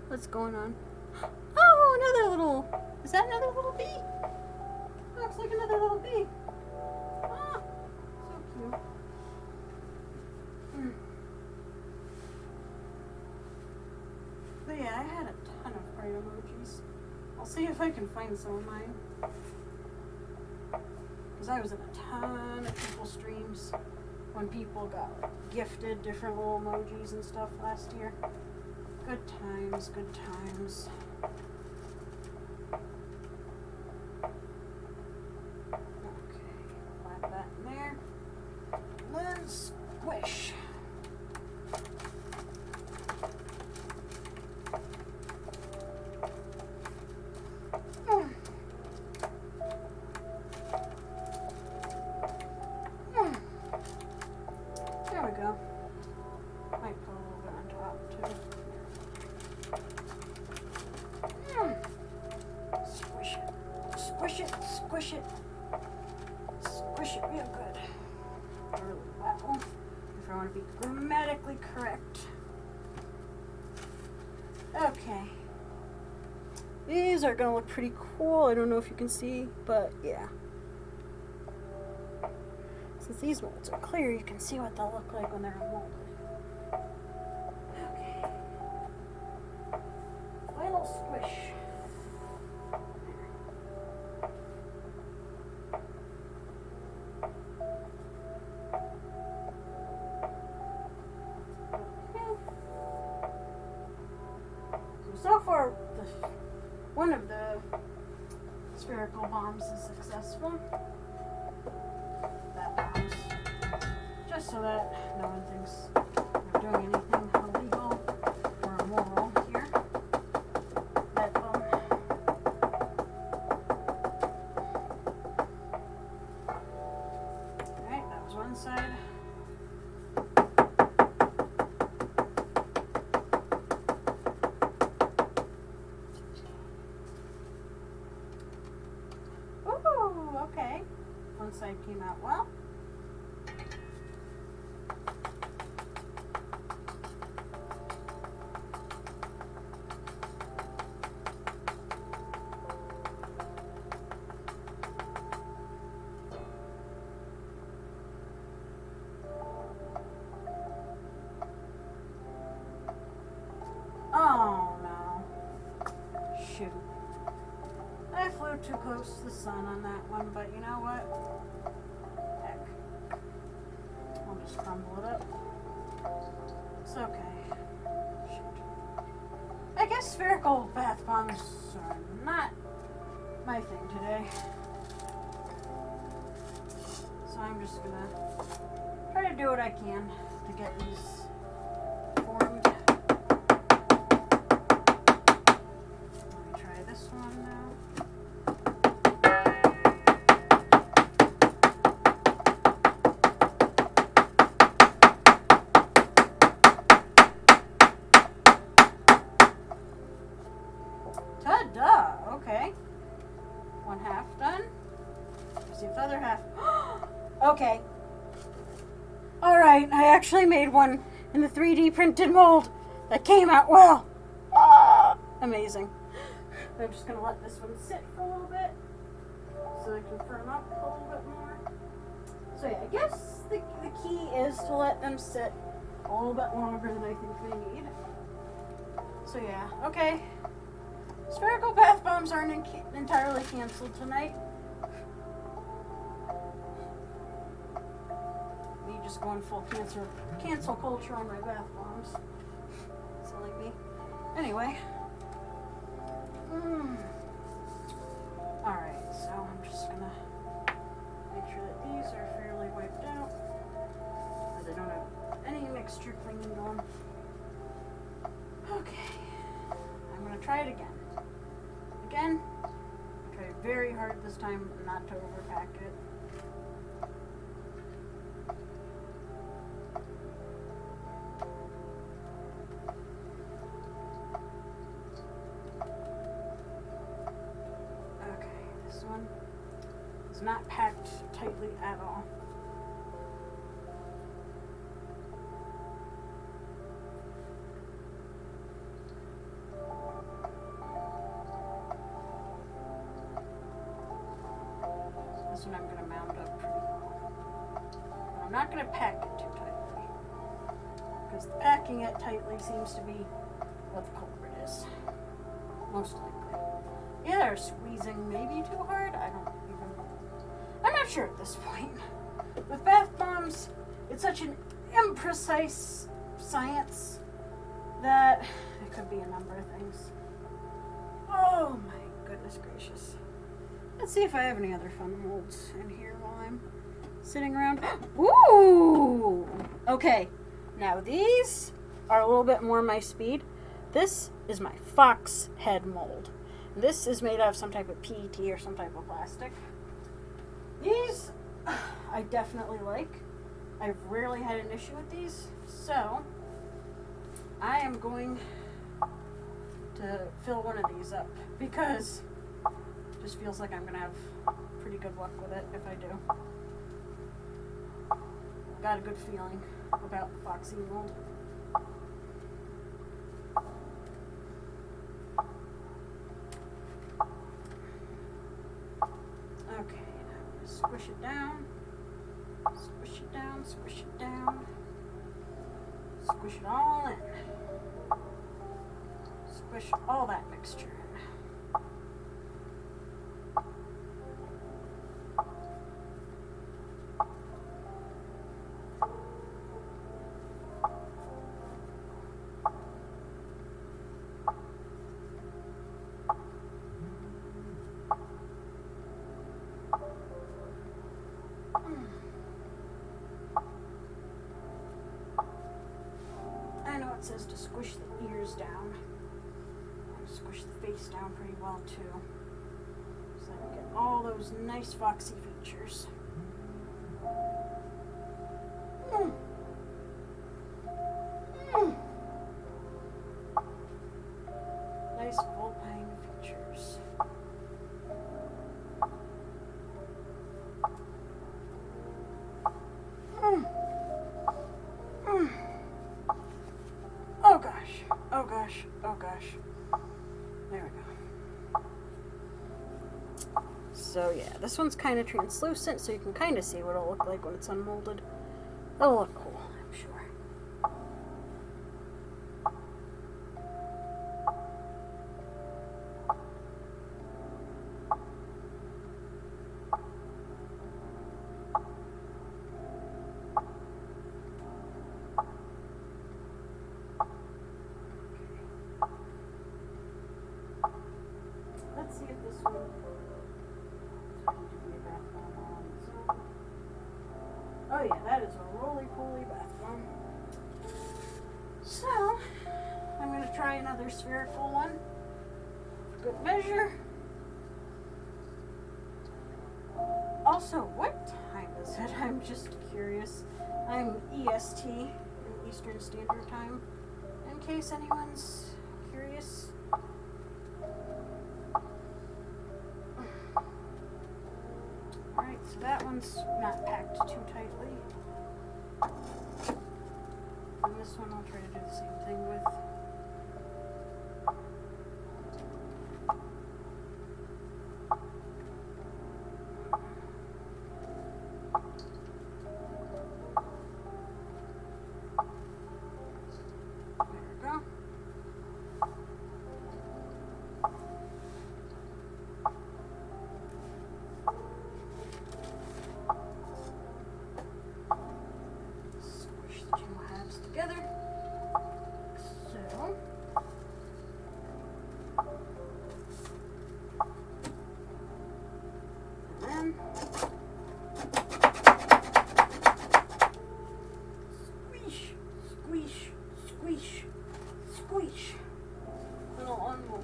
What's going on? Oh, another little... Is that another little bee? Looks like another little bee. Ah, so cute. But yeah, I had a ton of bright emojis. I'll see if I can find some of mine. Because I was in a ton of people's streams when people got gifted different little emojis and stuff last year. Good times, good times. Okay, slap that in there. Then squish. There we go. Might put a little bit on top too. Squish it, squish it, squish it. Squish it real good. Really well. If I want to be grammatically correct. Okay. These are going to look pretty cool. I don't know if you can see, but yeah. Since these molds are clear, you can see what they'll look like when they're unmolded. Okay. Final squish. So far, one of the spherical bombs is successful. That bombs. Just so that no one thinks I'm doing anything illegal or immoral here. That bomb. Alright, that was one side. Okay, one side came out well. Oh no. Shoot. I flew too close to the sun on that one, but you know what? Heck. I'll just crumble it up. It's okay. Shoot. I guess spherical bath bombs are not my thing today. So I'm just gonna try to do what I can to get these formed. Let me try this one now. Ta-da! Okay. One half done. See if the other half. Okay. Alright, I actually made one in the 3D printed mold that came out well. Ah, amazing. I'm just going to let this one sit for a little bit so it can firm up a little bit more. So yeah, I guess the key is to let them sit a little bit longer than I think they need. So yeah, okay. Spherical bath bombs aren't entirely canceled tonight. Me just going full cancel culture on my bath bombs. Silly me. Anyway. Alright, so I'm just gonna make sure that these are fairly wiped out. That they don't have any mixture clinging to them. Okay. I'm gonna try it again. Again, try very hard this time not to overpack it. Okay, this one is not packed tightly at all. This one I'm going to mound up pretty well. But I'm not going to pack it too tightly, because packing it tightly seems to be what the culprit is. Most likely. Yeah, they're squeezing maybe too hard. I don't even know. I'm not sure at this point. With bath bombs, it's such an imprecise science that it could be a number of things. Oh my goodness gracious. Let's see if I have any other fun molds in here while I'm sitting around. Ooh! Okay, now these are a little bit more my speed. This is my fox head mold. This is made out of some type of PET or some type of plastic. These I definitely like. I've rarely had an issue with these, so I am going to fill one of these up because it just feels like I'm going to have pretty good luck with it if I do. Got a good feeling about the Foxy mold. Okay, now I'm going to squish it down. Squish it down, squish it down. Squish it all in. Squish all that mixture in. It says to squish the ears down. And squish the face down pretty well too. So I can get all those nice foxy features. Nice full pang features. Oh gosh, oh gosh. There we go. So yeah, this one's kind of translucent, so you can kind of see what it'll look like when it's unmolded. It'll look cool, I'm sure. Let's see if this one is going to be a bath bomb on its own. Oh yeah, that is a roly-poly bath bomb. So, I'm going to try another spherical one. Good measure. Also, what time is it? I'm just curious. I'm EST, in Eastern Standard Time, in case anyone's curious. Alright, so that one's not packed too tightly. And this one I'll try to do the same thing with.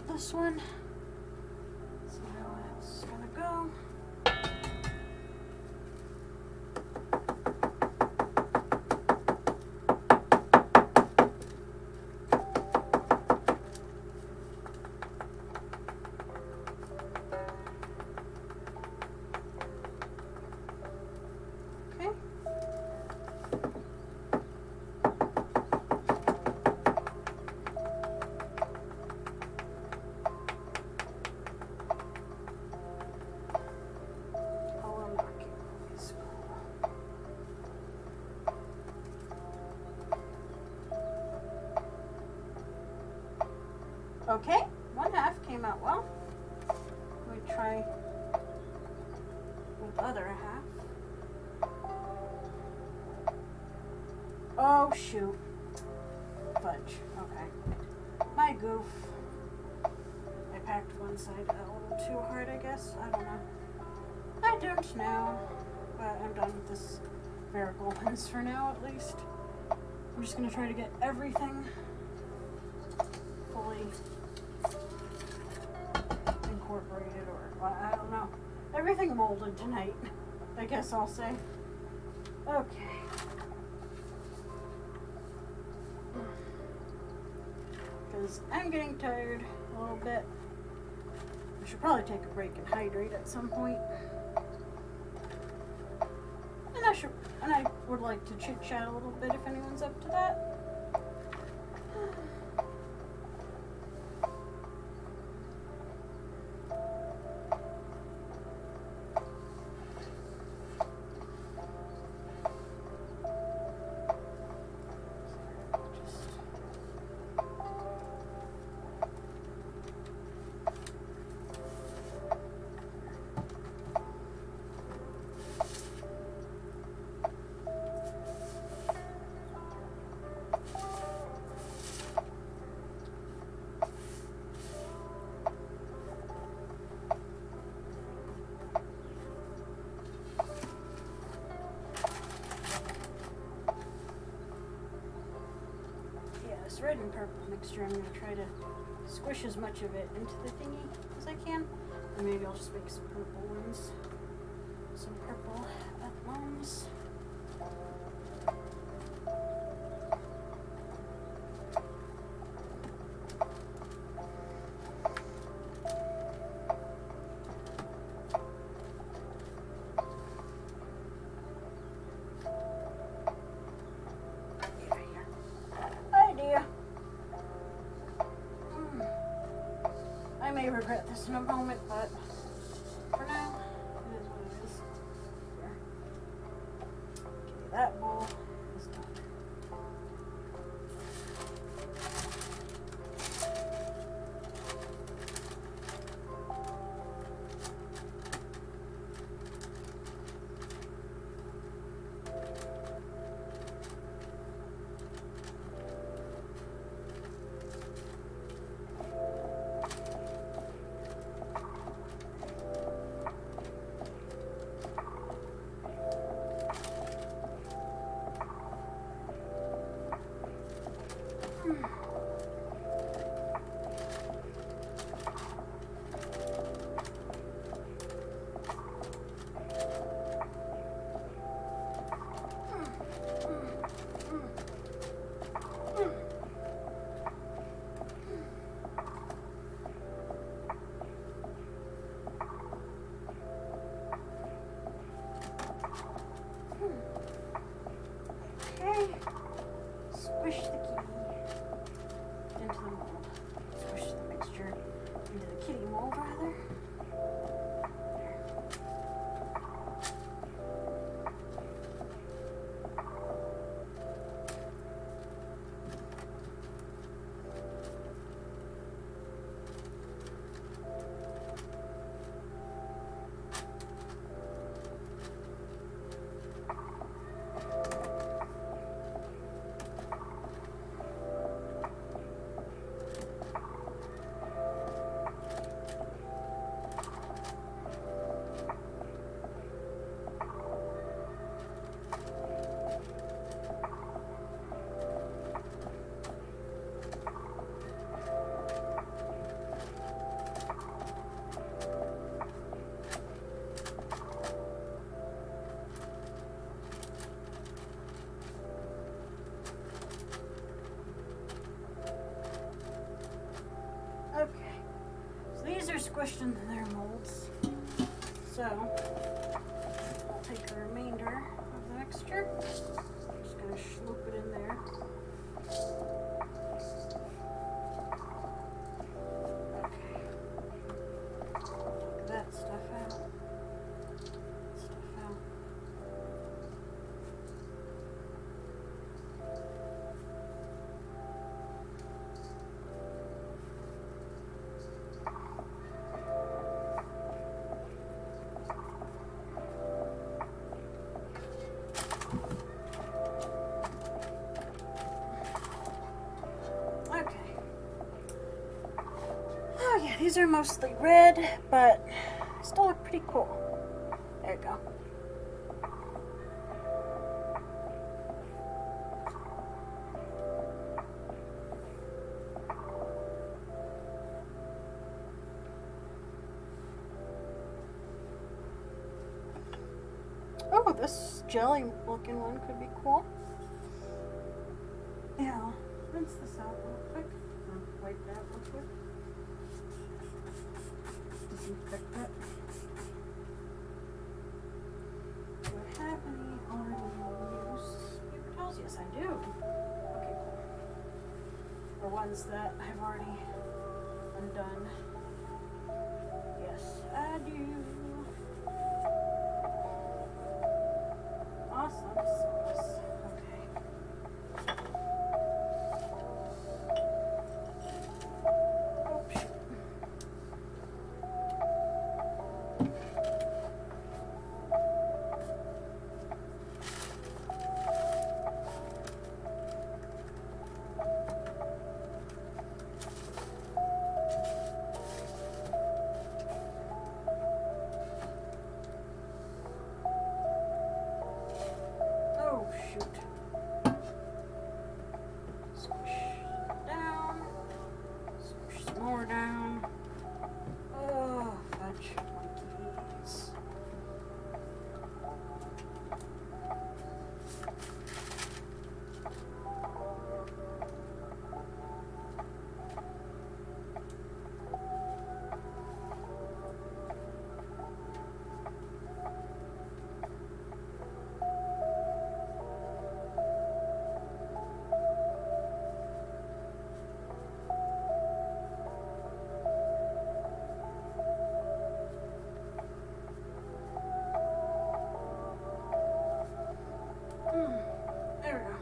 This one. See how that's gonna go. Okay. Okay, one half came out well. We try with the other half. Oh shoot. Fudge. Okay. My goof. I packed one side a little too hard, I guess. I don't know. I don't know. But I'm done with this vertical lens for now, at least. I'm just going to try to get everything fully incorporated, or I don't know. Everything molded tonight, I guess I'll say. Okay. Because I'm getting tired a little bit. I should probably take a break and hydrate at some point. And I would like to chit chat a little bit if anyone's up to that. This red and purple mixture, I'm going to try to squish as much of it into the thingy as I can. And maybe I'll just make some purple ones. Some purple emblems. I may regret this in a moment, but for now, it is what it is. Here. Okay, that bowl is done. squished into their molds. So I'll take the remainder of the mixture. I'm just going to sloop it in there. Okay. Take that stuff out. Oh yeah, these are mostly red, but still look pretty cool. There you go. Oh, this jelly looking one could be cool. Yeah, I'll rinse this out real quick. Wipe that real quick. Disinfect that. Do I have any already used paper towels? Yes, I do. Okay, cool. Or ones that I've already undone. Yes, I do. Awesome sauce. Okay. Oh, shoot. Oh, shoot. Squish down. Squish some more down. Oh, fudge monkeys. There we go.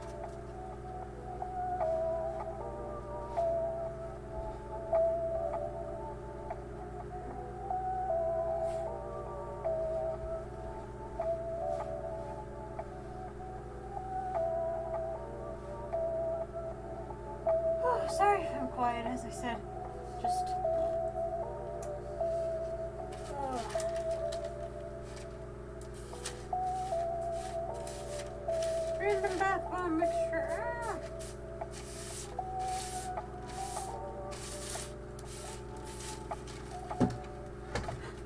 Oh, sorry if I'm quiet, as I said. Just. Oh. Random bath bomb mixture. Ah.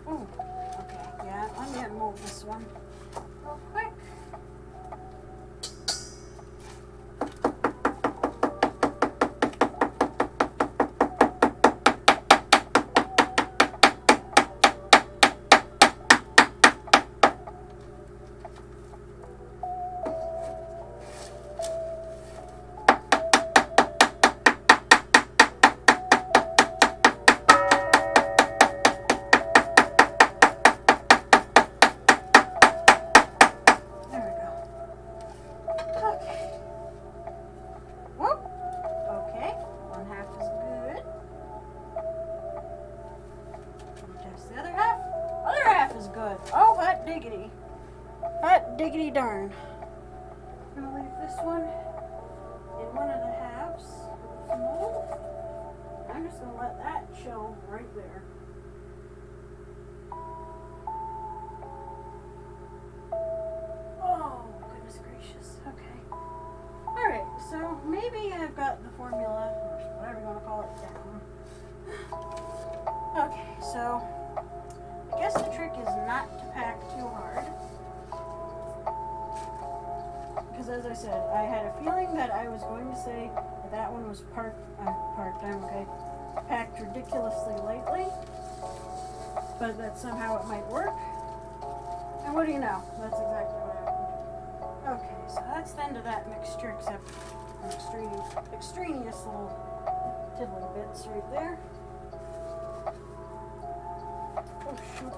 Oh, okay. Yeah, I'm gonna move this one real quick. diggity. Hot diggity darn. I'm going to leave this one in one of the halves of this mold. I'm just going to let that chill right there. Oh, goodness gracious. Okay. Alright, so maybe I've got the formula, or whatever you want to call it, down. Okay, so I guess the trick is not to pack too hard. Because as I said, I had a feeling that I was going to say that that one was part-time, okay, packed ridiculously lightly. but that somehow it might work. And what do you know? That's exactly what happened. Okay, so that's the end of that mixture, except extraneous little tiddly bits right there. Oh shoot.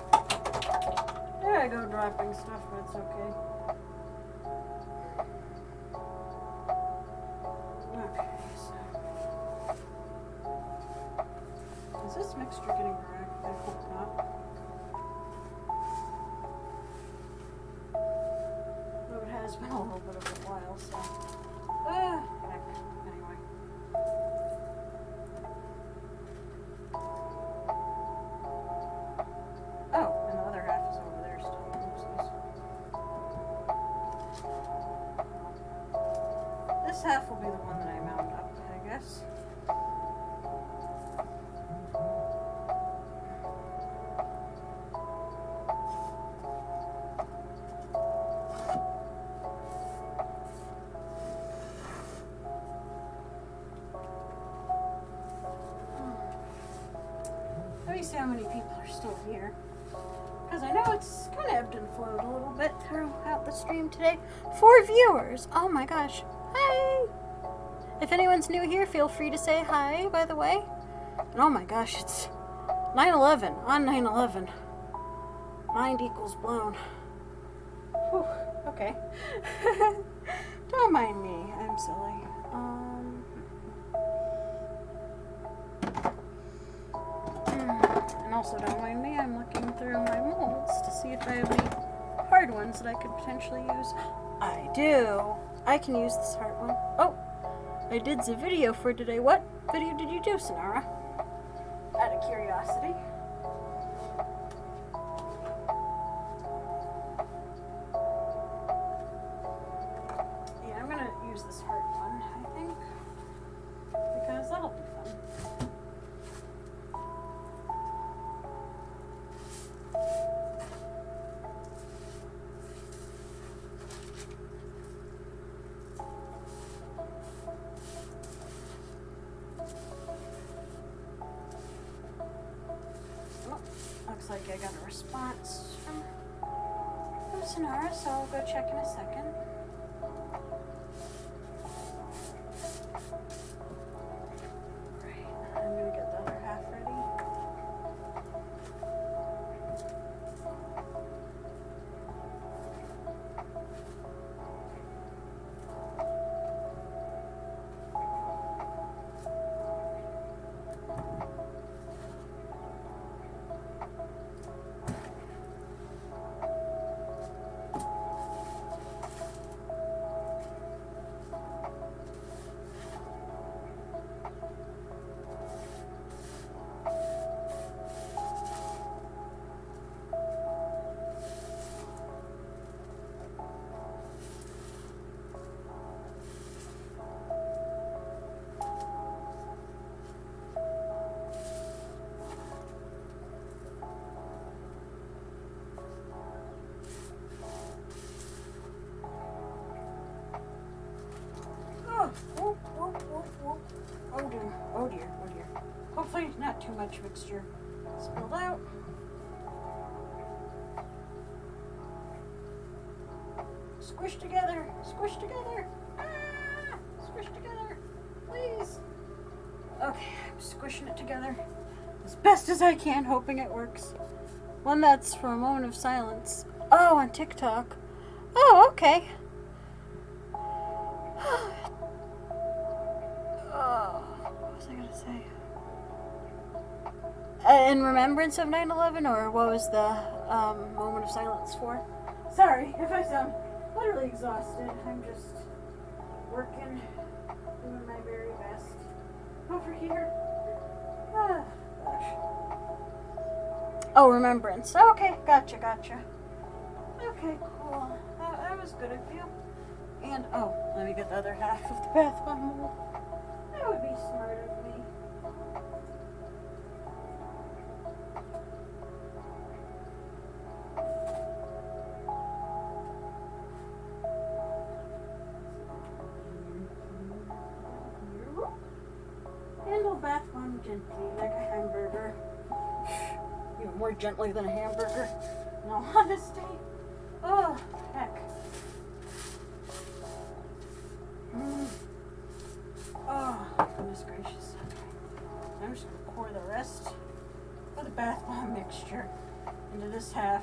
There I go dropping stuff, but it's okay. Okay, so. Is this mixture getting dry? I hope not. Though it has been a little bit of a while, so. Heck. Anyway. Oh, and the other half is over there still. Oopsies. This half will be the one that I mount up, I guess. Let me see how many people are still here. Because I know it's kind of ebbed and flowed a little bit throughout the stream today. 4 viewers! Oh my gosh. Hi! If anyone's new here, feel free to say hi, by the way. And oh my gosh, it's 9/11 on 9/11. Mind equals blown. Whew, okay. Don't mind me, I'm silly. And also don't mind me, I'm looking through my molds to see if I have any hard ones that I could potentially use. I do. I can use this hard one. Oh, I did the video for today. What video did you do, Sonara? Out of curiosity. Yeah, I'm gonna use this hard one, I think, because that'll be fun. Looks like I got a response from Sonara, so I'll go check in a second. Right, I'm gonna get the other half ready. Oh dear, oh dear, oh dear. Hopefully not too much mixture spilled out. Squish together, squish together. Ah, squish together, please. Okay, I'm squishing it together as best as I can, hoping it works. One that's for a moment of silence. Oh, on TikTok. Oh, okay. What was I going to say? In remembrance of 9/11, or what was the moment of silence for? Sorry if I sound literally exhausted. I'm just working, doing my very best. Over here. Ah, gosh. Oh, remembrance. Okay, gotcha. Okay, cool. That was good of you. And, oh, let me get the other half of the bath bomb mold. That would be smart of me. Handle bath bomb gently like a hamburger. even more gently than a hamburger, in all honesty. Oh, heck. Oh, goodness gracious. I'm just going to pour the rest of the bath bomb mixture into this half.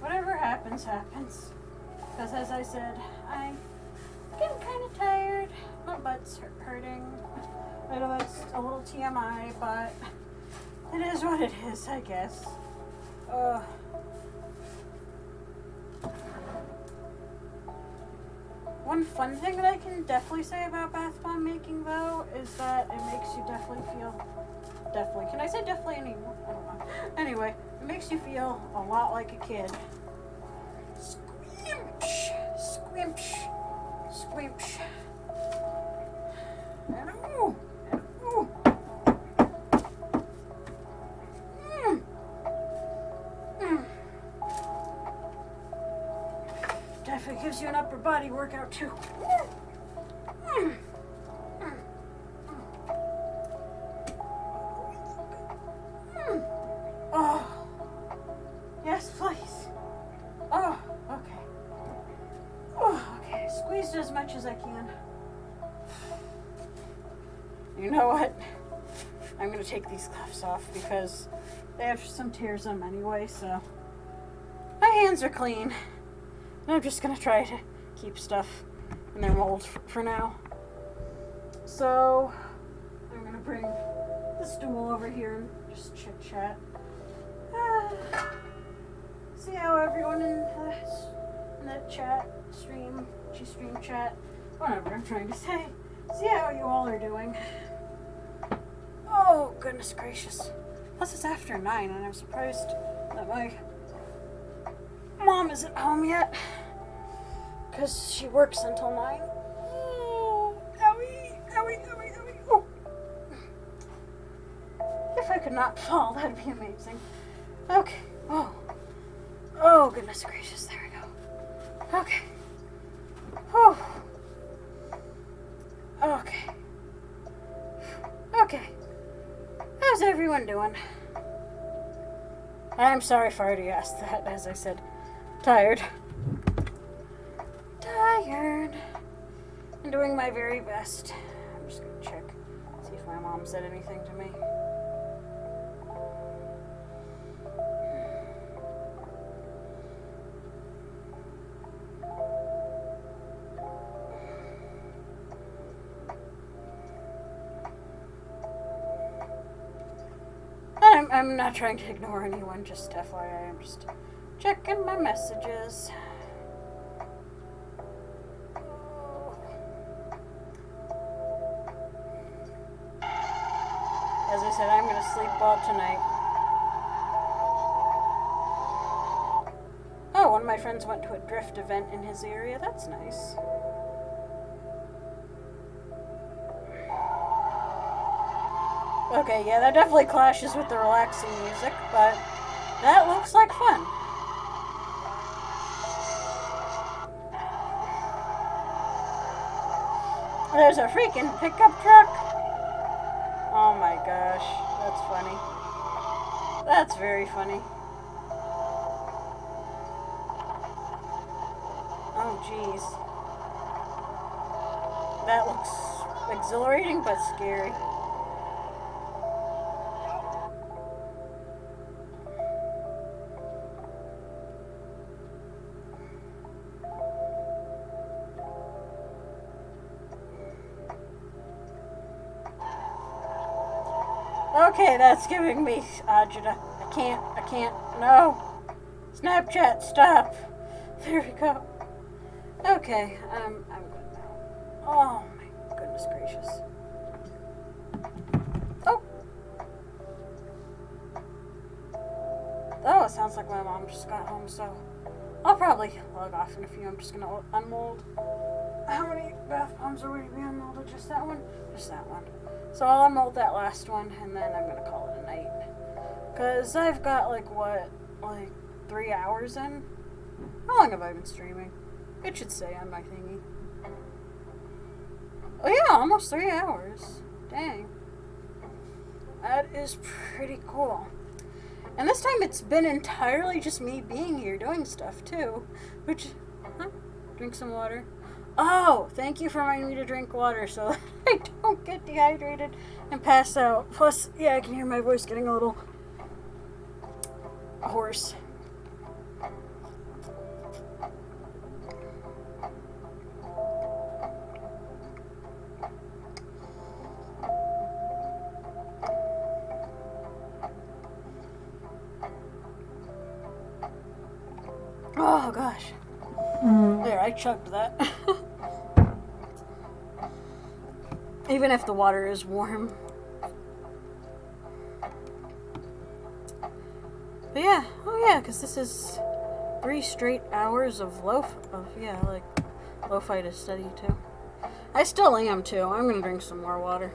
Whatever happens, happens. Because as I said, I'm getting kind of tired. My butt's hurting. I know it's a little TMI, but it is what it is, I guess. One fun thing that I can definitely say about bath bomb making, though, is that it makes you definitely feel... Can I say definitely anymore? I don't know. Anyway, it makes you feel a lot like a kid. Squimch! Squimch! Squimch! And ooh! And ooh! Definitely gives you an upper body workout too. Oh, yes, please. Oh, okay. Oh, okay. Squeezed as much as I can. You know what? I'm gonna take these gloves off because they have some tears in them anyway, so my hands are clean. And I'm just gonna try to keep stuff in their mold for now. So I'm gonna bring the stool over here and just chit chat. See how everyone in the chat stream chat, whatever I'm trying to say. See how you all are doing. Oh goodness gracious! Plus it's after 9, and I'm surprised that my mom isn't home yet, because she works until 9. Oh, owie, owie, owie, owie. Oh. If I could not fall, that'd be amazing. Okay. Oh, goodness gracious. There we go. Okay. Oh. Okay. Okay. How's everyone doing? I'm sorry if I already asked that, as I said. Tired. I'm doing my very best. I'm just gonna check, see if my mom said anything to me. I'm not trying to ignore anyone, just FYI, I'm just checking my messages. As I said, I'm going to sleep well tonight. Oh, one of my friends went to a drift event in his area. That's nice. Okay, yeah, that definitely clashes with the relaxing music, but that looks like fun. There's a freaking pickup truck. Oh my gosh, that's funny. That's very funny. Oh jeez. That looks exhilarating but scary. Okay, that's giving me agita. I can't, no. Snapchat, stop. There we go. Okay, I'm good now. Oh my goodness gracious. Oh, it sounds like my mom just got home, so I'll probably log off in a few. I'm just gonna unmold. How many bath bombs are we being unmolded? Just that one? Just that one. So I'll unmold that last one, and then I'm gonna call it a night. Cause I've got like 3 hours in? How long have I been streaming? It should say on my thingy. Oh yeah, almost 3 hours. Dang. That is pretty cool. And this time it's been entirely just me being here doing stuff too. Which, drink some water. Oh, thank you for reminding me to drink water so that I don't get dehydrated and pass out. Plus, yeah, I can hear my voice getting a little hoarse. Oh gosh. There, I chugged that. Even if the water is warm. But yeah, oh yeah, because this is 3 straight hours of lo-fi to study too. I still am too. I'm gonna drink some more water.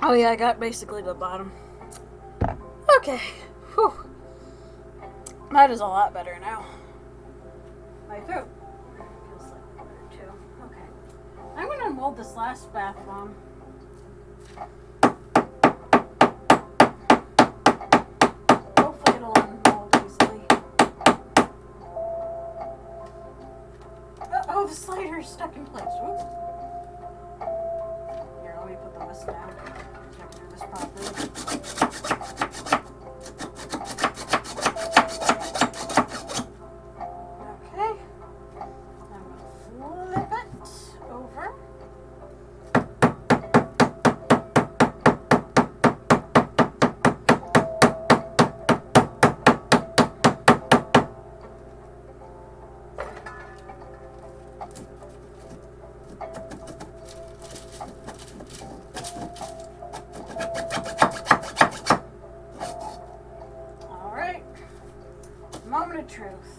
Oh yeah, I got basically to the bottom. Okay. Whew. That is a lot better now. My throat feels like better too. Okay. I'm gonna mold this last bath bomb. Hopefully it'll unmold easily. Oh, the slider is stuck in place. Whoops. Here, let me put the whisk down. Check through this properly. Okay. I'm going to flip it over. Moment of truth.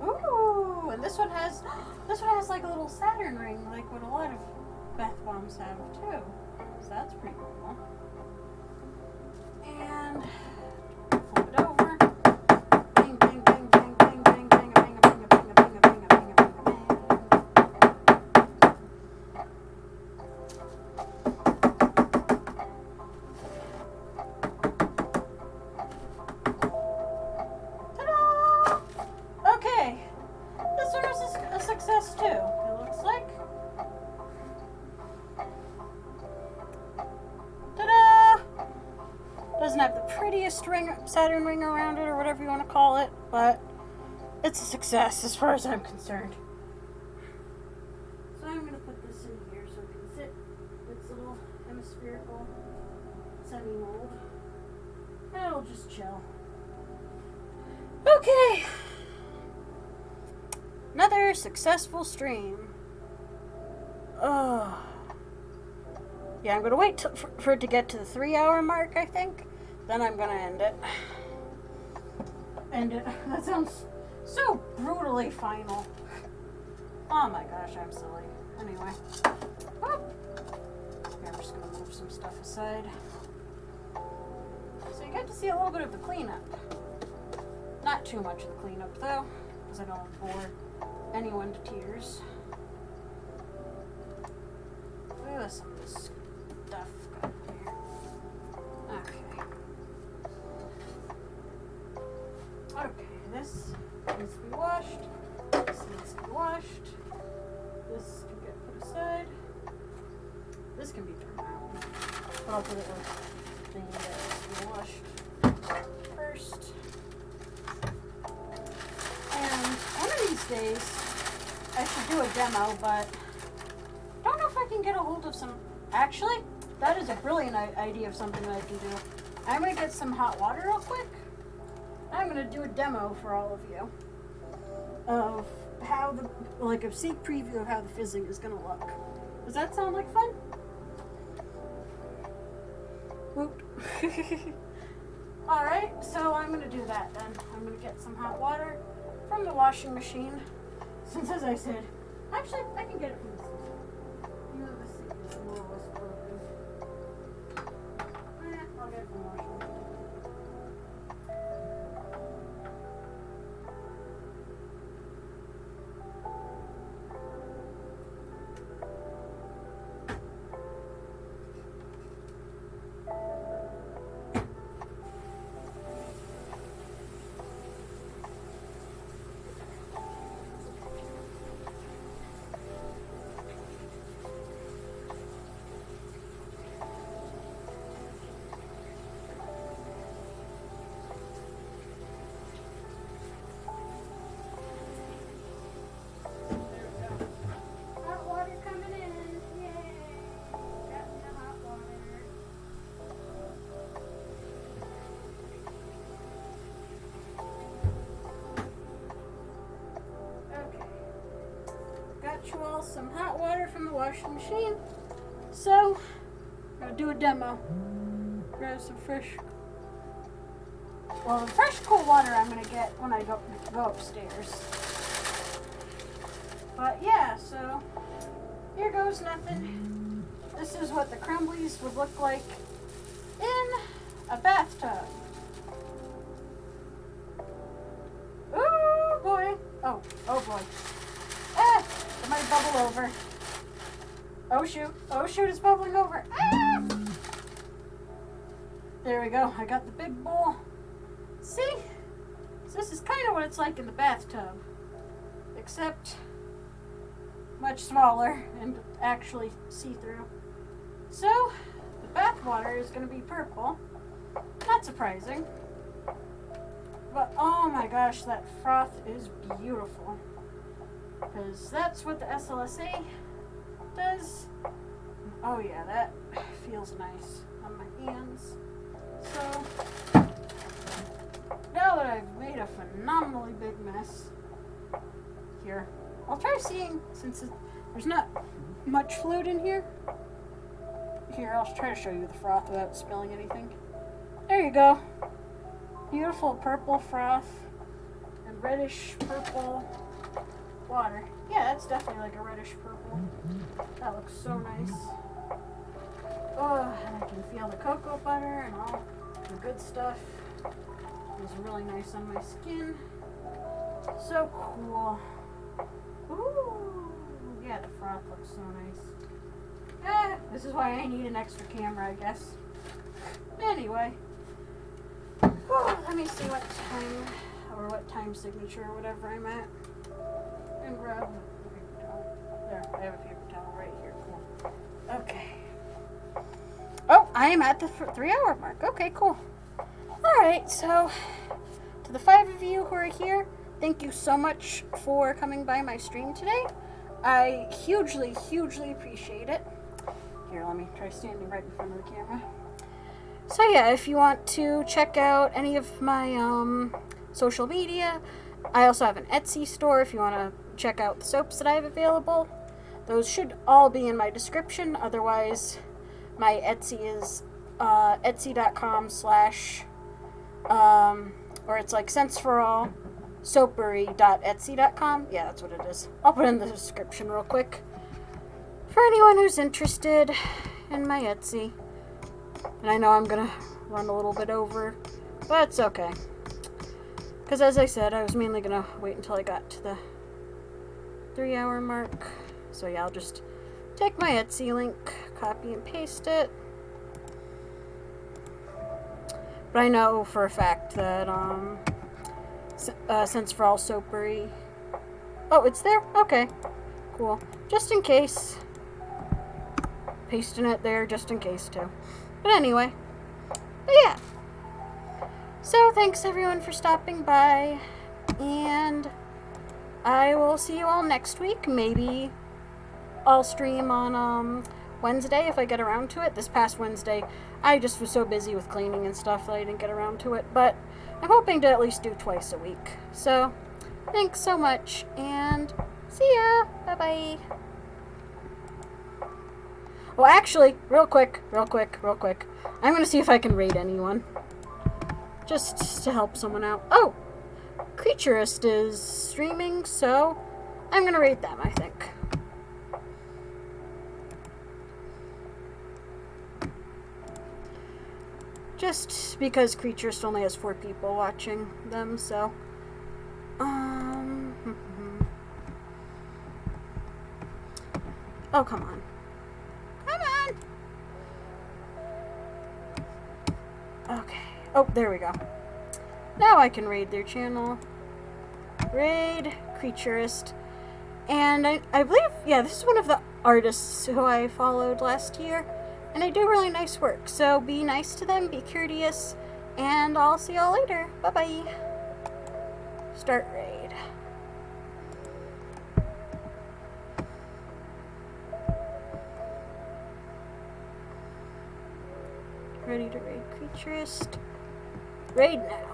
Ooh, and this one has like a little Saturn ring, like what a lot of bath bombs have too. So that's pretty cool. And flip it over. Bing, bing, bing, bing, bing, bing, bing, bing, bing, bing, bing, bing, bing, bing, bing. Success too, it looks like. Ta-da! Doesn't have the prettiest ring, Saturn ring around it or whatever you want to call it, but it's a success as far as I'm concerned. So I'm going to put this in here so it can sit its little hemispherical semi-mold. And it'll just chill. Okay. Another successful stream. Oh. Yeah, I'm going to wait for it to get to the 3-hour mark, I think. Then I'm going to end it. End it. That sounds so brutally final. Oh my gosh, I'm silly. Anyway. Oh. Yeah, I'm just going to move some stuff aside. So you get to see a little bit of the cleanup. Not too much of the cleanup, though, because I don't want to bore anyone to tears. Look at some of this stuff got here. Okay. Okay, this needs to be washed. This needs to be washed. This can get put aside. This can be thrown out. But I'll put it with the thing that needs to be washed first. And one of these days, I should do a demo, but I don't know if I can get a hold of some. Actually, that is a brilliant idea of something that I can do. I'm going to get some hot water real quick. I'm going to do a demo for all of you of how a sneak preview of how the fizzing is going to look. Does that sound like fun? Whoop. Alright, so I'm going to do that then. I'm going to get some hot water from the washing machine Since, as I said, actually, I can get it from the sink. You know, the sink is more or less broken. I'll get it from the washing machine. You all some hot water from the washing machine. So, I'm gonna do a demo. Grab some fresh, the fresh cool water I'm gonna get when I go upstairs. But yeah, so here goes nothing. This is what the crumblies would look like in a bathtub. Oh boy. Oh boy. It might bubble over. Oh shoot, it's bubbling over. Ah! There we go, I got the big bowl. See? So this is kind of what it's like in the bathtub. Except much smaller and actually see-through. So, the bath water is going to be purple. Not surprising. But oh my gosh, that froth is beautiful. Because that's what the SLSA does. Oh yeah, that feels nice on my hands. So, now that I've made a phenomenally big mess here, I'll try seeing, since there's not much fluid in here. Here, I'll try to show you the froth without spilling anything. There you go. Beautiful purple froth and reddish purple water. Yeah, that's definitely like a reddish purple. That looks so nice. Oh, and I can feel the cocoa butter and all the good stuff. It's really nice on my skin. So cool. Ooh, yeah, the froth looks so nice. This is why I need an extra camera, I guess. Anyway. Let me see what time, or what time signature, or whatever I'm at. And grab a paper towel. There, I have a paper towel right here. Cool. Okay. Oh, I am at the 3-hour mark. Okay, cool. Alright, so to the 5 of you who are here, thank you so much for coming by my stream today. I hugely, hugely appreciate it. Here, let me try standing right in front of the camera. So yeah, if you want to check out any of my social media, I also have an Etsy store if you want to check out the soaps that I have available. Those should all be in my description. Otherwise, my Etsy is etsy.com/ or it's like Sense for All soapery.etsy.com. Yeah, that's what it is. I'll put it in the description real quick for anyone who's interested in my Etsy. And I know I'm gonna run a little bit over, but it's okay. Because as I said, I was mainly gonna wait until I got to the 3-hour mark. So yeah, I'll just take my Etsy link, copy and paste it. But I know for a fact that Sense for All Soapery. Oh, it's there? Okay, cool. Just in case. Pasting it there just in case too. But anyway, but yeah. So thanks everyone for stopping by, and I will see you all next week. Maybe I'll stream on Wednesday if I get around to it. This past Wednesday, I just was so busy with cleaning and stuff that I didn't get around to it. But I'm hoping to at least do twice a week. So thanks so much, and see ya. Bye-bye. Well, actually, real quick. I'm going to see if I can raid anyone. Just to help someone out. Oh! Creaturist is streaming, so I'm gonna raid them, I think. Just because Creaturist only has 4 people watching them, so. Oh, come on. Come on! Okay. Oh, there we go. Now I can raid their channel. Raid Creaturist. And I believe, yeah, this is one of the artists who I followed last year. And they do really nice work. So be nice to them, be courteous, and I'll see y'all later. Bye-bye. Start raid. Ready to raid Creaturist. Raid now.